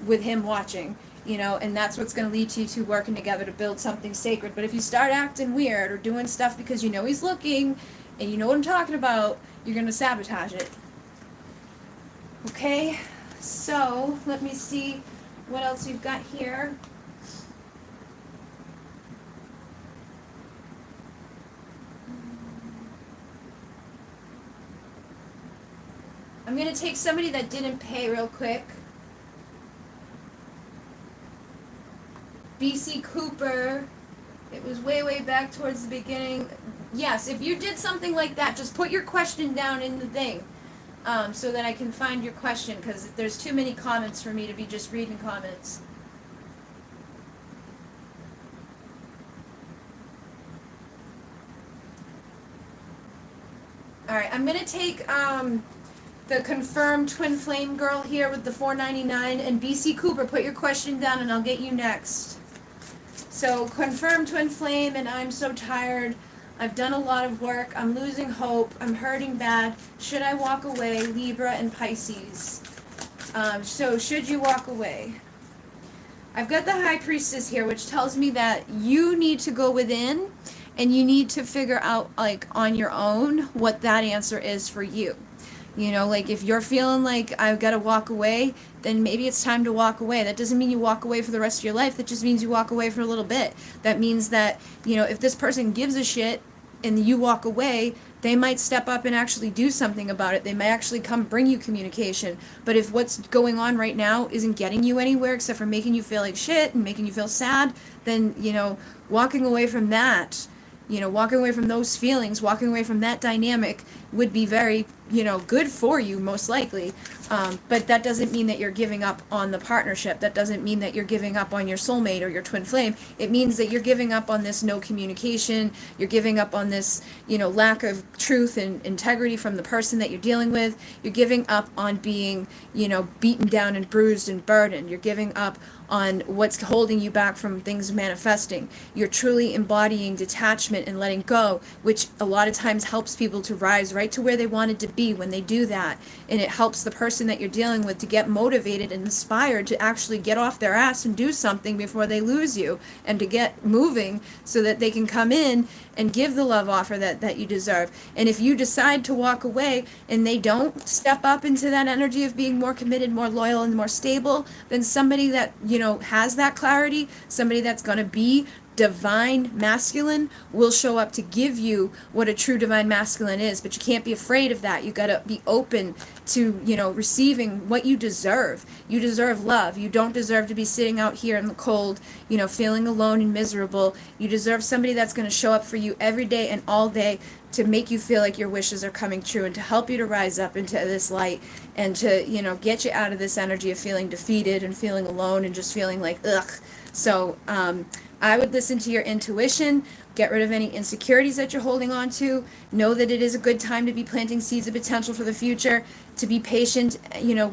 [SPEAKER 1] with him watching. You know, and that's what's going to lead to you two working together to build something sacred. But if you start acting weird or doing stuff because you know he's looking and you know what I'm talking about, you're going to sabotage it. Okay? So, let me see what else we've got here. I'm going to take somebody that didn't pay real quick. BC Cooper. It was way, way back towards the beginning. Yes, if you did something like that, just put your question down in the thing so that I can find your question, because there's too many comments for me to be just reading comments. Alright, I'm going to take the confirmed Twin Flame girl here with the $4.99, and BC Cooper, put your question down and I'll get you next. So, confirmed Twin Flame, and I'm so tired. I've done a lot of work. I'm losing hope. I'm hurting bad. Should I walk away? Libra and Pisces. So, should you walk away? I've got the High Priestess here, which tells me that you need to go within and you need to figure out, like, on your own what that answer is for you. You know, like, if you're feeling like I've got to walk away, then maybe it's time to walk away. That doesn't mean you walk away for the rest of your life. That just means you walk away for a little bit. That means that, you know, if this person gives a shit and you walk away, they might step up and actually do something about it. They might actually come bring you communication. But if what's going on right now isn't getting you anywhere except for making you feel like shit and making you feel sad, then, you know, walking away from that, you know, walking away from those feelings, walking away from that dynamic would be very, you know, good for you, most likely. But that doesn't mean that you're giving up on the partnership. That doesn't mean that you're giving up on your soulmate or your twin flame. It means that you're giving up on this no communication. You're giving up on this, you know, lack of truth and integrity from the person that you're dealing with. You're giving up on being, you know, beaten down and bruised and burdened. You're giving up on what's holding you back from things manifesting. You're truly embodying detachment and letting go, which a lot of times helps people to rise right to where they wanted to be when they do that. And it helps the person that you're dealing with to get motivated and inspired to actually get off their ass and do something before they lose you, and to get moving so that they can come in and give the love offer that you deserve. And if you decide to walk away and they don't step up into that energy of being more committed, more loyal, and more stable, then somebody that, you know, has that clarity, somebody that's going to be divine masculine will show up to give you what a true divine masculine is. But you can't be afraid of that. You got to be open to, you know, receiving what you deserve. You deserve love. You don't deserve to be sitting out here in the cold, you know, feeling alone and miserable. You deserve somebody that's going to show up for you every day and all day to make you feel like your wishes are coming true, and to help you to rise up into this light, and to, you know, get you out of this energy of feeling defeated and feeling alone and just feeling like ugh. So I would listen to your intuition. Get rid of any insecurities that you're holding on to. Know that it is a good time to be planting seeds of potential for the future, to be patient,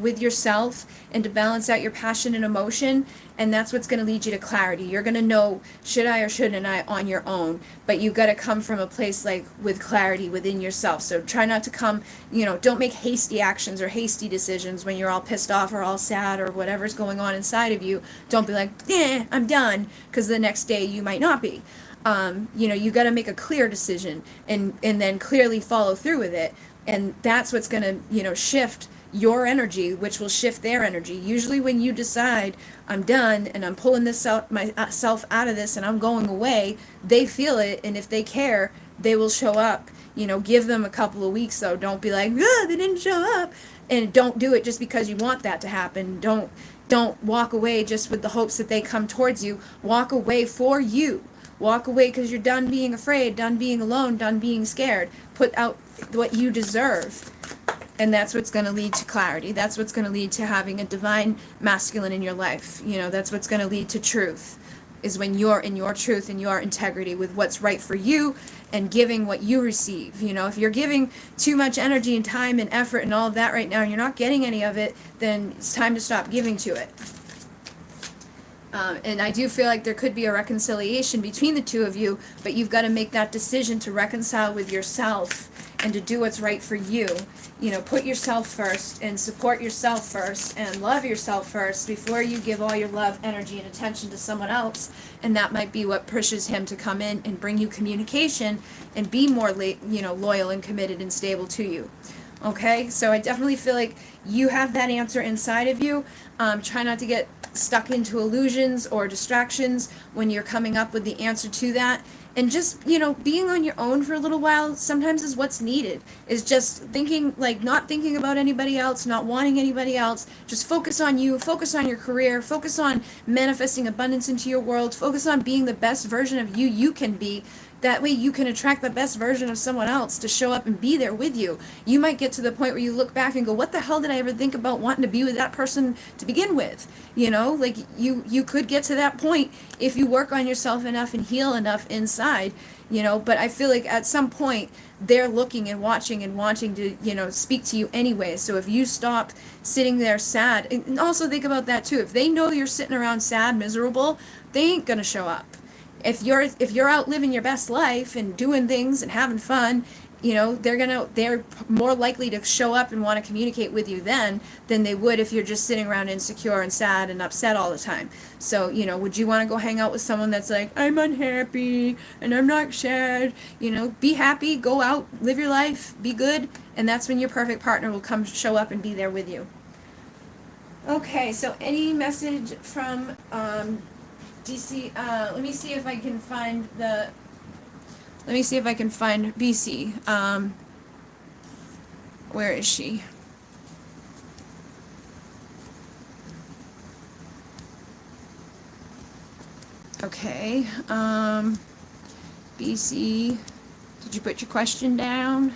[SPEAKER 1] with yourself, and to balance out your passion and emotion. And that's what's going to lead you to clarity. You're going to know, should I or shouldn't I, on your own. But you've got to come from a place with clarity within yourself. So try not to come, don't make hasty actions or hasty decisions when you're all pissed off or all sad or whatever's going on inside of you. Don't be like, I'm done, because the next day you might not be. You got to make a clear decision and then clearly follow through with it. And that's what's going to, shift your energy, which will shift their energy. Usually when you decide, I'm done and I'm pulling myself out of this and I'm going away, they feel it. And if they care, they will show up. Give them a couple of weeks though. Don't be like, they didn't show up. And don't do it just because you want that to happen. Don't walk away just with the hopes that they come towards you. Walk away for you. Walk away because you're done being afraid, done being alone, done being scared. Put out what you deserve. And that's what's going to lead to clarity. That's what's going to lead to having a divine masculine in your life. That's what's going to lead to truth, is when you're in your truth and your integrity with what's right for you and giving what you receive. If you're giving too much energy and time and effort and all of that right now and you're not getting any of it, then it's time to stop giving to it. And I do feel like there could be a reconciliation between the two of you, but you've got to make that decision to reconcile with yourself and to do what's right for you. Put yourself first and support yourself first and love yourself first before you give all your love, energy, and attention to someone else. And that might be what pushes him to come in and bring you communication and be more, loyal and committed and stable to you. Okay, so I definitely feel like you have that answer inside of you. Try not to get stuck into illusions or distractions when you're coming up with the answer to that. And just, being on your own for a little while sometimes is what's needed. Is just thinking, not thinking about anybody else, not wanting anybody else. Just focus on you, focus on your career, focus on manifesting abundance into your world, focus on being the best version of you can be. That way you can attract the best version of someone else to show up and be there with you. You might get to the point where you look back and go, what the hell did I ever think about wanting to be with that person to begin with? You could get to that point if you work on yourself enough and heal enough inside, but I feel like at some point they're looking and watching and wanting to, speak to you anyway. So if you stop sitting there sad, and also think about that too, if they know you're sitting around sad, miserable, they ain't gonna show up. If you're out living your best life and doing things and having fun, they're more likely to show up and want to communicate with you then than they would if you're just sitting around insecure and sad and upset all the time. So, would you want to go hang out with someone that's like, I'm unhappy and I'm not sad? Be happy, go out, live your life, be good, and that's when your perfect partner will come show up and be there with you. Okay, so any message from DC, let me see if I can find BC. Where is she? Okay, BC, did you put your question down?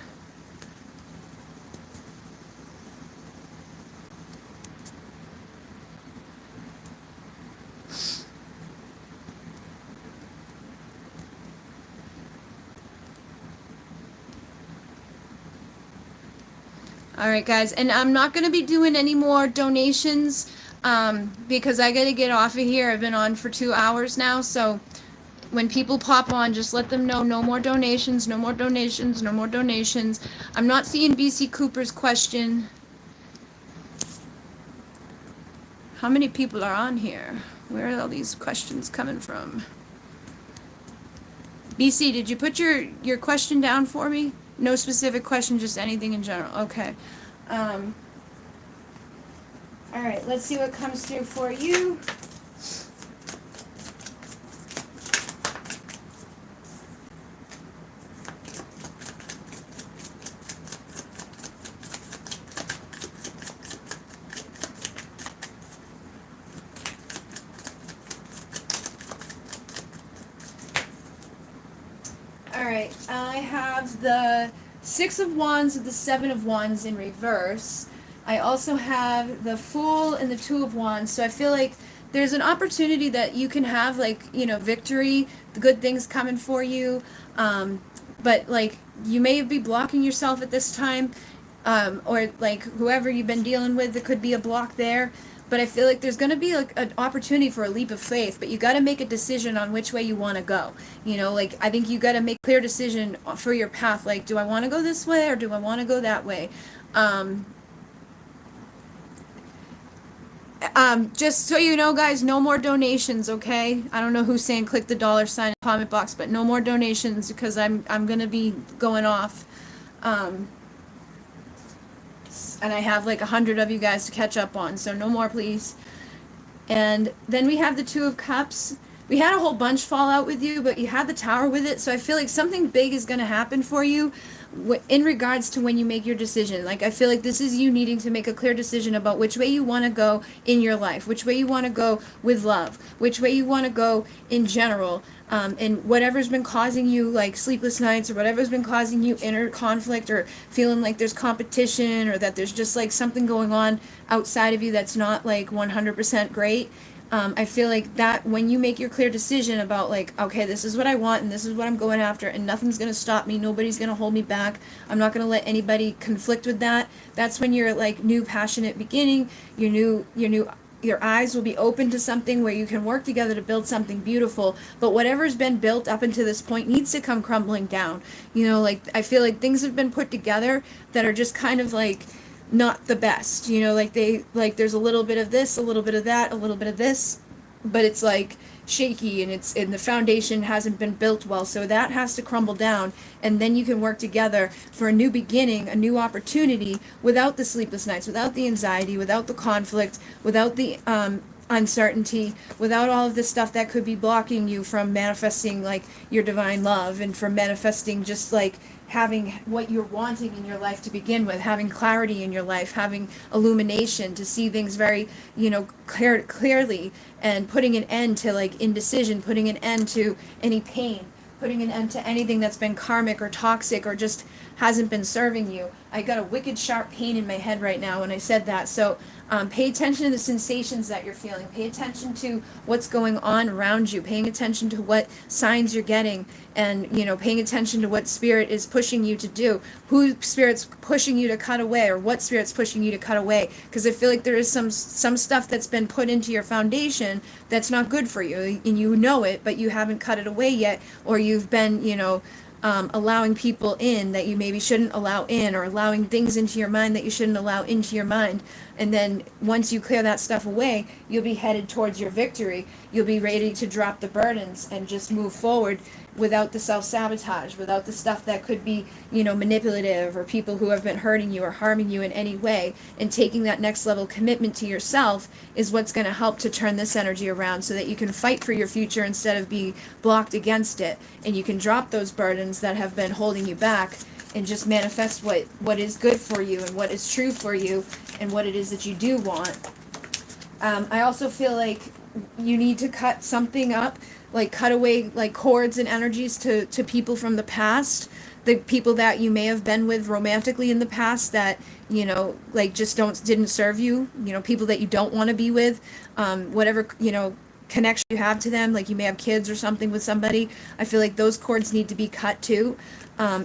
[SPEAKER 1] Alright guys, and I'm not going to be doing any more donations because I got to get off of here. I've been on for 2 hours now, so when people pop on, just let them know no more donations, no more donations, no more donations. I'm not seeing BC Cooper's question. How many people are on here? Where are all these questions coming from? BC, did you put your question down for me? No specific question, just anything in general. Okay. Alright, let's see what comes through for you. Alright, I have the Six of Wands with the Seven of Wands in reverse. I also have the Fool and the Two of Wands, so I feel like there's an opportunity that you can have, like, you know, victory, the good things coming for you, but like you may be blocking yourself at this time, or like whoever you've been dealing with, there could be a block there. But I feel like there's going to be like an opportunity for a leap of faith, but you got to make a decision on which way you want to go. You know, like I think you got to make a clear decision for your path. Like, do I want to go this way or do I want to go that way? Just so you know, guys, no more donations, okay? I don't know who's saying click the $sign in the comment box, but no more donations because I'm gonna be going off. And I have like 100 of you guys to catch up on, so no more, please. And then we have the Two of Cups. We had a whole bunch fall out with you, but you had the Tower with it, so I feel like something big is gonna happen for you in regards to when you make your decision. Like, I feel like this is you needing to make a clear decision about which way you want to go in your life, which way you want to go with love, which way you want to go in general, and whatever's been causing you like sleepless nights, or whatever's been causing you inner conflict, or feeling like there's competition, or that there's just like something going on outside of you that's not like 100% great. I feel like that when you make your clear decision about like, okay, this is what I want and this is what I'm going after, and nothing's going to stop me, nobody's going to hold me back, I'm not going to let anybody conflict with that, that's when your like new passionate beginning, your eyes will be open to something where you can work together to build something beautiful. But whatever's been built up until this point needs to come crumbling down. You know, like I feel like things have been put together that are just kind of like not the best, you know, like there's a little bit of this, a little bit of that, a little bit of this, but it's like shaky, and the foundation hasn't been built well, so that has to crumble down, and then you can work together for a new beginning, a new opportunity, without the sleepless nights, without the anxiety, without the conflict, without the uncertainty, without all of this stuff that could be blocking you from manifesting like your divine love, and from manifesting just like having what you're wanting in your life to begin with, having clarity in your life, having illumination to see things very, you know, clearly, and putting an end to like indecision, putting an end to any pain, putting an end to anything that's been karmic or toxic or just hasn't been serving you. I got a wicked sharp pain in my head right now when I said that. So pay attention to the sensations that you're feeling. Pay attention to what's going on around you. Paying attention to what signs you're getting, and you know, paying attention to what spirit is pushing you to do. Who spirit's pushing you to cut away, or what spirit's pushing you to cut away. Because I feel like there is some stuff that's been put into your foundation that's not good for you, and you know it, but you haven't cut it away yet, or you've been, you know, allowing people in that you maybe shouldn't allow in, or allowing things into your mind that you shouldn't allow into your mind. And then once you clear that stuff away, you'll be headed towards your victory. You'll be ready to drop the burdens and just move forward without the self-sabotage, without the stuff that could be, you know, manipulative, or people who have been hurting you or harming you in any way. And taking that next level commitment to yourself is what's going to help to turn this energy around, so that you can fight for your future instead of be blocked against it. And you can drop those burdens that have been holding you back, and just manifest what is good for you, and what is true for you, and what it is that you do want. I also feel like you need to cut something up, like cut away like cords and energies to people from the past, the people that you may have been with romantically in the past that, you know, like just didn't serve you, you know, people that you don't want to be with, whatever, you know, connection you have to them, like you may have kids or something with somebody. I feel like those cords need to be cut too.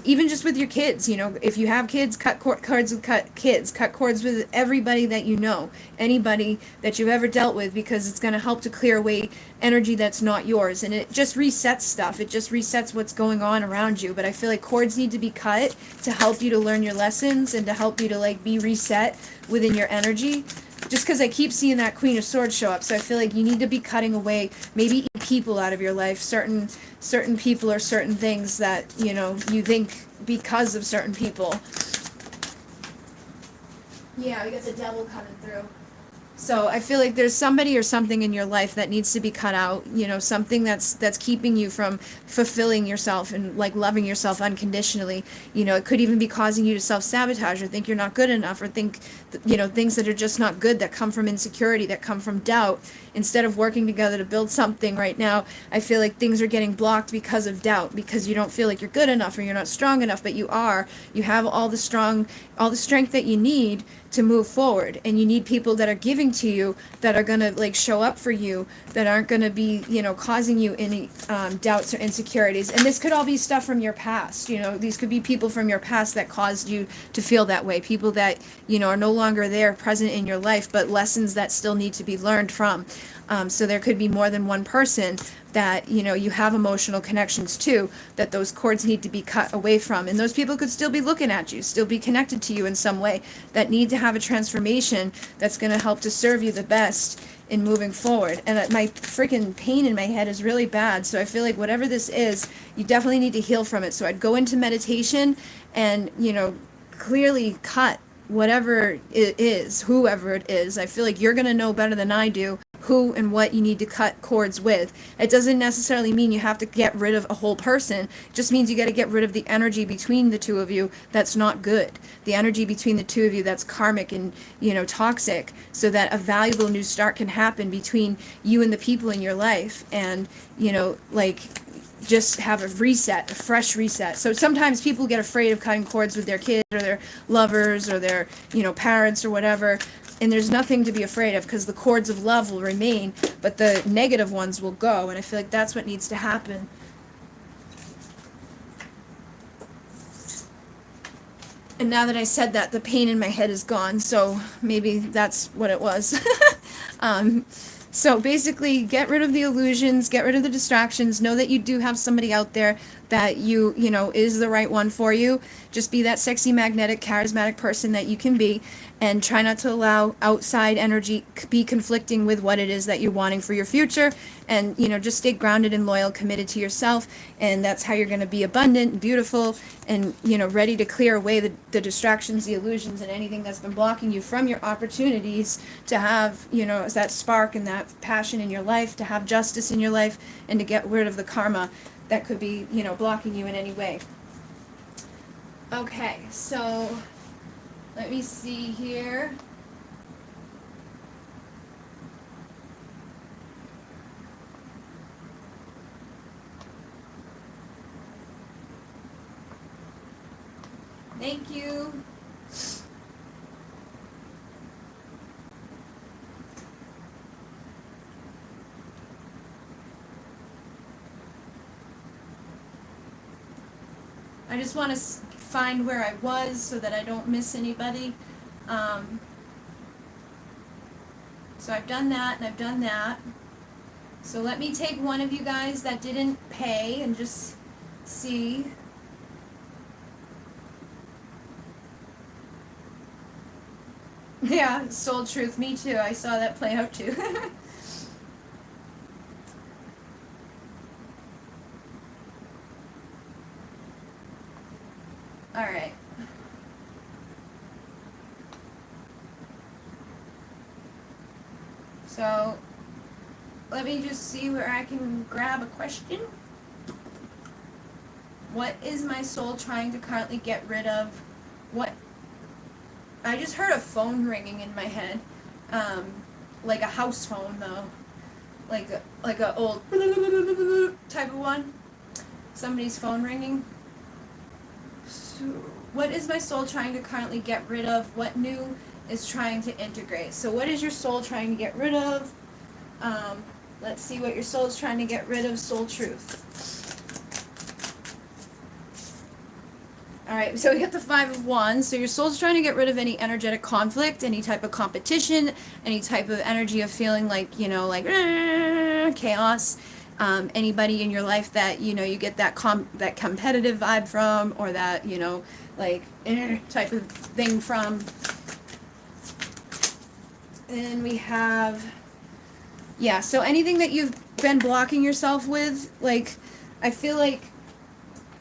[SPEAKER 1] Even just with your kids, you know, if you have kids, cut cords with kids, cut cords with everybody that you know, anybody that you've ever dealt with, because it's going to help to clear away energy that's not yours, and it just resets stuff. It just resets what's going on around you. But I feel like cords need to be cut to help you to learn your lessons, and to help you to like be reset within your energy. Just because I keep seeing that Queen of Swords show up, so I feel like you need to be cutting away maybe people out of your life, certain people or certain things that, you know, you think because of certain people. Yeah, we got the devil coming through. So I feel like there's somebody or something in your life that needs to be cut out, you know, something that's keeping you from fulfilling yourself and like loving yourself unconditionally. You know, it could even be causing you to self-sabotage, or think you're not good enough, or think, you know, things that are just not good, that come from insecurity, that come from doubt. Instead of working together to build something right now, I feel like things are getting blocked because of doubt, because you don't feel like you're good enough, or you're not strong enough, but you are. You have all the strength that you need to move forward, and you need people that are giving to you, that are going to like show up for you, that aren't going to be, you know, causing you any doubts or insecurities. And this could all be stuff from your past. You know, these could be people from your past that caused you to feel that way, people that, you know, are no longer there present in your life, but lessons that still need to be learned from. So there could be more than one person that, you know, you have emotional connections to, that those cords need to be cut away from. And those people could still be looking at you, still be connected to you in some way, that need to have a transformation that's going to help to serve you the best in moving forward. And my freaking pain in my head is really bad. So I feel like whatever this is, you definitely need to heal from it. So I'd go into meditation and, you know, clearly cut whatever it is, whoever it is. I feel like you're going to know better than I do who and what you need to cut cords with. It doesn't necessarily mean you have to get rid of a whole person. It just means you got to get rid of the energy between the two of you that's not good. The energy between the two of you that's karmic and, you know, toxic, so that a valuable new start can happen between you and the people in your life. And, you know, like, just have a reset, a fresh reset. So sometimes people get afraid of cutting cords with their kids or their lovers or their, you know, parents or whatever. And there's nothing to be afraid of, because the cords of love will remain, but the negative ones will go. And I feel like that's what needs to happen. And now that I said that, the pain in my head is gone. So maybe that's what it was. So basically, get rid of the illusions, get rid of the distractions. Know that you do have somebody out there that you know, is the right one for you. Just be that sexy, magnetic, charismatic person that you can be, and try not to allow outside energy be conflicting with what it is that you're wanting for your future. And, you know, just stay grounded and loyal, committed to yourself, and that's how you're going to be abundant and beautiful and, you know, ready to clear away the distractions, the illusions, and anything that's been blocking you from your opportunities to have, you know, that spark and that passion in your life, to have justice in your life, and to get rid of the karma that could be, you know, blocking you in any way. Okay, so let me see here. Thank you. I just want to find where I was so that I don't miss anybody. So I've done that and I've done that. So let me take one of you guys that didn't pay and just see. Yeah, Soul Truth, me too. I saw that play out too. Alright. So, let me just see where I can grab a question. What is my soul trying to currently get rid of? What? I just heard a phone ringing in my head. Like a house phone though. Like a old type of one. Somebody's phone ringing. So, what is my soul trying to currently get rid of? What new is trying to integrate? So what is your soul trying to get rid of? Let's see what your soul is trying to get rid of. Soul Truth. Alright, so we got the 5 of Wands. So your soul's trying to get rid of any energetic conflict, any type of competition, any type of energy of feeling like, you know, like chaos. Anybody in your life that, you know, you get that that competitive vibe from, or that, you know, like type of thing from. And we have, yeah, so anything that you've been blocking yourself with, like, I feel like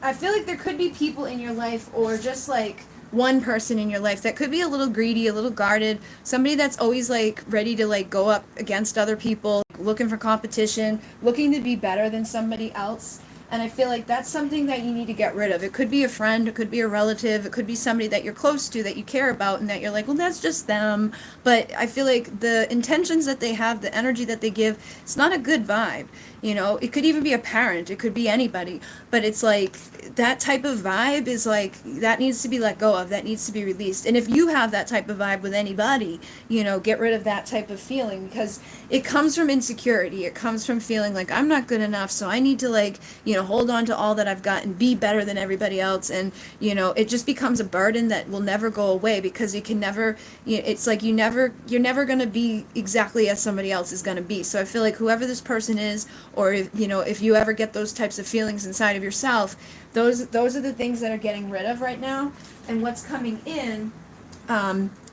[SPEAKER 1] there could be people in your life, or just like one person in your life that could be a little greedy, a little guarded, somebody that's always like ready to like go up against other people, looking for competition, looking to be better than somebody else. And I feel like that's something that you need to get rid of. It could be a friend, it could be a relative, it could be somebody that you're close to, that you care about, and that you're like, well, that's just them. But I feel like the intentions that they have, the energy that they give, it's not a good vibe. You know, it could even be a parent, it could be anybody, but it's like that type of vibe is like, that needs to be let go of, that needs to be released. And if you have that type of vibe with anybody, you know, get rid of that type of feeling, because it comes from insecurity. It comes from feeling like I'm not good enough, so I need to, like, you know, hold on to all that I've got and be better than everybody else. And, you know, it just becomes a burden that will never go away, because you can never, you know, it's like you're never going to be exactly as somebody else is going to be. So I feel like whoever this person is, or if, you know, if you ever get those types of feelings inside of yourself, those are the things that are getting rid of right now. And what's coming in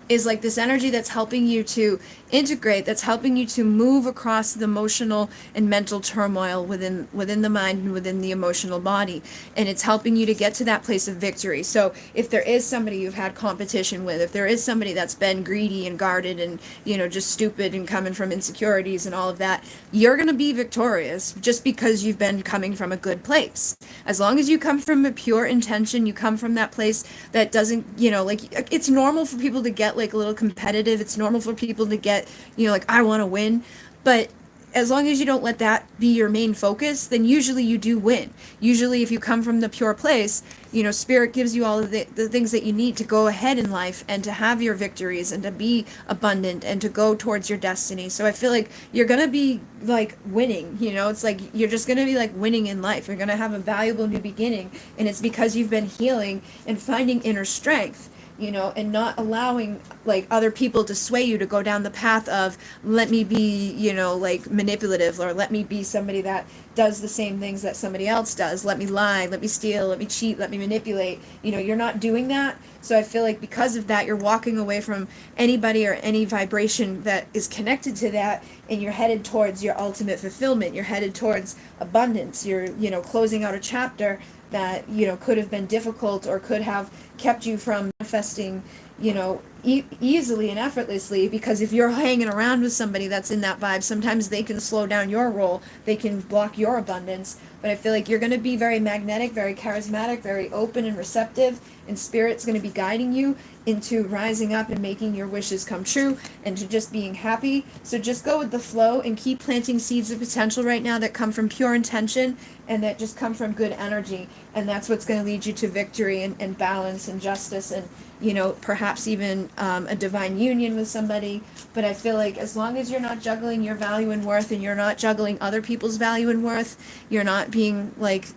[SPEAKER 1] is like this energy that's helping you to integrate, that's helping you to move across the emotional and mental turmoil within the mind and within the emotional body. And it's helping you to get to that place of victory. So if there is somebody you've had competition with, if there is somebody that's been greedy and guarded and, you know, just stupid and coming from insecurities and all of that, you're going to be victorious just because you've been coming from a good place. As long as you come from a pure intention, you come from that place that doesn't, you know, like, it's normal for people to get like a little competitive. It's normal for people to get, you know, like, I want to win. But as long as you don't let that be your main focus, then usually you do win. Usually if you come from the pure place, you know, spirit gives you all of the things that you need to go ahead in life and to have your victories and to be abundant and to go towards your destiny. So I feel like you're going to be like winning, you know, it's like you're just going to be like winning in life. You're going to have a valuable new beginning. And it's because you've been healing and finding inner strength, you know, and not allowing like other people to sway you to go down the path of, let me be, you know, like manipulative, or let me be somebody that does the same things that somebody else does. Let me lie, let me steal, let me cheat, let me manipulate. You know, you're not doing that. So I feel like because of that, you're walking away from anybody or any vibration that is connected to that, and you're headed towards your ultimate fulfillment. You're headed towards abundance. You're, you know, closing out a chapter that, you know, could have been difficult or could have kept you from manifesting, you know, easily and effortlessly. Because if you're hanging around with somebody that's in that vibe, sometimes they can slow down your roll, they can block your abundance. But I feel like you're going to be very magnetic, very charismatic, very open and receptive, and spirit's going to be guiding you into rising up and making your wishes come true and to just being happy. So just go with the flow and keep planting seeds of potential right now that come from pure intention and that just come from good energy. And that's what's going to lead you to victory and balance and justice and, you know, perhaps even a divine union with somebody. But I feel like as long as you're not juggling your value and worth, and you're not juggling other people's value and worth, you're not being like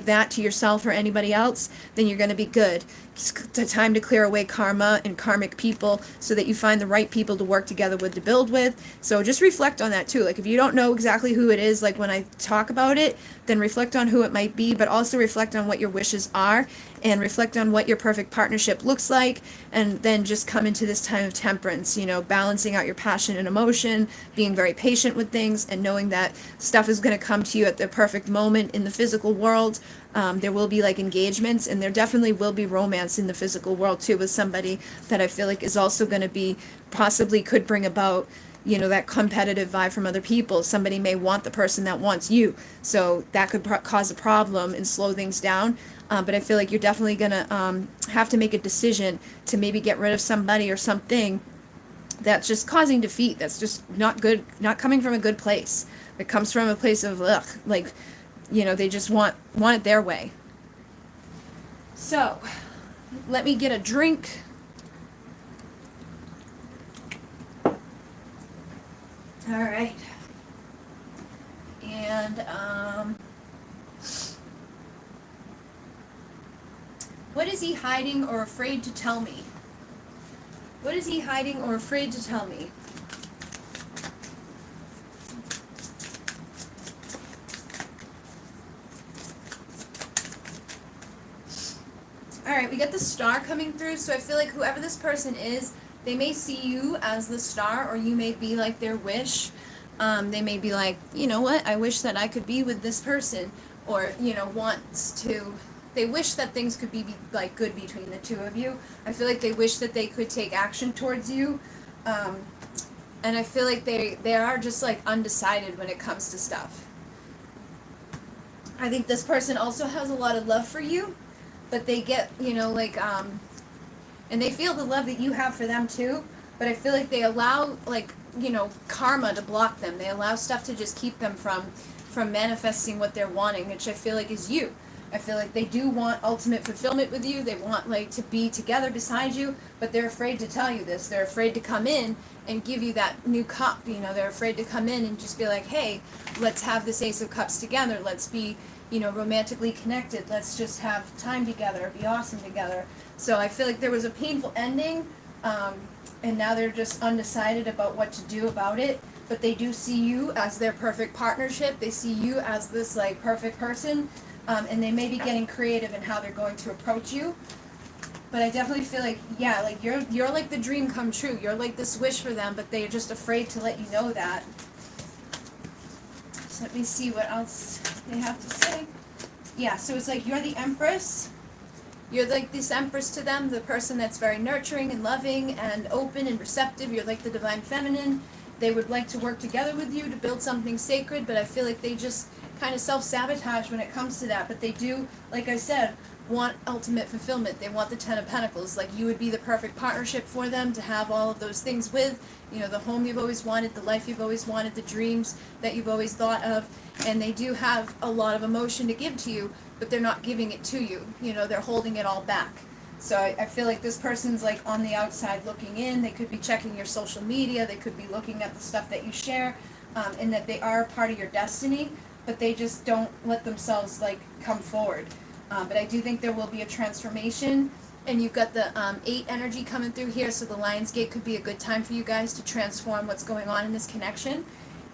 [SPEAKER 1] that to yourself or anybody else, then you're going to be good. It's time to clear away karma and karmic people so that you find the right people to work together with, to build with. So just reflect on that too. Like if you don't know exactly who it is, like when I talk about it, then reflect on who it might be, but also reflect on what your wishes are and reflect on what your perfect partnership looks like. And then just come into this time of temperance, you know, balancing out your passion and emotion, being very patient with things, and knowing that stuff is going to come to you at the perfect moment in the physical world. There will be like engagements, and there definitely will be romance in the physical world too with somebody that I feel like is also going to be, possibly could bring about, you know, that competitive vibe from other people. Somebody may want the person that wants you, so that could cause a problem and slow things down. But I feel like you're definitely going to have to make a decision to maybe get rid of somebody or something that's just causing defeat, that's just not good, not coming from a good place. It comes from a place of, ugh, like, you know, they just want it their way. So, let me get a drink. All right. And, what is he hiding or afraid to tell me? What is he hiding or afraid to tell me? Alright, we got the star coming through, so I feel like whoever this person is, they may see you as the star, or you may be like their wish. They may be like, you know what, I wish that I could be with this person, or, you know, they wish that things could be like good between the two of you. I feel like they wish that they could take action towards you. And I feel like they are just like undecided when it comes to stuff. I think this person also has a lot of love for you, but they get, you know, like, and they feel the love that you have for them too, but I feel like they allow, like, you know, karma to block them. They allow stuff to just keep them from from manifesting what they're wanting, which I feel like is you. I feel like they do want ultimate fulfillment with you. They want like to be together beside you, but they're afraid to tell you this. They're afraid to come in and give you that new cup. You know, they're afraid to come in and just be like, hey, let's have this Ace of Cups together. Let's be, you know, romantically connected. Let's just have time together, be awesome together. So I feel like there was a painful ending, and now they're just undecided about what to do about it. But they do see you as their perfect partnership. They see you as this like perfect person. And they may be getting creative in how they're going to approach you. But I definitely feel like, yeah, like you're like the dream come true. You're like this wish for them, but they're just afraid to let you know that. So let me see what else they have to say. Yeah, so it's like you're the Empress. You're like this Empress to them, the person that's very nurturing and loving and open and receptive. You're like the Divine Feminine. They would like to work together with you to build something sacred, but I feel like they just kind of self-sabotage when it comes to that. But they do, like I said, want ultimate fulfillment. They want the Ten of Pentacles. Like, you would be the perfect partnership for them to have all of those things with. You know, the home you've always wanted, the life you've always wanted, the dreams that you've always thought of. And they do have a lot of emotion to give to you, but they're not giving it to you. You know, they're holding it all back. So I feel like this person's like on the outside looking in. They could be checking your social media. They could be looking at the stuff that you share, and that they are a part of your destiny, but they just don't let themselves like come forward. But I do think there will be a transformation, and you've got the 8 energy coming through here, so the Lionsgate could be a good time for you guys to transform what's going on in this connection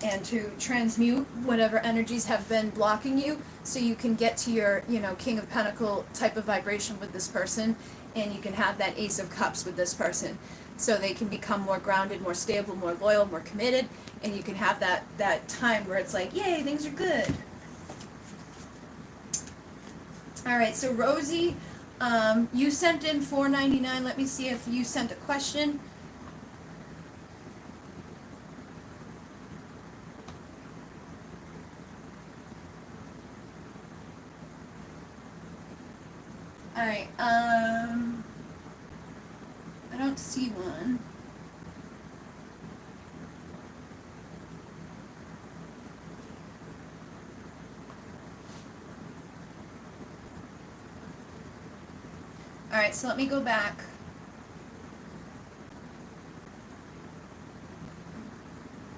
[SPEAKER 1] and to transmute whatever energies have been blocking you, so you can get to your, you know, King of Pentacle type of vibration with this person, and you can have that Ace of Cups with this person, so they can become more grounded, more stable, more loyal, more committed, and you can have that time where it's like, yay, things are good. All right, so Rosie, you sent in $4.99. Let me see if you sent a question. All right, I don't see one. All right, so let me go back.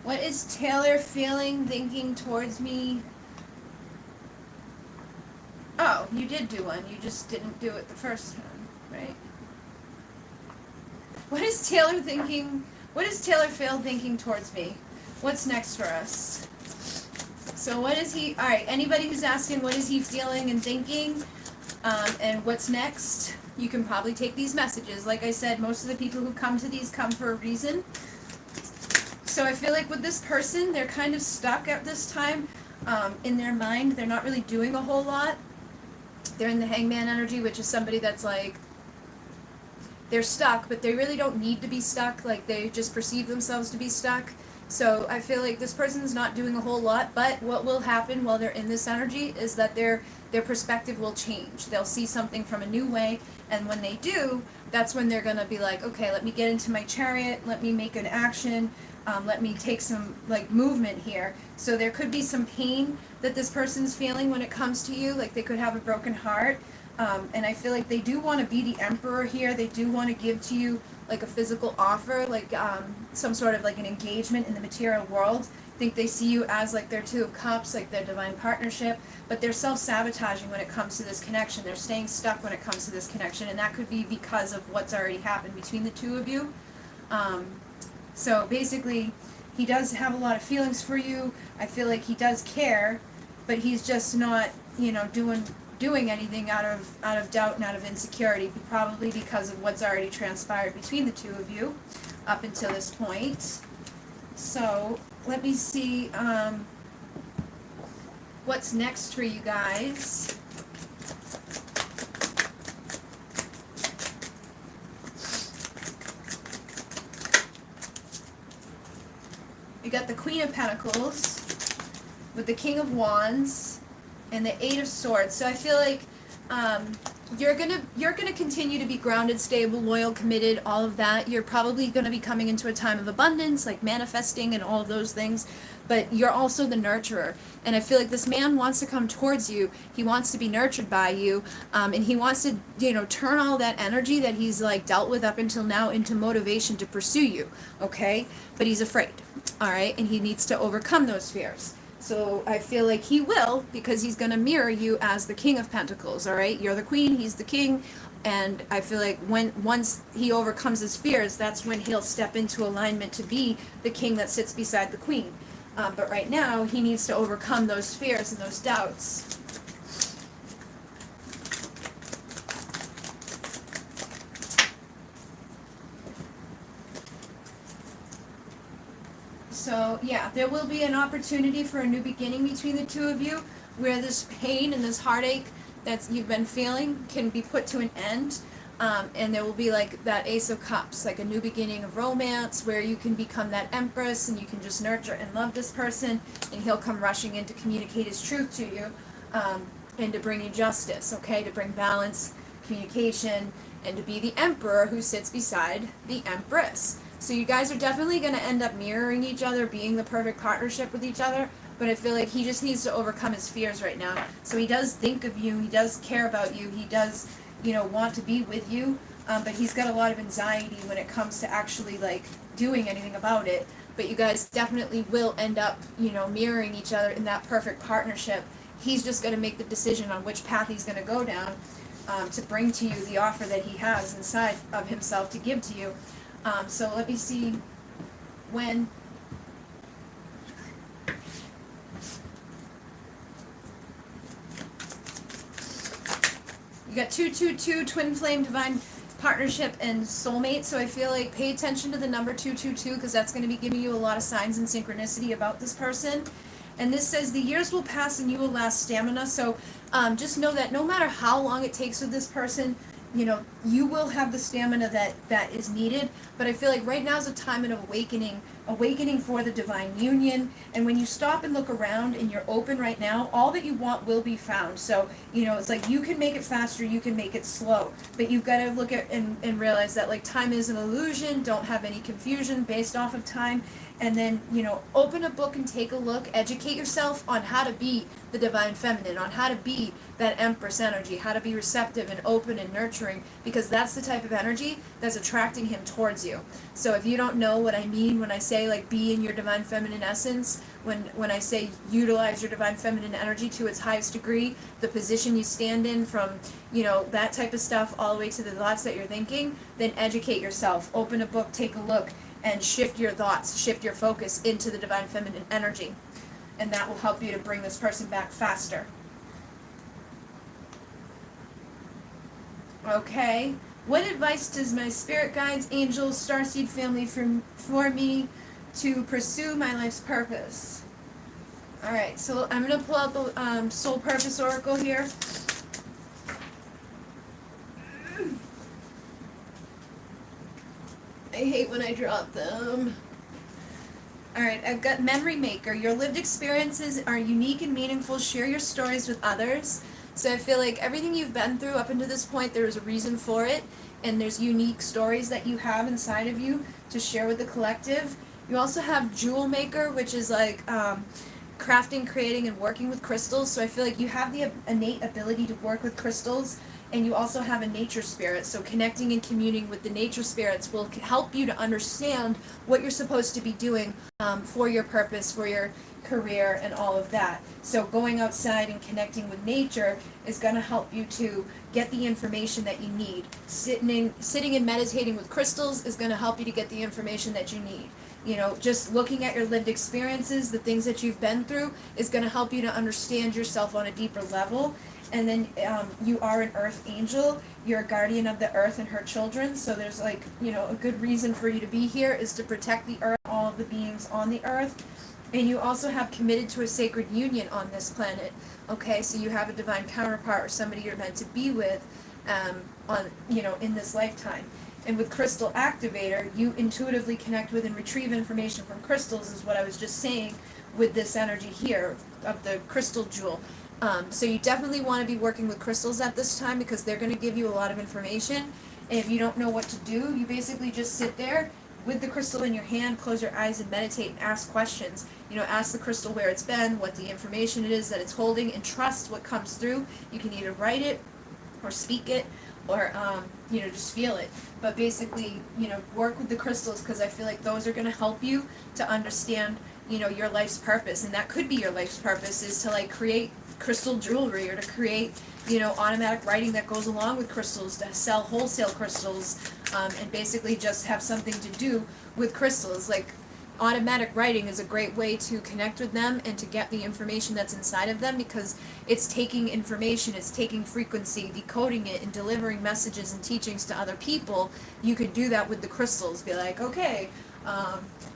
[SPEAKER 1] What is Taylor feeling, thinking towards me? Oh, you did do one. You just didn't do it the first time, right? What is Taylor thinking? What is Taylor Fail thinking towards me? What's next for us? So what is he? All right, anybody who's asking what is he feeling and thinking, and what's next, you can probably take these messages. Like I said, most of the people who come to these come for a reason. So I feel like with this person, they're kind of stuck at this time in their mind. They're not really doing a whole lot. They're in the Hangman energy, which is somebody that's like, they're stuck, but they really don't need to be stuck. Like, they just perceive themselves to be stuck. So I feel like this person's not doing a whole lot, but what will happen while they're in this energy is that their perspective will change. They'll see something from a new way, and when they do, that's when they're gonna be like, okay, let me get into my chariot, let me make an action, let me take some like movement here. So there could be some pain that this person's feeling when it comes to you. Like, they could have a broken heart, and I feel like they do want to be the emperor here. They do want to give to you like a physical offer, like some sort of like an engagement in the material world. I think they see you as like their Two of Cups, like their divine partnership, but they're self-sabotaging when it comes to this connection. They're staying stuck when it comes to this connection, and that could be because of what's already happened between the two of you. So basically, he does have a lot of feelings for you. I feel like he does care, but he's just not, you know, doing anything out of doubt and out of insecurity, probably because of what's already transpired between the two of you up until this point. So let me see what's next for you guys. We got the Queen of Pentacles with the King of Wands and the 8 of Swords. So I feel like you're gonna you're going to continue to be grounded, stable, loyal, committed, all of that. You're probably going to be coming into a time of abundance, like manifesting and all of those things. But you're also the nurturer. And I feel like this man wants to come towards you. He wants to be nurtured by you. And he wants to, you know, turn all that energy that he's like dealt with up until now into motivation to pursue you. Okay? But he's afraid. All right? And he needs to overcome those fears. So I feel like he will, because he's going to mirror you as the King of Pentacles, all right? You're the queen, he's the king, and I feel like once he overcomes his fears, that's when he'll step into alignment to be the king that sits beside the queen. But right now, he needs to overcome those fears and those doubts. So, yeah, there will be an opportunity for a new beginning between the two of you, where this pain and this heartache that you've been feeling can be put to an end. And there will be like that Ace of Cups, like a new beginning of romance, where you can become that Empress and you can just nurture and love this person, and he'll come rushing in to communicate his truth to you, and to bring you justice, okay? To bring balance, communication, and to be the Emperor who sits beside the Empress. So you guys are definitely going to end up mirroring each other, being the perfect partnership with each other, but I feel like he just needs to overcome his fears right now. So he does think of you, he does care about you, he does, you know, want to be with you, but he's got a lot of anxiety when it comes to actually, like, doing anything about it. But you guys definitely will end up, you know, mirroring each other in that perfect partnership. He's just going to make the decision on which path he's going to go down, to bring to you the offer that he has inside of himself to give to you. So let me see when. You got 222, Twin Flame, Divine Partnership, and Soulmate. So I feel like pay attention to the number 222, because that's going to be giving you a lot of signs and synchronicity about this person. And this says the years will pass and you will last stamina. So just know that no matter how long it takes with this person, you know, you will have the stamina that is needed. But I feel like right now is a time of awakening for the divine union. And when you stop and look around and you're open right now, all that you want will be found. So, you know, it's like you can make it faster, you can make it slow. But you've got to look at and realize that, like, time is an illusion. Don't have any confusion based off of time. And then, you know, open a book and take a look. Educate yourself on how to be the divine feminine, on how to be that Empress energy, how to be receptive and open and nurturing, because that's the type of energy that's attracting him towards you. So if you don't know what I mean when I say, like, be in your divine feminine essence, when I say utilize your divine feminine energy to its highest degree, the position you stand in, from, you know, that type of stuff all the way to the thoughts that you're thinking, then educate yourself. Open a book, take a look, and shift your thoughts, shift your focus into the divine feminine energy. And that will help you to bring this person back faster. Okay. What advice does my spirit guides, angels, starseed family for me to pursue my life's purpose? Alright, so I'm going to pull out the Soul Purpose Oracle here. I hate when I drop them. Alright, I've got Memory Maker. Your lived experiences are unique and meaningful. Share your stories with others. So I feel like everything you've been through up until this point, there is a reason for it. And there's unique stories that you have inside of you to share with the collective. You also have Jewel Maker, which is like crafting, creating, and working with crystals. So I feel like you have the innate ability to work with crystals. And you also have a nature spirit, so connecting and communing with the nature spirits will help you to understand what you're supposed to be doing for your purpose, for your career, and all of that. So going outside and connecting with nature is going to help you to get the information that you need. Sitting and meditating with crystals is going to help you to get the information that you need. You know, just looking at your lived experiences, the things that you've been through, is going to help you to understand yourself on a deeper level. And then you are an earth angel. You're a guardian of the earth and her children. So there's, like, you know, a good reason for you to be here is to protect the earth, all of the beings on the earth. And you also have committed to a sacred union on this planet. Okay, so you have a divine counterpart or somebody you're meant to be with on, you know, in this lifetime. And with Crystal Activator, you intuitively connect with and retrieve information from crystals, is what I was just saying with this energy here of the crystal jewel. So you definitely want to be working with crystals at this time because they're going to give you a lot of information. And if you don't know what to do, you basically just sit there with the crystal in your hand, close your eyes and meditate and ask questions. You know, ask the crystal where it's been, what the information it is that it's holding, and trust what comes through. You can either write it or speak it or, you know, just feel it. But basically, you know, work with the crystals because I feel like those are going to help you to understand, you know, your life's purpose. And that could be your life's purpose is to like create crystal jewelry or to create, you know, automatic writing that goes along with crystals, to sell wholesale crystals, and basically just have something to do with crystals. Like automatic writing is a great way to connect with them and to get the information that's inside of them because it's taking information, it's taking frequency, decoding it, and delivering messages and teachings to other people. You could do that with the crystals. Be like, okay,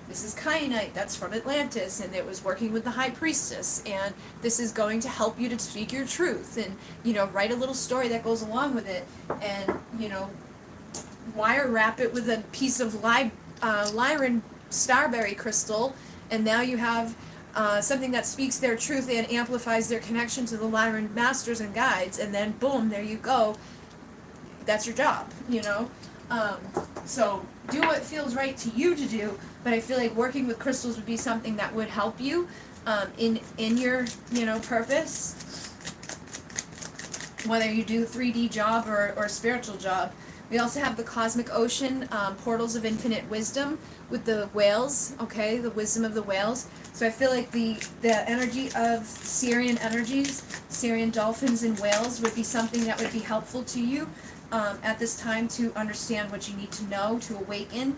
[SPEAKER 1] this is kyanite, that's from Atlantis, and it was working with the High Priestess, and this is going to help you to speak your truth, and, you know, write a little story that goes along with it, and, you know, wire wrap it with a piece of Lyran Starberry crystal, and now you have something that speaks their truth and amplifies their connection to the Lyran Masters and guides, and then boom, there you go. That's your job, you know? So do what feels right to you to do, but I feel like working with crystals would be something that would help you in your, you know, purpose, whether you do 3D job or a spiritual job. We also have the Cosmic Ocean, Portals of Infinite Wisdom with the whales, okay, the wisdom of the whales. So I feel like the energy of Sirian energies, Sirian dolphins and whales would be something that would be helpful to you at this time to understand what you need to know, to awaken,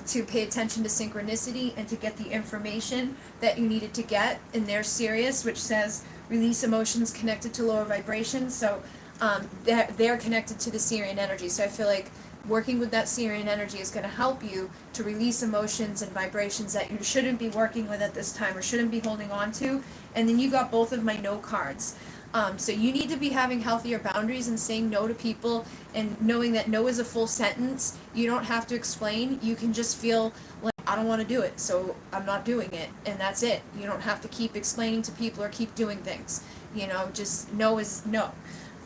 [SPEAKER 1] to pay attention to synchronicity, and to get the information that you needed to get. And there's Sirius, which says release emotions connected to lower vibrations. So they're connected to the Sirian energy. So I feel like working with that Sirian energy is going to help you to release emotions and vibrations that you shouldn't be working with at this time or shouldn't be holding on to. And then you got both of my no cards. So you need to be having healthier boundaries and saying no to people and knowing that no is a full sentence. You don't have to explain. You can just feel like, I don't want to do it, so I'm not doing it. And that's it. You don't have to keep explaining to people or keep doing things. You know, just no is no.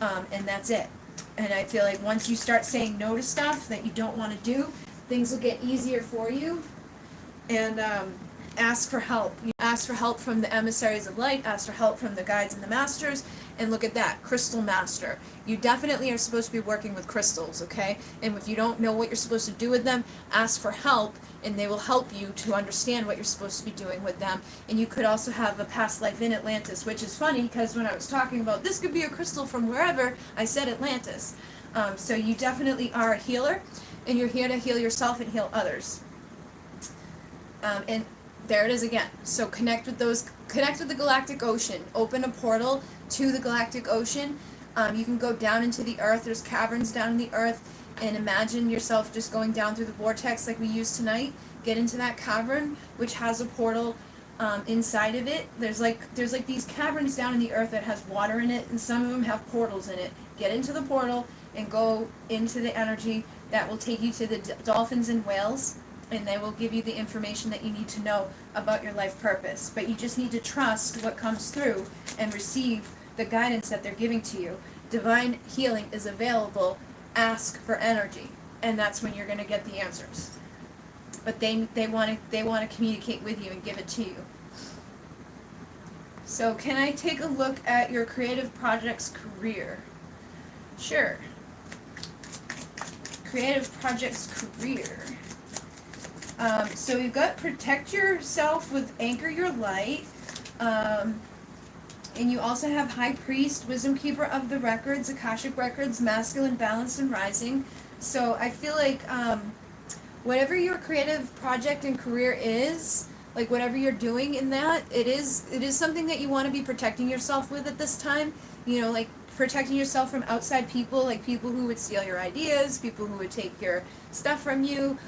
[SPEAKER 1] And that's it. And I feel like once you start saying no to stuff that you don't want to do, things will get easier for you. And ask for help. You ask for help from the emissaries of light, ask for help from the guides and the masters, and look at that, crystal master. You definitely are supposed to be working with crystals, okay? And if you don't know what you're supposed to do with them, ask for help, and they will help you to understand what you're supposed to be doing with them. And you could also have a past life in Atlantis, which is funny, because when I was talking about this could be a crystal from wherever, I said Atlantis. So you definitely are a healer, and you're here to heal yourself and heal others. And there it is again. So connect with the Galactic Ocean. Open a portal to the Galactic Ocean. You can go down into the earth. There's caverns down in the earth, and imagine yourself just going down through the vortex like we used tonight. Get into that cavern, which has a portal inside of it. There's like these caverns down in the earth that has water in it, and some of them have portals in it. Get into the portal and go into the energy that will take you to the dolphins and whales, and they will give you the information that you need to know about your life purpose. But you just need to trust what comes through and receive the guidance that they're giving to you. Divine healing is available. Ask for energy, and that's when you're going to get the answers. But they want to communicate with you and give it to you. So can I take a look at your creative project's career? Sure. Creative project's career. So you've got protect yourself with anchor your light, and you also have high priest, wisdom keeper of the records, Akashic records, masculine, balanced, and rising. So I feel like whatever your creative project and career is, like whatever you're doing in that, it is something that you want to be protecting yourself with at this time. You know, like protecting yourself from outside people, like people who would steal your ideas, people who would take your stuff from you.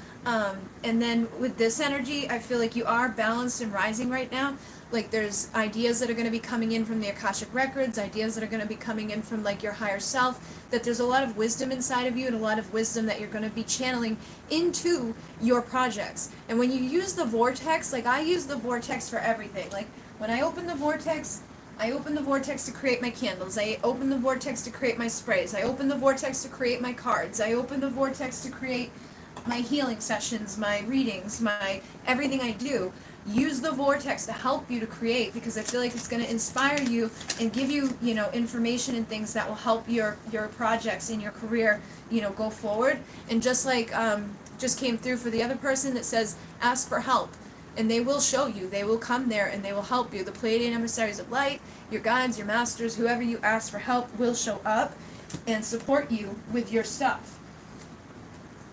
[SPEAKER 1] And then with this energy, I feel like you are balanced and rising right now. Like there's ideas that are going to be coming in from the Akashic records, ideas that are going to be coming in from like your higher self, that there's a lot of wisdom inside of you and a lot of wisdom that you're going to be channeling into your projects. And when you use the vortex, like I use the vortex for everything. Like when I open the vortex, I open the vortex to create my candles. I open the vortex to create my sprays. I open the vortex to create my cards. I open the vortex to create my healing sessions, my readings, my everything I do. Use the vortex to help you to create, because I feel like it's going to inspire you and give you, you know, information and things that will help your projects in your career, you know, go forward. And just like just came through for the other person that says ask for help, and they will show you. They will come there and they will help you. The Pleiadian emissaries of light, your guides, your masters, whoever you ask for help will show up and support you with your stuff.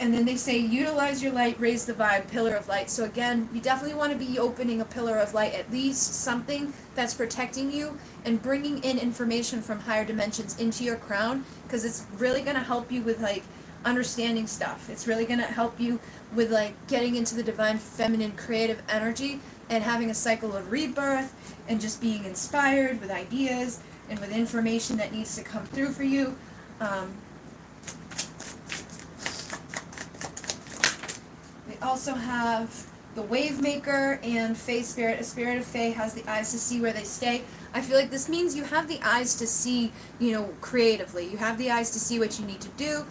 [SPEAKER 1] And then they say, utilize your light, raise the vibe, pillar of light. So again, you definitely want to be opening a pillar of light, at least something that's protecting you and bringing in information from higher dimensions into your crown, because it's really going to help you with like understanding stuff. It's really going to help you with like getting into the divine feminine creative energy and having a cycle of rebirth and just being inspired with ideas and with information that needs to come through for you. We also have the Wave Maker and Fae Spirit. A spirit of Fae has the eyes to see where they stay. I feel like this means you have the eyes to see, you know, creatively. You have the eyes to see what you need to do,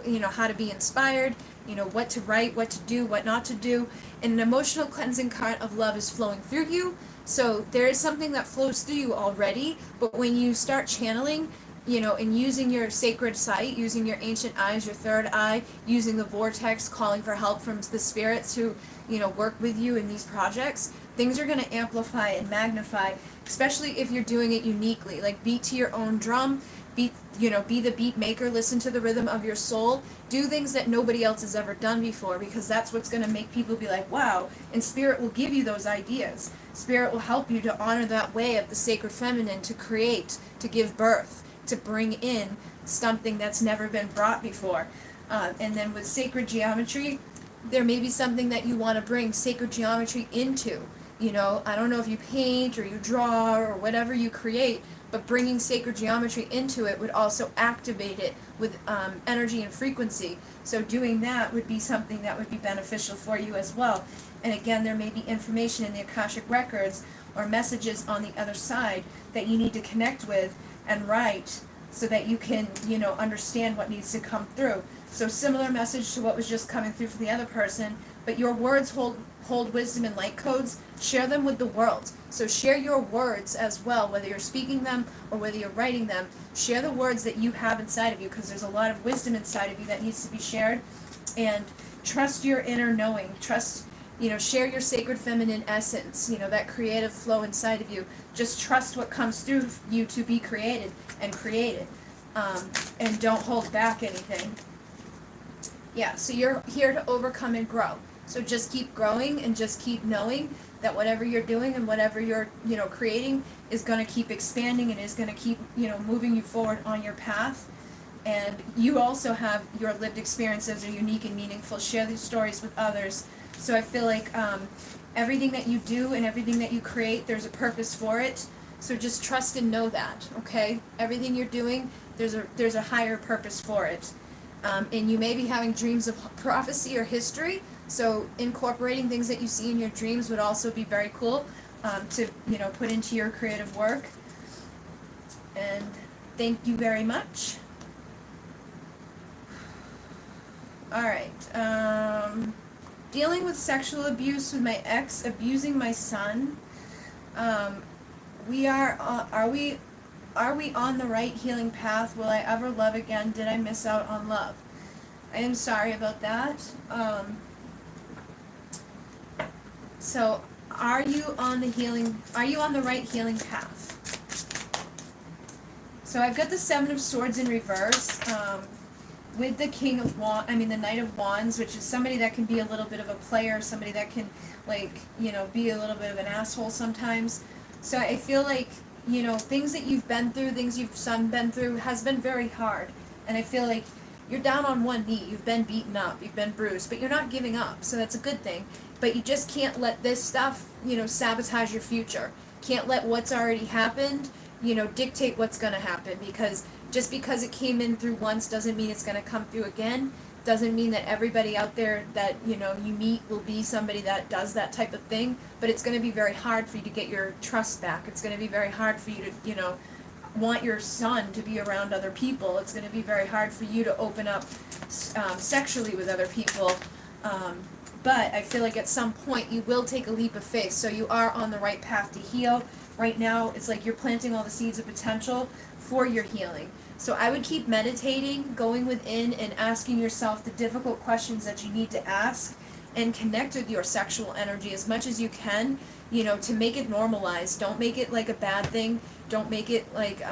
[SPEAKER 1] you know, how to be inspired, you know, what to write, what to do, what not to do. And an emotional cleansing current of love is flowing through you. So there is something that flows through you already, but when you start channeling, you know, and using your sacred sight, using your ancient eyes, your third eye, using the vortex, calling for help from the spirits who, you know, work with you in these projects, things are going to amplify and magnify, especially if you're doing it uniquely. Like, beat to your own drum, be the beat maker, listen to the rhythm of your soul, do things that nobody else has ever done before, because that's what's going to make people be like, wow, and Spirit will give you those ideas. Spirit will help you to honor that way of the sacred feminine, to create, to give birth, to bring in something that's never been brought before. And then with sacred geometry, there may be something that you want to bring sacred geometry into. You know, I don't know if you paint or you draw or whatever you create, but bringing sacred geometry into it would also activate it with energy and frequency. So doing that would be something that would be beneficial for you as well. And again, there may be information in the Akashic Records or messages on the other side that you need to connect with and write, so that you can, you know, understand what needs to come through. So similar message to what was just coming through for the other person, but your words hold wisdom and light codes. Share them with the world. So share your words as well, whether you're speaking them or whether you're writing them. Share the words that you have inside of you, because there's a lot of wisdom inside of you that needs to be shared. And trust your inner knowing. Trust, you know, share your sacred feminine essence, you know, that creative flow inside of you. Just trust what comes through you to be created and created. And don't hold back anything. Yeah, so you're here to overcome and grow. So just keep growing and just keep knowing that whatever you're doing and whatever you're, you know, creating is going to keep expanding and is going to keep, you know, moving you forward on your path. And you also have your lived experiences are unique and meaningful. Share these stories with others. So I feel like everything that you do and everything that you create, there's a purpose for it. So just trust and know that, okay? Everything you're doing, there's a higher purpose for it. And you may be having dreams of prophecy or history, so incorporating things that you see in your dreams would also be very cool to, you know, put into your creative work. And thank you very much. All right. Dealing with sexual abuse with my ex abusing my son. Are we on the right healing path? Will I ever love again? Did I miss out on love? I am sorry about that. So are you on the right healing path? So I've got the Seven of Swords in reverse, with the the Knight of Wands, which is somebody that can be a little bit of a player, somebody that can, like, you know, be a little bit of an asshole sometimes. So I feel like, you know, things that you've been through, things you've been through has been very hard. And I feel like you're down on one knee, you've been beaten up, you've been bruised, but you're not giving up, so that's a good thing. But you just can't let this stuff, you know, sabotage your future. Can't let what's already happened, you know, dictate what's going to happen, because just because it came in through once doesn't mean it's going to come through again. Doesn't mean that everybody out there that, you know, you meet will be somebody that does that type of thing, but it's going to be very hard for you to get your trust back. It's going to be very hard for you to, you know, want your son to be around other people. It's going to be very hard for you to open up sexually with other people. But I feel like at some point you will take a leap of faith. So you are on the right path to heal. Right now, it's like you're planting all the seeds of potential for your healing. So I would keep meditating, going within and asking yourself the difficult questions that you need to ask, and connect with your sexual energy as much as you can, you know, to make it normalized. Don't make it like a bad thing. Don't make it like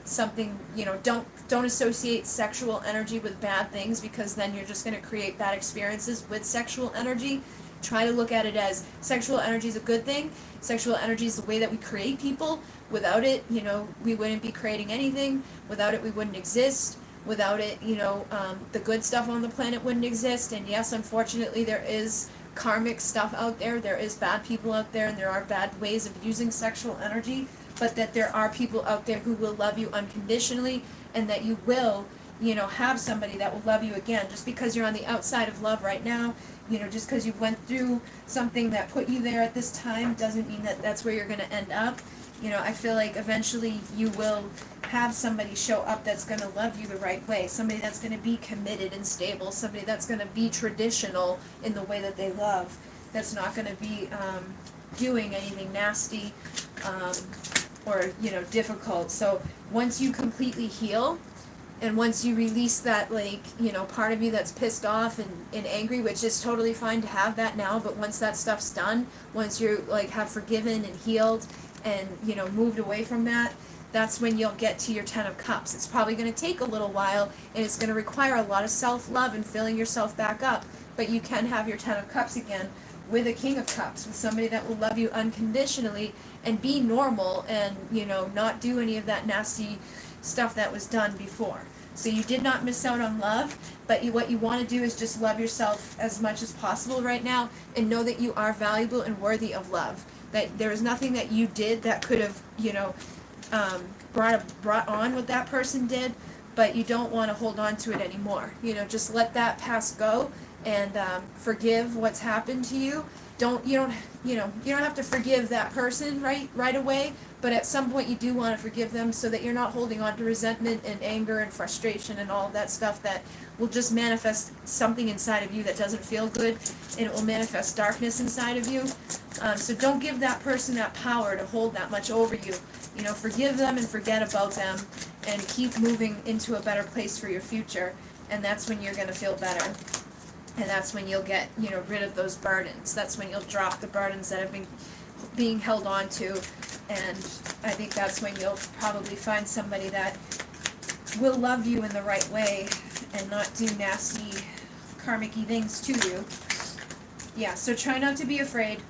[SPEAKER 1] something, you know, don't associate sexual energy with bad things, because then you're just going to create bad experiences with sexual energy. Try to look at it as sexual energy is a good thing. Sexual energy is the way that we create people. Without it, you know, we wouldn't be creating anything. Without it, we wouldn't exist. Without it, you know, the good stuff on the planet wouldn't exist. And yes, unfortunately, there is karmic stuff out there. There is bad people out there, and there are bad ways of using sexual energy. But that there are people out there who will love you unconditionally, and that you will, you know, have somebody that will love you again. Just because you're on the outside of love right now, you know, just because you went through something that put you there at this time doesn't mean that that's where you're going to end up. You know, I feel like eventually you will have somebody show up that's going to love you the right way. Somebody that's going to be committed and stable. Somebody that's going to be traditional in the way that they love. That's not going to be doing anything nasty or, you know, difficult. So once you completely heal, and once you release that, like, you know, part of you that's pissed off and angry, which is totally fine to have that now, but once that stuff's done, once you, like, have forgiven and healed and, you know, moved away from that, that's when you'll get to your 10 of Cups. It's probably going to take a little while, and it's going to require a lot of self-love and filling yourself back up, but you can have your 10 of Cups again with a King of Cups, with somebody that will love you unconditionally and be normal and, you know, not do any of that nasty stuff that was done before. So you did not miss out on love, but what you want to do is just love yourself as much as possible right now, and know that you are valuable and worthy of love. That there is nothing that you did that could have, you know, brought on what that person did, but you don't want to hold on to it anymore. You know, just let that past go and forgive what's happened to you. You don't have to forgive that person right away, but at some point you do want to forgive them, so that you're not holding on to resentment and anger and frustration and all of that stuff that will just manifest something inside of you that doesn't feel good, and it will manifest darkness inside of you. So don't give that person that power to hold that much over you. You know, forgive them and forget about them, and keep moving into a better place for your future, and that's when you're going to feel better. And that's when you'll get, you know, rid of those burdens. That's when you'll drop the burdens that have been being held on to. And I think that's when you'll probably find somebody that will love you in the right way and not do nasty karmic-y things to you. Yeah, so try not to be afraid.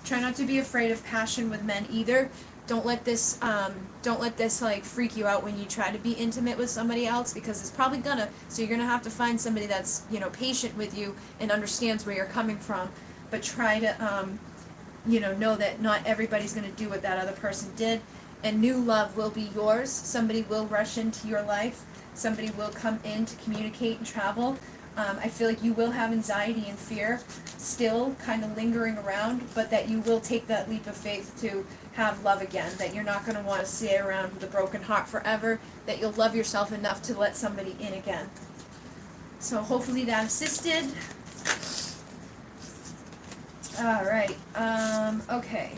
[SPEAKER 1] Try not to be afraid of passion with men either. Don't let this like freak you out when you try to be intimate with somebody else, because it's probably gonna. So you're gonna have to find somebody that's, you know, patient with you and understands where you're coming from. But try to know that not everybody's gonna do what that other person did, and new love will be yours. Somebody will rush into your life. Somebody will come in to communicate and travel. I feel like you will have anxiety and fear still kind of lingering around, but that you will take that leap of faith to have love again, that you're not going to want to stay around with a broken heart forever, that you'll love yourself enough to let somebody in again. So hopefully that assisted. Alright, okay.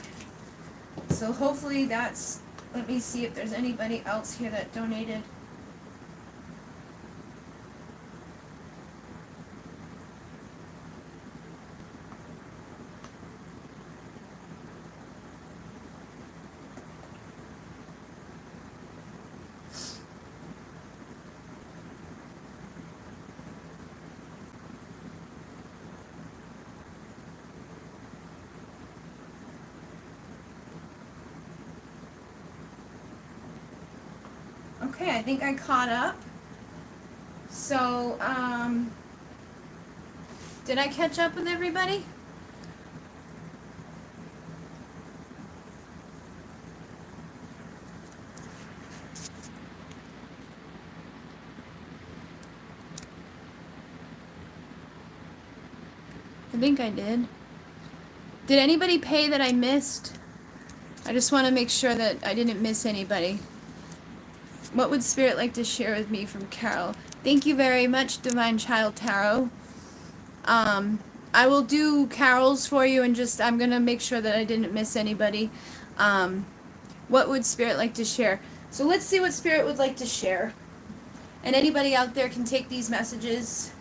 [SPEAKER 1] So hopefully that's, let me see if there's anybody else here that donated. Okay, I think I caught up. So, did I catch up with everybody? I think I did. Did anybody pay that I missed? I just want to make sure that I didn't miss anybody. What would Spirit like to share with me from Carol? Thank you very much, Divine Child Tarot. I will do carols for you and just, I'm going to make sure that I didn't miss anybody. What would Spirit like to share? So let's see what Spirit would like to share. And anybody out there can take these messages.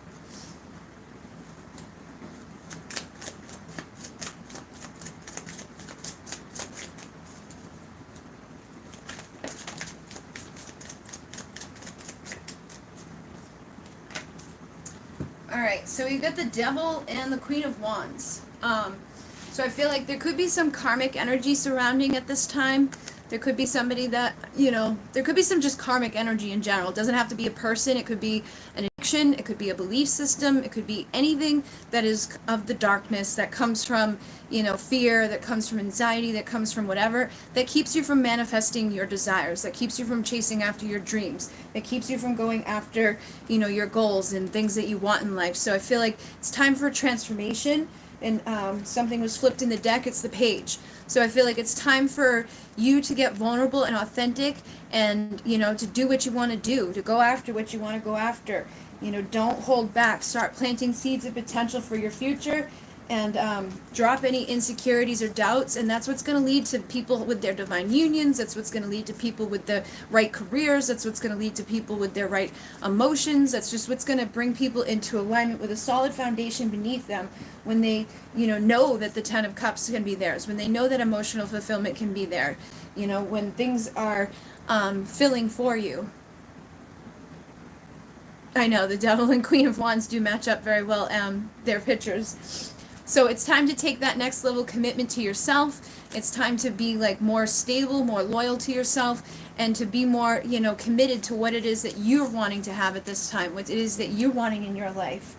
[SPEAKER 1] Alright, so we've got the Devil and the Queen of Wands. So I feel like there could be some karmic energy surrounding at this time. There could be somebody that, you know, there could be some just karmic energy in general. It doesn't have to be a person. It could be an addiction. It could be a belief system. It could be anything that is of the darkness that comes from, you know, fear, that comes from anxiety, that comes from whatever, that keeps you from manifesting your desires, that keeps you from chasing after your dreams, that keeps you from going after, you know, your goals and things that you want in life. So I feel like it's time for a transformation. And something was flipped in the deck, it's the page. So I feel like it's time for you to get vulnerable and authentic and, you know, to do what you want to do, to go after what you want to go after. You know, don't hold back. Start planting seeds of potential for your future and drop any insecurities or doubts. And that's what's going to lead to people with their divine unions. That's what's going to lead to people with the right careers. That's what's going to lead to people with their right emotions. That's just what's going to bring people into alignment with a solid foundation beneath them when they, you know that the Ten of Cups can be theirs, when they know that emotional fulfillment can be there, you know, when things are filling for you. I know, the Devil and Queen of Wands do match up very well, their pictures. So it's time to take that next level commitment to yourself. It's time to be like more stable, more loyal to yourself, and to be more, you know, committed to what it is that you're wanting to have at this time, what it is that you're wanting in your life.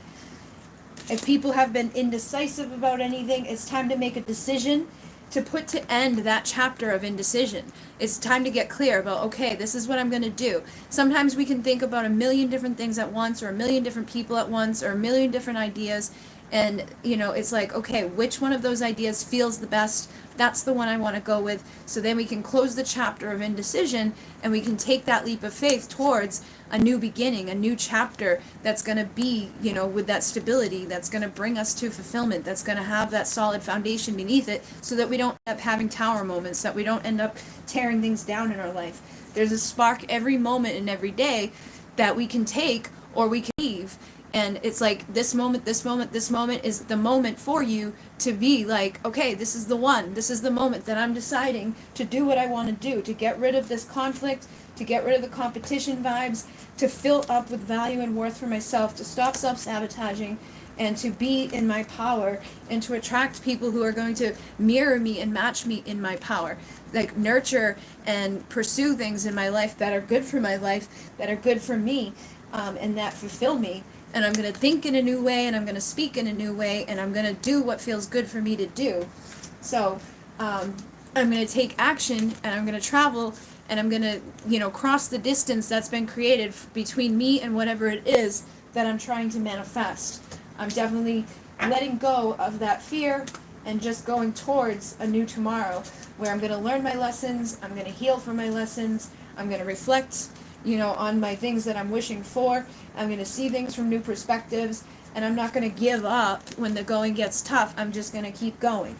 [SPEAKER 1] If people have been indecisive about anything, it's time to make a decision to put to end that chapter of indecision. It's time to get clear about, okay, this is what I'm going to do. Sometimes we can think about a million different things at once, or a million different people at once, or a million different ideas. And, you know, it's like, okay, which one of those ideas feels the best? That's the one I want to go with. So then we can close the chapter of indecision and we can take that leap of faith towards a new beginning, a new chapter that's going to be, you know, with that stability, that's going to bring us to fulfillment, that's going to have that solid foundation beneath it, so that we don't end up having tower moments, that we don't end up tearing things down in our life. There's a spark every moment and every day that we can take or we can leave. And it's like this moment is the moment for you to be like, okay, this is the one. This is the moment that I'm deciding to do what I want to do, to get rid of this conflict, to get rid of the competition vibes, to fill up with value and worth for myself, to stop self-sabotaging, and to be in my power, and to attract people who are going to mirror me and match me in my power. Like, nurture and pursue things in my life that are good for my life, that are good for me, and that fulfill me. And I'm going to think in a new way, and I'm going to speak in a new way, and I'm going to do what feels good for me to do. So I'm going to take action, and I'm going to travel, and I'm going to, you know, cross the distance that's been created between me and whatever it is that I'm trying to manifest. I'm definitely letting go of that fear and just going towards a new tomorrow where I'm going to learn my lessons, I'm going to heal from my lessons, I'm going to reflect, you know, on my things that I'm wishing for. I'm going to see things from new perspectives, and I'm not going to give up when the going gets tough. I'm just going to keep going.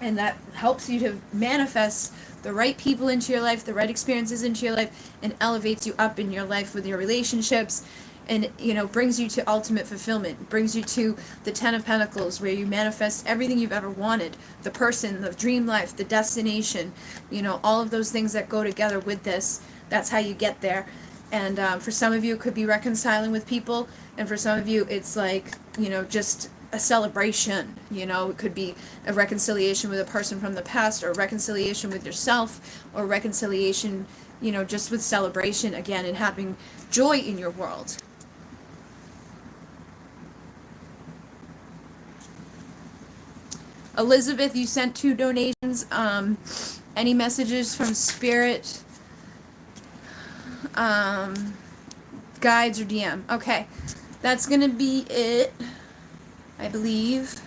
[SPEAKER 1] And that helps you to manifest the right people into your life, the right experiences into your life, and elevates you up in your life with your relationships, and, you know, brings you to ultimate fulfillment, brings you to the Ten of Pentacles, where you manifest everything you've ever wanted, the person, the dream life, the destination, you know, all of those things that go together with this. That's how you get there. And for some of you, it could be reconciling with people. And for some of you, it's like, you know, just a celebration. You know, it could be a reconciliation with a person from the past, or a reconciliation with yourself, or reconciliation, you know, just with celebration again and having joy in your world. Elizabeth, you sent 2 donations. Any messages from Spirit? Guides or DM. Okay, that's gonna be it. I believe.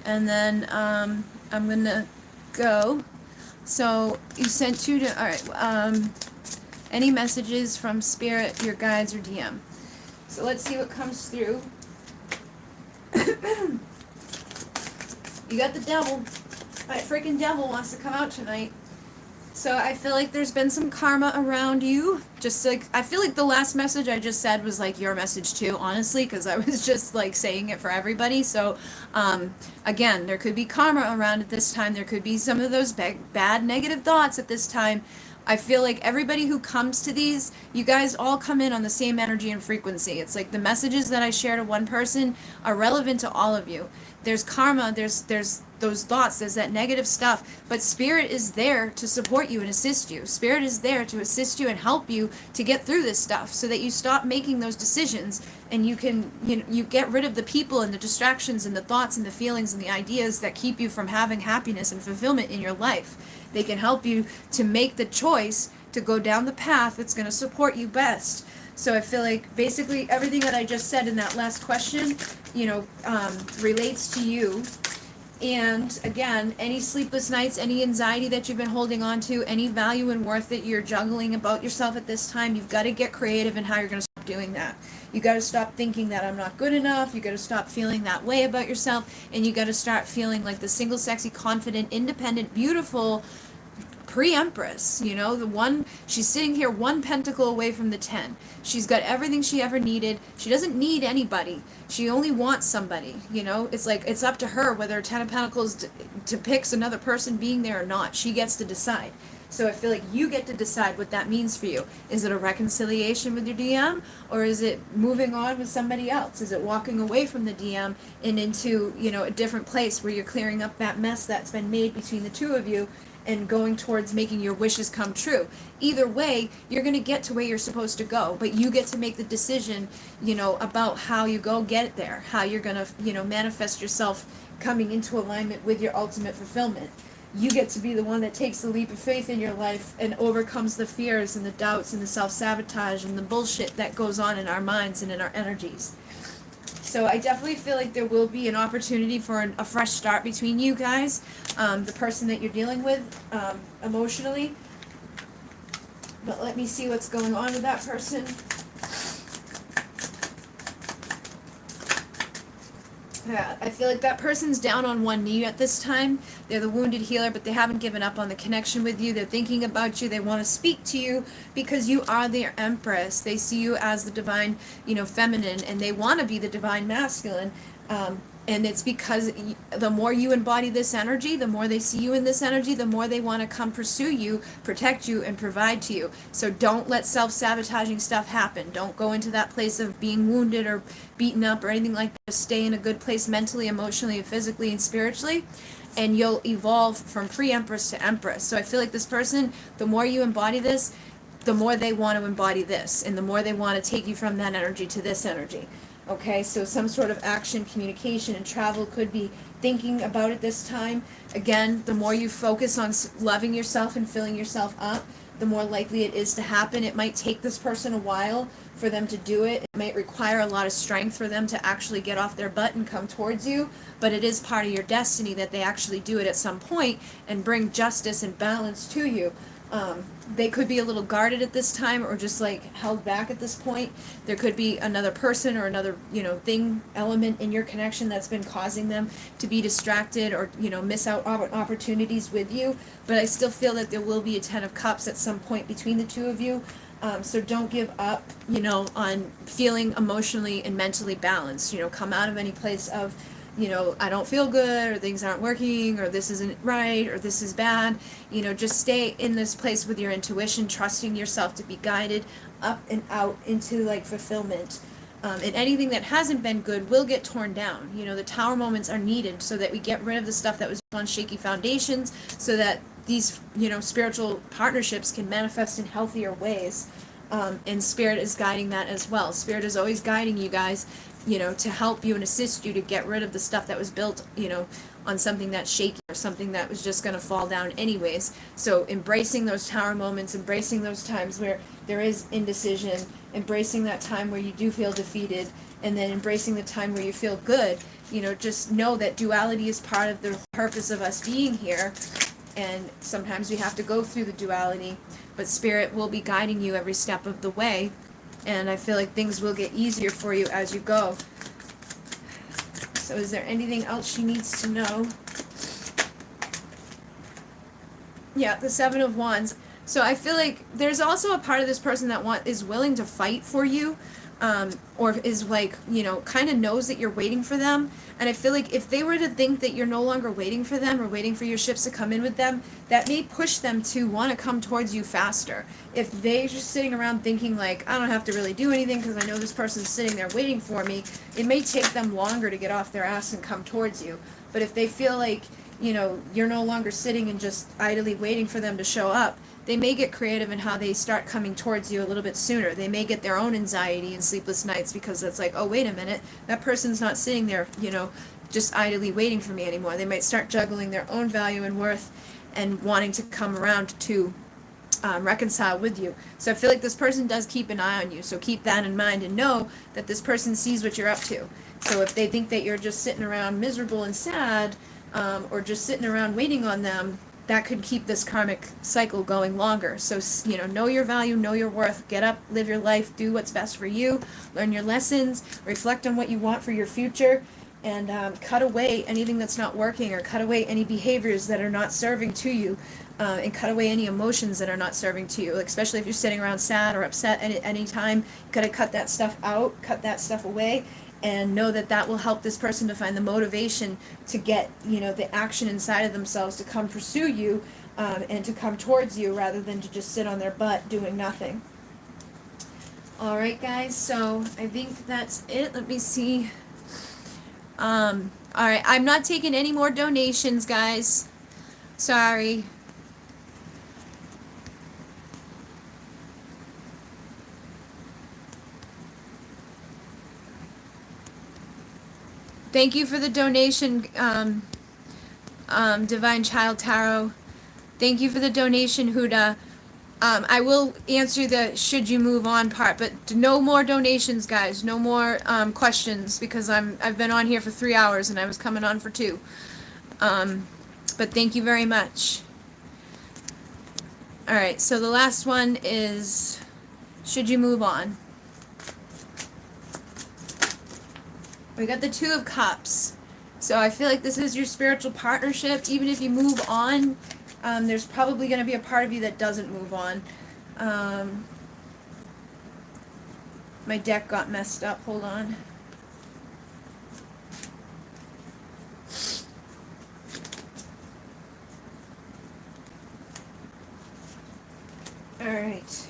[SPEAKER 1] And then I'm gonna go. So you sent 2 to, alright, any messages from Spirit, your guides, or DM. So let's see what comes through. You got the devil. That freaking devil wants to come out tonight. So I feel like there's been some karma around you. Just like, I feel like the last message I just said was like your message too, honestly, because I was just like saying it for everybody. So, again, there could be karma around at this time. There could be some of those bad negative thoughts at this time. I feel like everybody who comes to these, you guys all come in on the same energy and frequency. It's like the messages that I share to one person are relevant to all of you. There's karma, there's those thoughts, there's that negative stuff, but Spirit is there to support you and assist you. Spirit is there to assist you and help you to get through this stuff so that you stop making those decisions and you can, you get rid of the people and the distractions and the thoughts and the feelings and the ideas that keep you from having happiness and fulfillment in your life. They can help you to make the choice to go down the path that's going to support you best. So I feel like basically everything that I just said in that last question, relates to you. And again, any sleepless nights, any anxiety that you've been holding on to, any value and worth that you're juggling about yourself at this time, you've got to get creative in how you're going to stop doing that. You got to stop thinking that I'm not good enough. You got to stop feeling that way about yourself, and you got to start feeling like the single, sexy, confident, independent, beautiful pre-empress, the one, she's sitting here 1 pentacle away from the 10. She's got everything she ever needed. She doesn't need anybody. She only wants somebody, It's like, it's up to her whether 10 of Pentacles depicts another person being there or not. She gets to decide. So I feel like you get to decide what that means for you. Is it a reconciliation with your DM, or is it moving on with somebody else? Is it walking away from the DM and into, a different place where you're clearing up that mess that's been made between the two of you and going towards making your wishes come true? Either way, you're going to get to where you're supposed to go, but you get to make the decision, about how you go get there, how you're going to, manifest yourself coming into alignment with your ultimate fulfillment. You get to be the one that takes the leap of faith in your life and overcomes the fears and the doubts and the self-sabotage and the bullshit that goes on in our minds and in our energies. So I definitely feel like there will be an opportunity for a fresh start between you guys, the person that you're dealing with emotionally. But let me see what's going on with that person. Yeah, I feel like that person's down on one knee at this time. They're the wounded healer, but they haven't given up on the connection with you. They're thinking about you. They want to speak to you because you are their empress. They see you as the divine, feminine, and they want to be the divine masculine. And it's because the more you embody this energy, the more they see you in this energy, the more they want to come pursue you, protect you, and provide to you. So don't let self-sabotaging stuff happen. Don't go into that place of being wounded or beaten up or anything like that. Stay in a good place mentally, emotionally, physically, and spiritually, and you'll evolve from pre-empress to empress. So I feel like this person, the more you embody this, the more they want to embody this, and the more they want to take you from that energy to this energy. Okay, so some sort of action, communication, and travel could be thinking about it this time. Again, the more you focus on loving yourself and filling yourself up, the more likely it is to happen. It might take this person a while for them to do it. It might require a lot of strength for them to actually get off their butt and come towards you, but it is part of your destiny that they actually do it at some point and bring justice and balance to you. They could be a little guarded at this time or just like held back at this point. There could be another person or another, element in your connection that's been causing them to be distracted or, miss out on opportunities with you. But I still feel that there will be a 10 of Cups at some point between the two of you. So don't give up, on feeling emotionally and mentally balanced. Come out of any place of, I don't feel good, or things aren't working, or this isn't right, or this is bad. Just stay in this place with your intuition, trusting yourself to be guided up and out into fulfillment. And anything that hasn't been good will get torn down. The tower moments are needed so that we get rid of the stuff that was on shaky foundations, so that these, spiritual partnerships can manifest in healthier ways. And Spirit is guiding that as well. Spirit is always guiding you guys, to help you and assist you to get rid of the stuff that was built, on something that's shaky or something that was just going to fall down anyways. So embracing those tower moments, embracing those times where there is indecision, embracing that time where you do feel defeated, and then embracing the time where you feel good. Just know that duality is part of the purpose of us being here, and sometimes we have to go through the duality, but Spirit will be guiding you every step of the way, and I feel like things will get easier for you as you go. So is there anything else she needs to know? Yeah, the Seven of Wands. So I feel like there's also a part of this person that is willing to fight for you, or is like, kind of knows that you're waiting for them. And I feel like if they were to think that you're no longer waiting for them or waiting for your ships to come in with them, that may push them to want to come towards you faster. If they're just sitting around thinking like, I don't have to really do anything because I know this person's sitting there waiting for me, it may take them longer to get off their ass and come towards you. But if they feel like, you're no longer sitting and just idly waiting for them to show up, they may get creative in how they start coming towards you a little bit sooner. They may get their own anxiety and sleepless nights because it's like, oh, wait a minute, that person's not sitting there, just idly waiting for me anymore. They might start juggling their own value and worth and wanting to come around to reconcile with you. So I feel like this person does keep an eye on you. So keep that in mind and know that this person sees what you're up to. So if they think that you're just sitting around miserable and sad, or just sitting around waiting on them, that could keep this karmic cycle going longer. So, know your value, know your worth, get up, live your life, do what's best for you, learn your lessons, reflect on what you want for your future, and cut away anything that's not working, or cut away any behaviors that are not serving to you, and cut away any emotions that are not serving to you. Like, especially if you're sitting around sad or upset at any time, you gotta cut that stuff out, cut that stuff away, and know that that will help this person to find the motivation to get, the action inside of themselves to come pursue you, and to come towards you rather than to just sit on their butt doing nothing. All right, guys, so I think that's it. Let me see. All right, I'm not taking any more donations, guys. Sorry. Thank you for the donation, Divine Child Tarot. Thank you for the donation, Huda. I will answer the should you move on part, but no more donations, guys. No more questions, because I've been on here for 3 hours and I was coming on for 2. But thank you very much. All right, so the last one is should you move on? We got the Two of Cups. So I feel like this is your spiritual partnership. Even if you move on, there's probably going to be a part of you that doesn't move on. My deck got messed up. Hold on. Alright.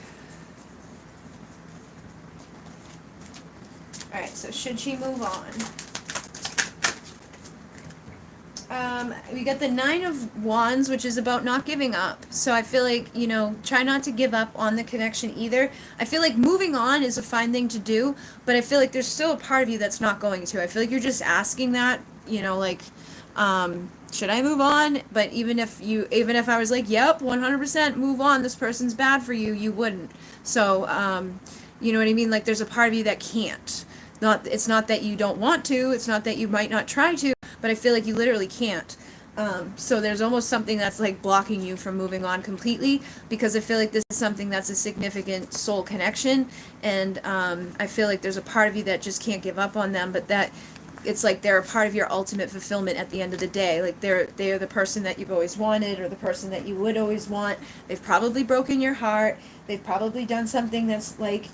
[SPEAKER 1] Alright, so should she move on? We got the Nine of Wands, which is about not giving up. So I feel like, try not to give up on the connection either. I feel like moving on is a fine thing to do, but I feel like there's still a part of you that's not going to. I feel like you're just asking that, should I move on? But even if I was like, yep, 100% move on, this person's bad for you, you wouldn't. So, you know what I mean? Like, there's a part of you that can't. It's not that you don't want to, it's not that you might not try to, but I feel like you literally can't. So there's almost something that's like blocking you from moving on completely, because I feel like this is something that's a significant soul connection, and I feel like there's a part of you that just can't give up on them, but that it's like they're a part of your ultimate fulfillment at the end of the day. Like they are the person that you've always wanted, or the person that you would always want. They've probably broken your heart. They've probably done something that's like,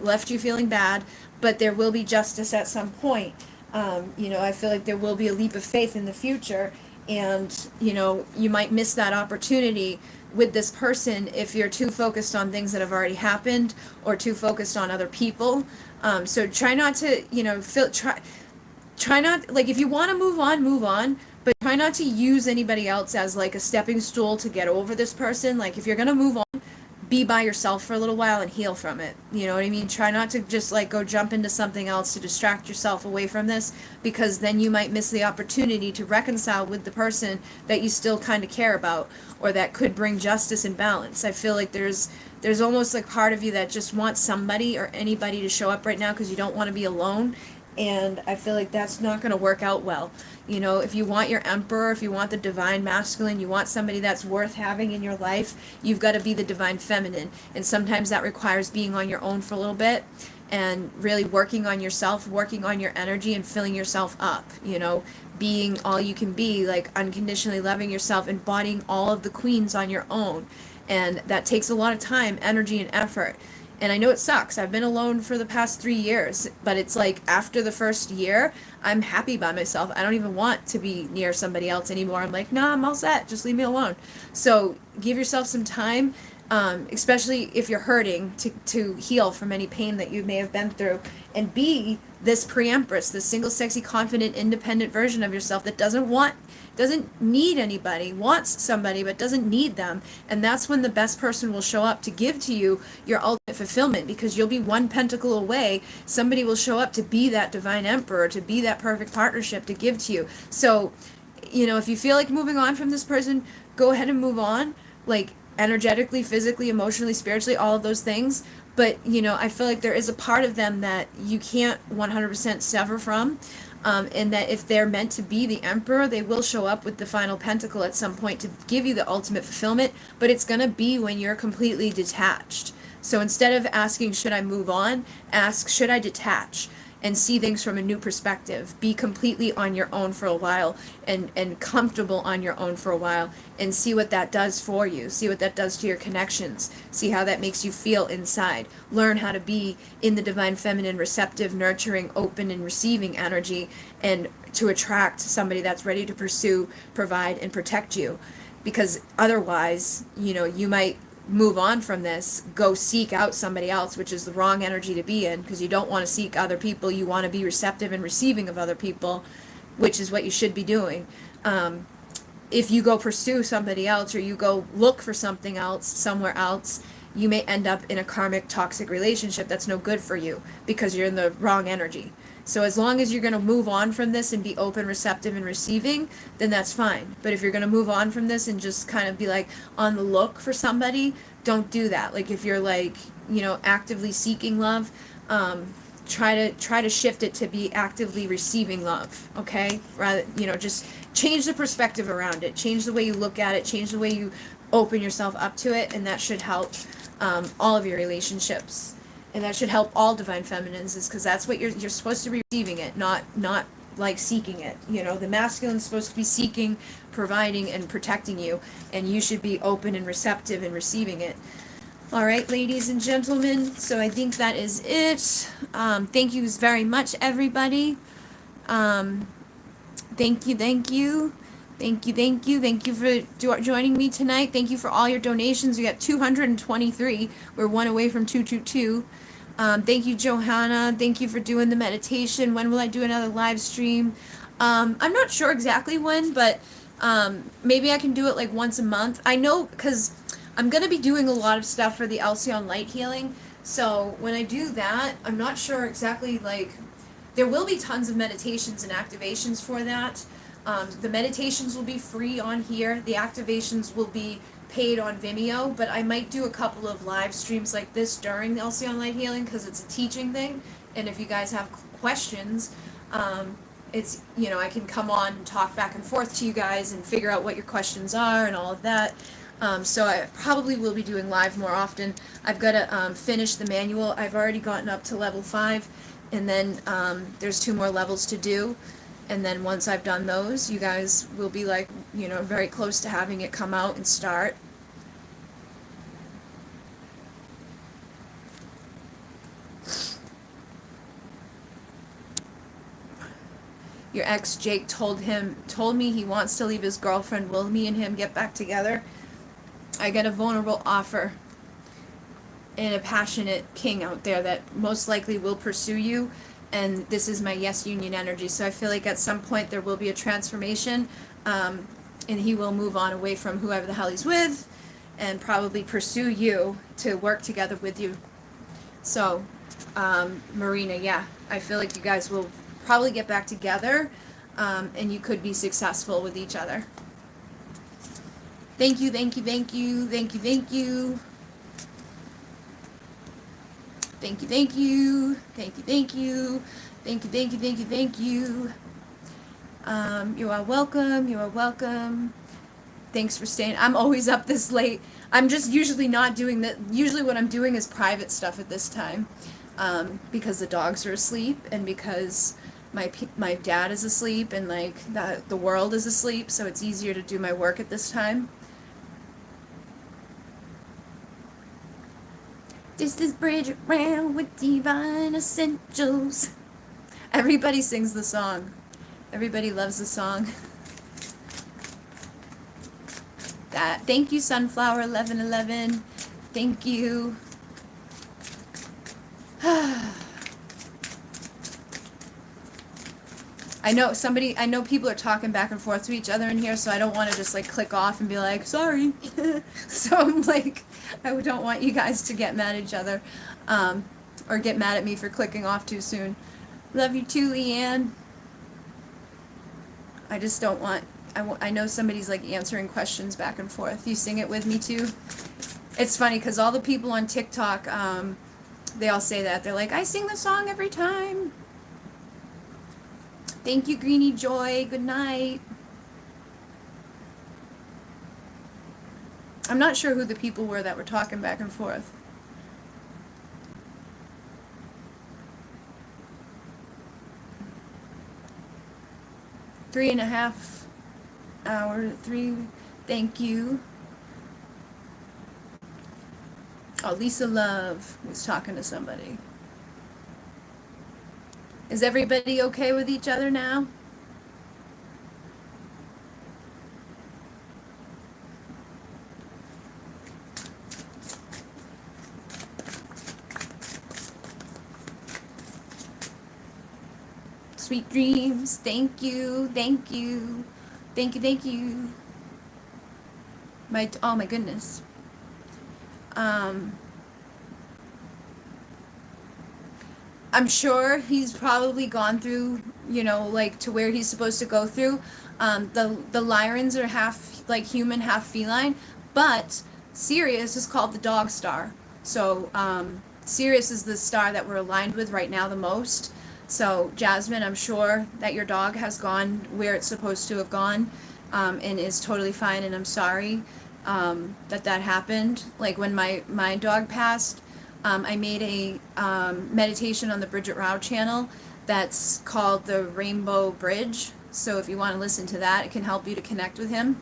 [SPEAKER 1] left you feeling bad, but there will be justice at some point. I feel like there will be a leap of faith in the future, and, you might miss that opportunity with this person if you're too focused on things that have already happened, or too focused on other people. So try not to, try not, like, if you want to move on, but try not to use anybody else as like a stepping stool to get over this person. Like, if you're going to move on, be by yourself for a little while and heal from it. You know what I mean? Try not to just like go jump into something else to distract yourself away from this, because then you might miss the opportunity to reconcile with the person that you still kind of care about, or that could bring justice and balance. I feel like there's almost like part of you that just wants somebody or anybody to show up right now because you don't want to be alone. And I feel like that's not going to work out well. You know, if you want your emperor, if you want the divine masculine, you want somebody that's worth having in your life, you've got to be the divine feminine. And sometimes that requires being on your own for a little bit and really working on yourself, working on your energy and filling yourself up, you know, being all you can be, like unconditionally loving yourself, embodying all of the queens on your own. And that takes a lot of time, energy, and effort. And I know it sucks. I've been alone for the past 3 years, but it's like after the first year, I'm happy by myself. I don't even want to be near somebody else anymore. I'm like, nah, I'm all set. Just leave me alone. So give yourself some time, especially if you're hurting, to heal from any pain that you may have been through, and be this pre-empress, this single, sexy, confident, independent version of yourself that doesn't need anybody, wants somebody but doesn't need them. And that's when the best person will show up to give to you your ultimate fulfillment, because you'll be one pentacle away. Somebody will show up to be that divine emperor, to be that perfect partnership to give to you. So, you know, if you feel like moving on from this person, go ahead and move on, like energetically, physically, emotionally, spiritually, all of those things. But, you know, I feel like there is a part of them that you can't 100% sever from. And that if they're meant to be the emperor, they will show up with the final pentacle at some point to give you the ultimate fulfillment, but it's going to be when you're completely detached. So instead of asking, should I move on, ask, should I detach and see things from a new perspective? Be completely on your own for a while and comfortable on your own for a while, and see what that does for you. See what that does to your connections. See how that makes you feel inside. Learn how to be in the divine feminine, receptive, nurturing, open, and receiving energy, and to attract somebody that's ready to pursue, provide, and protect you. Because otherwise, you know, you might move on from this, go seek out somebody else, which is the wrong energy to be in, because you don't want to seek other people. You want to be receptive and receiving of other people, which is what you should be doing. If you go pursue somebody else, or you go look for something else somewhere else, you may end up in a karmic toxic relationship that's no good for you, because you're in the wrong energy. So as long as you're going to move on from this and be open, receptive, and receiving, then that's fine. But if you're going to move on from this and just kind of be like on the look for somebody, don't do that. Like if you're like, you know, actively seeking love, try to shift it to be actively receiving love. Okay? Rather, you know, just change the perspective around it. Change the way you look at it. Change the way you open yourself up to it, and that should help all of your relationships. And that should help all divine feminines, is because that's what you're supposed to be receiving it, not like seeking it. You know, the masculine's supposed to be seeking, providing, and protecting you, and you should be open and receptive and receiving it. All right, ladies and gentlemen, so I think that is it. Thank you very much, everybody. Thank you for joining me tonight. Thank you for all your donations. We got 223. We're one away from 222. Thank you, Johanna. Thank you for doing the meditation. When will I do another live stream? I'm not sure exactly when, but maybe I can do it like once a month. I know, because I'm going to be doing a lot of stuff for the Alcyon light healing. So when I do that, I'm not sure exactly, like, there will be tons of meditations and activations for that. The meditations will be free on here. The activations will be paid on Vimeo, but I might do a couple of live streams like this during the Alcyon light healing, because it's a teaching thing. And if you guys have questions, it's, you know, I can come on and talk back and forth to you guys and figure out what your questions are and all of that. So I probably will be doing live more often. I've got to finish the manual. I've already gotten up to level 5, and then there's 2 more levels to do. And then once I've done those, you guys will be like, you know, very close to having it come out and start. Your ex Jake told me he wants to leave his girlfriend. Will me and him get back together? I get a vulnerable offer and a passionate king out there that most likely will pursue you. And this is my yes union energy. So I feel like at some point there will be a transformation, and he will move on away from whoever the hell he's with, and probably pursue you to work together with you. So, Marina, yeah, I feel like you guys will probably get back together, and you could be successful with each other. Thank you, thank you, thank you, thank you, thank you. Thank you, thank you, thank you, thank you, thank you, thank you, thank you, thank you. You are welcome, you are welcome. Thanks for staying. I'm always up this late. I'm just usually not doing that. Usually what I'm doing is private stuff at this time, because the dogs are asleep and because my dad is asleep and like the world is asleep, so it's easier to do my work at this time. This is Bridget Round with Divine Essentials. Everybody sings the song. Everybody loves the song. Thank you, Sunflower 1111. Thank you. I know people are talking back and forth to each other in here, so I don't want to just like click off and be like, sorry. So I'm like, I don't want you guys to get mad at each other, or get mad at me for clicking off too soon. Love you too, Leanne. I just don't want, I know somebody's like answering questions back and forth. You sing it with me too? It's funny because all the people on TikTok, they all say that. They're like, I sing the song every time. Thank you, Greenie Joy. Good night. I'm not sure who the people were that were talking back and forth. Three and a half hour, thank you. Oh, Lisa Love was talking to somebody. Is everybody okay with each other now? Sweet dreams. Thank you. Thank you. Thank you. Thank you. Oh my goodness. I'm sure he's probably gone through, like to where he's supposed to go through. The Lyrans are half like human, half feline, but Sirius is called the dog star. So Sirius is the star that we're aligned with right now the most. So Jasmine, I'm sure that your dog has gone where it's supposed to have gone, and is totally fine. And I'm sorry that happened. Like when my dog passed, I made a meditation on the Bridget Rao channel that's called the Rainbow Bridge. So if you want to listen to that, it can help you to connect with him.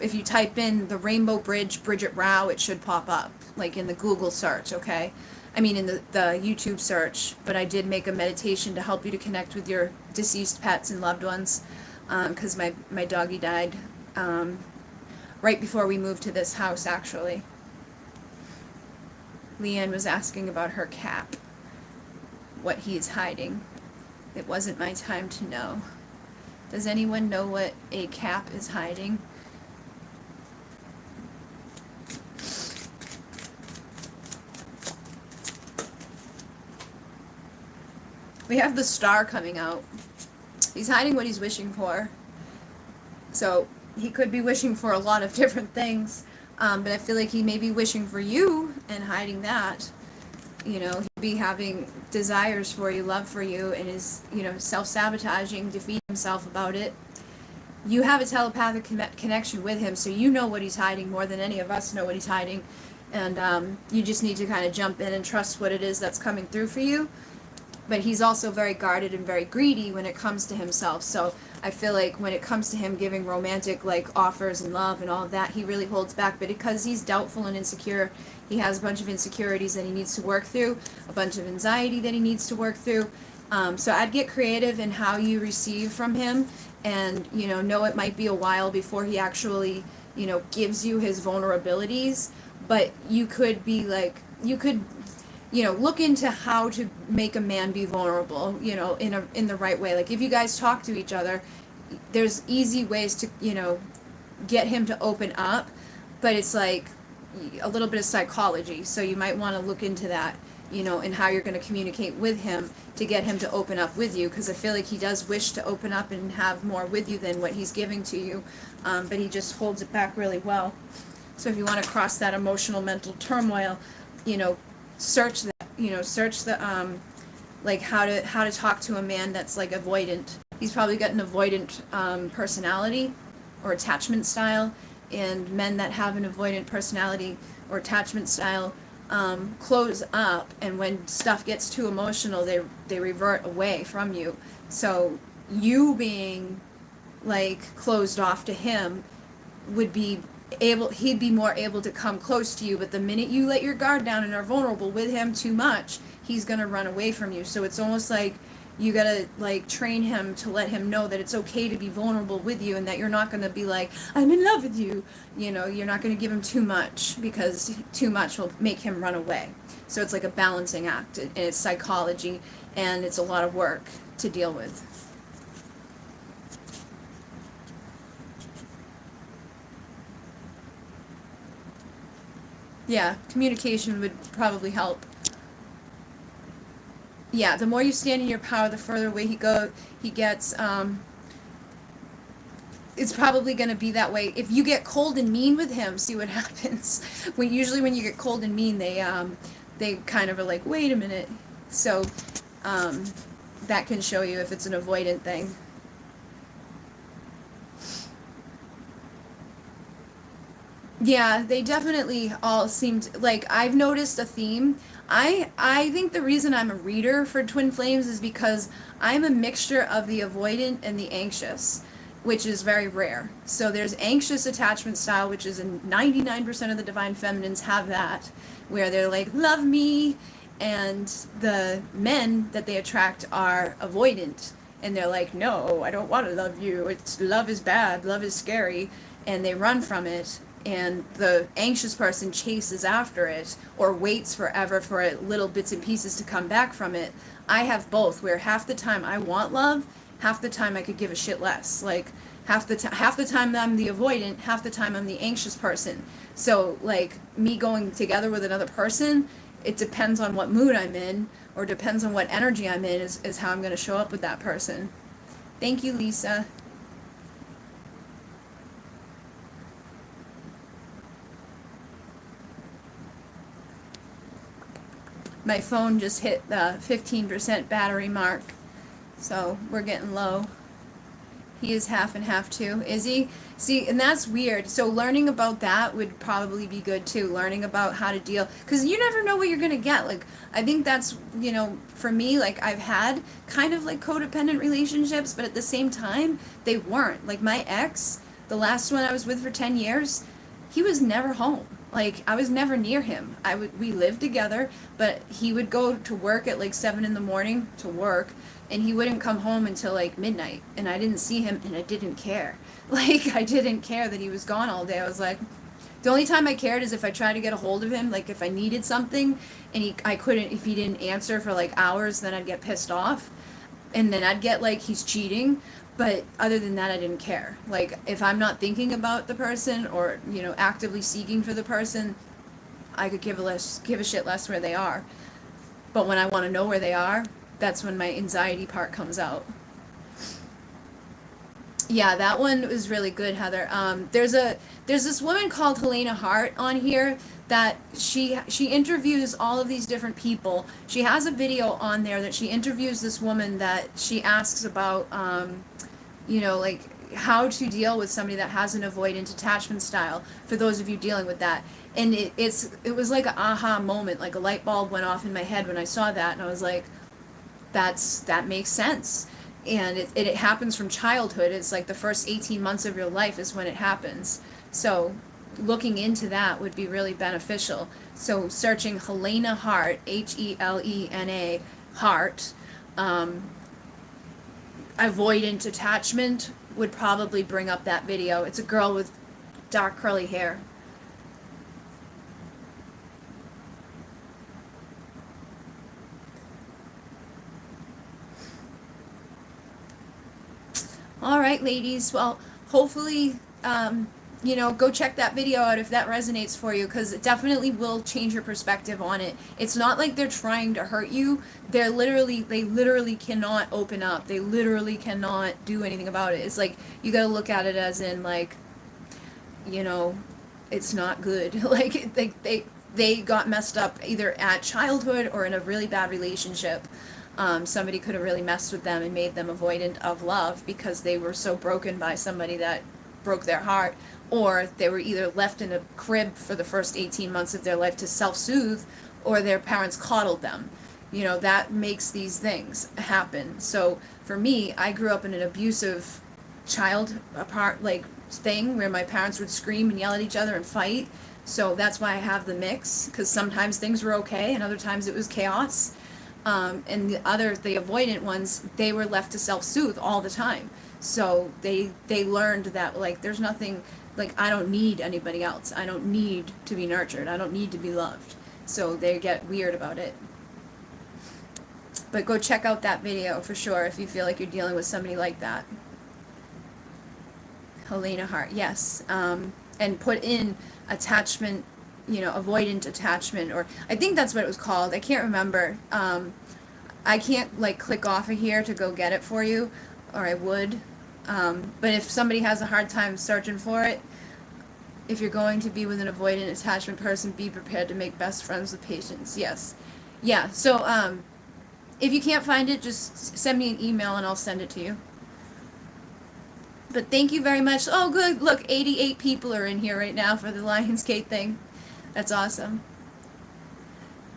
[SPEAKER 1] If you type in the Rainbow Bridge Bridget Rao, it should pop up, like in the Google search, okay? I mean in the YouTube search, but I did make a meditation to help you to connect with your deceased pets and loved ones, because my doggy died right before we moved to this house, actually. Leanne was asking about her cap, what he is hiding. It wasn't my time to know. Does anyone know what a cap is hiding? We have the star coming out. He's hiding what he's wishing for. So he could be wishing for a lot of different things. But I feel like he may be wishing for you and hiding that. He'd be having desires for you, love for you, and is, self-sabotaging, defeating himself about it. You have a telepathic connection with him, so you know what he's hiding more than any of us know what he's hiding. And you just need to kind of jump in and trust what it is that's coming through for you. But he's also very guarded and very greedy when it comes to himself. So I feel like when it comes to him giving romantic offers and love and all of that, he really holds back. But because he's doubtful and insecure, he has a bunch of insecurities that he needs to work through, a bunch of anxiety that he needs to work through. So I'd get creative in how you receive from him, and know it might be a while before he actually gives you his vulnerabilities. But you could be like, look into how to make a man be vulnerable, in the right way. Like if you guys talk to each other, there's easy ways to, get him to open up. but it's like a little bit of psychology, so you might want to look into that, you know, and how you're going to communicate with him to get him to open up with you, because I feel like he does wish to open up and have more with you than what he's giving to you, but he just holds it back really well. So if you want to cross that emotional mental turmoil, you know, search that, you know, search the like how to talk to a man that's like avoidant. He's probably got an avoidant personality or attachment style, and men that have an avoidant personality or attachment style close up, and when stuff gets too emotional, they revert away from you. So you being like closed off to him would be he'd be more able to come close to you, but the minute you let your guard down and are vulnerable with him too much, he's gonna run away from you. So it's almost like you gotta like train him to let him know that it's okay to be vulnerable with you, and that you're not gonna be like, I'm in love with you. You know, you're not gonna give him too much, because too much will make him run away. So it's like a balancing act, and it's psychology, and it's a lot of work to deal with. Yeah, communication would probably help. Yeah, the more you stand in your power, the further away he gets. It's probably going to be that way. If you get cold and mean with him, see what happens. Usually when you get cold and mean, they kind of are like, wait a minute. So that can show you if it's an avoidant thing. Yeah, they definitely all seemed like, I've noticed a theme. I think the reason I'm a reader for Twin Flames is because I'm a mixture of the avoidant and the anxious, which is very rare. So there's anxious attachment style, which is in 99% of the divine feminines have that, where they're like, love me, and the men that they attract are avoidant, and they're like, no, I don't want to love you. Love is bad, love is scary, and they run from it. And the anxious person chases after it or waits forever for little bits and pieces to come back from it. I have both, where half the time I want love, half the time I could give a shit less. Like half the time I'm the avoidant, half the time I'm the anxious person. So like me going together with another person, it depends on what mood I'm in, or depends on what energy I'm in, is how I'm going to show up with that person. Thank you, Lisa. My phone just hit the 15% battery mark, so we're getting low. He is half and half too. Is he? See, and that's weird. So learning about that would probably be good too. Learning about how to deal, because you never know what you're going to get. Like, I think that's, you know, for me, like I've had kind of like codependent relationships, but at the same time, they weren't. Like my ex, the last one I was with for 10 years, he was never home. Like I was never near him. We lived together, but he would go to work at like 7 in the morning to work, and he wouldn't come home until like midnight, and I didn't see him, and I didn't care. Like I didn't care that he was gone all day. I was like, the only time I cared is if I tried to get a hold of him, like if I needed something and I couldn't, if he didn't answer for like hours, then I'd get pissed off, and then I'd get like, he's cheating. But other than that, I didn't care. Like, if I'm not thinking about the person, or, you know, actively seeking for the person, I could give a shit less where they are. But when I want to know where they are, that's when my anxiety part comes out. Yeah, that one was really good, Heather. There's this woman called Helena Hart on here that she interviews all of these different people. She has a video on there that she interviews this woman that she asks about, you know, like how to deal with somebody that has an avoidant attachment style, for those of you dealing with that. And it was like an aha moment, like a light bulb went off in my head when I saw that, and I was like, that makes sense. And it happens from childhood. It's like the first 18 months of your life is when it happens. So looking into that would be really beneficial. So searching Helena Hart, Helena Hart, avoidant attachment, would probably bring up that video. It's a girl with dark curly hair. All right, ladies. Well, hopefully you know, go check that video out if that resonates for you, because it definitely will change your perspective on it. It's not like they're trying to hurt you. They literally cannot open up. They literally cannot do anything about it. It's like, you gotta look at it as in, like, you know, it's not good. Like, they got messed up either at childhood or in a really bad relationship. Somebody could have really messed with them and made them avoidant of love because they were so broken by somebody that broke their heart, or they were either left in a crib for the first 18 months of their life to self-soothe, or their parents coddled them. You know, that makes these things happen. So for me, I grew up in an abusive child apart, like, thing where my parents would scream and yell at each other and fight. So that's why I have the mix, because sometimes things were okay and other times it was chaos. And the avoidant ones, they were left to self-soothe all the time. So they learned that, like, there's nothing, like, I don't need anybody else. I don't need to be nurtured. I don't need to be loved. So they get weird about it. But go check out that video for sure if you feel like you're dealing with somebody like that. Helena Hart, yes. And put in attachment, you know, avoidant attachment, or I think that's what it was called. I can't remember. I can't, like, click off of here to go get it for you, or I would. But if somebody has a hard time searching for it, if you're going to be with an avoidant attachment person, be prepared to make best friends with patience. Yes. Yeah, so if you can't find it, just send me an email and I'll send it to you. But thank you very much. Oh, good. Look, 88 people are in here right now for the Lionsgate thing. That's awesome.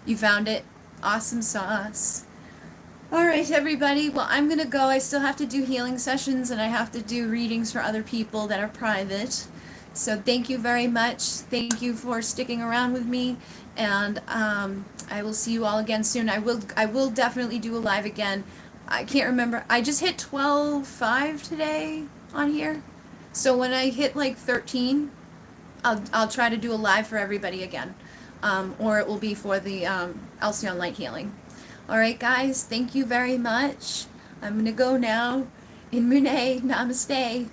[SPEAKER 1] You found it? Awesome sauce. All right, everybody. Well, I'm going to go. I still have to do healing sessions, and I have to do readings for other people that are private. So thank you very much. Thank you for sticking around with me, and I will see you all again soon. I will definitely do a live again. I can't remember. I just hit 12.5 today on here. So when I hit like 13, I'll try to do a live for everybody again. Or it will be for the Alcyon Light Healing. Alright guys, thank you very much. I'm going to go now. In Mune, namaste.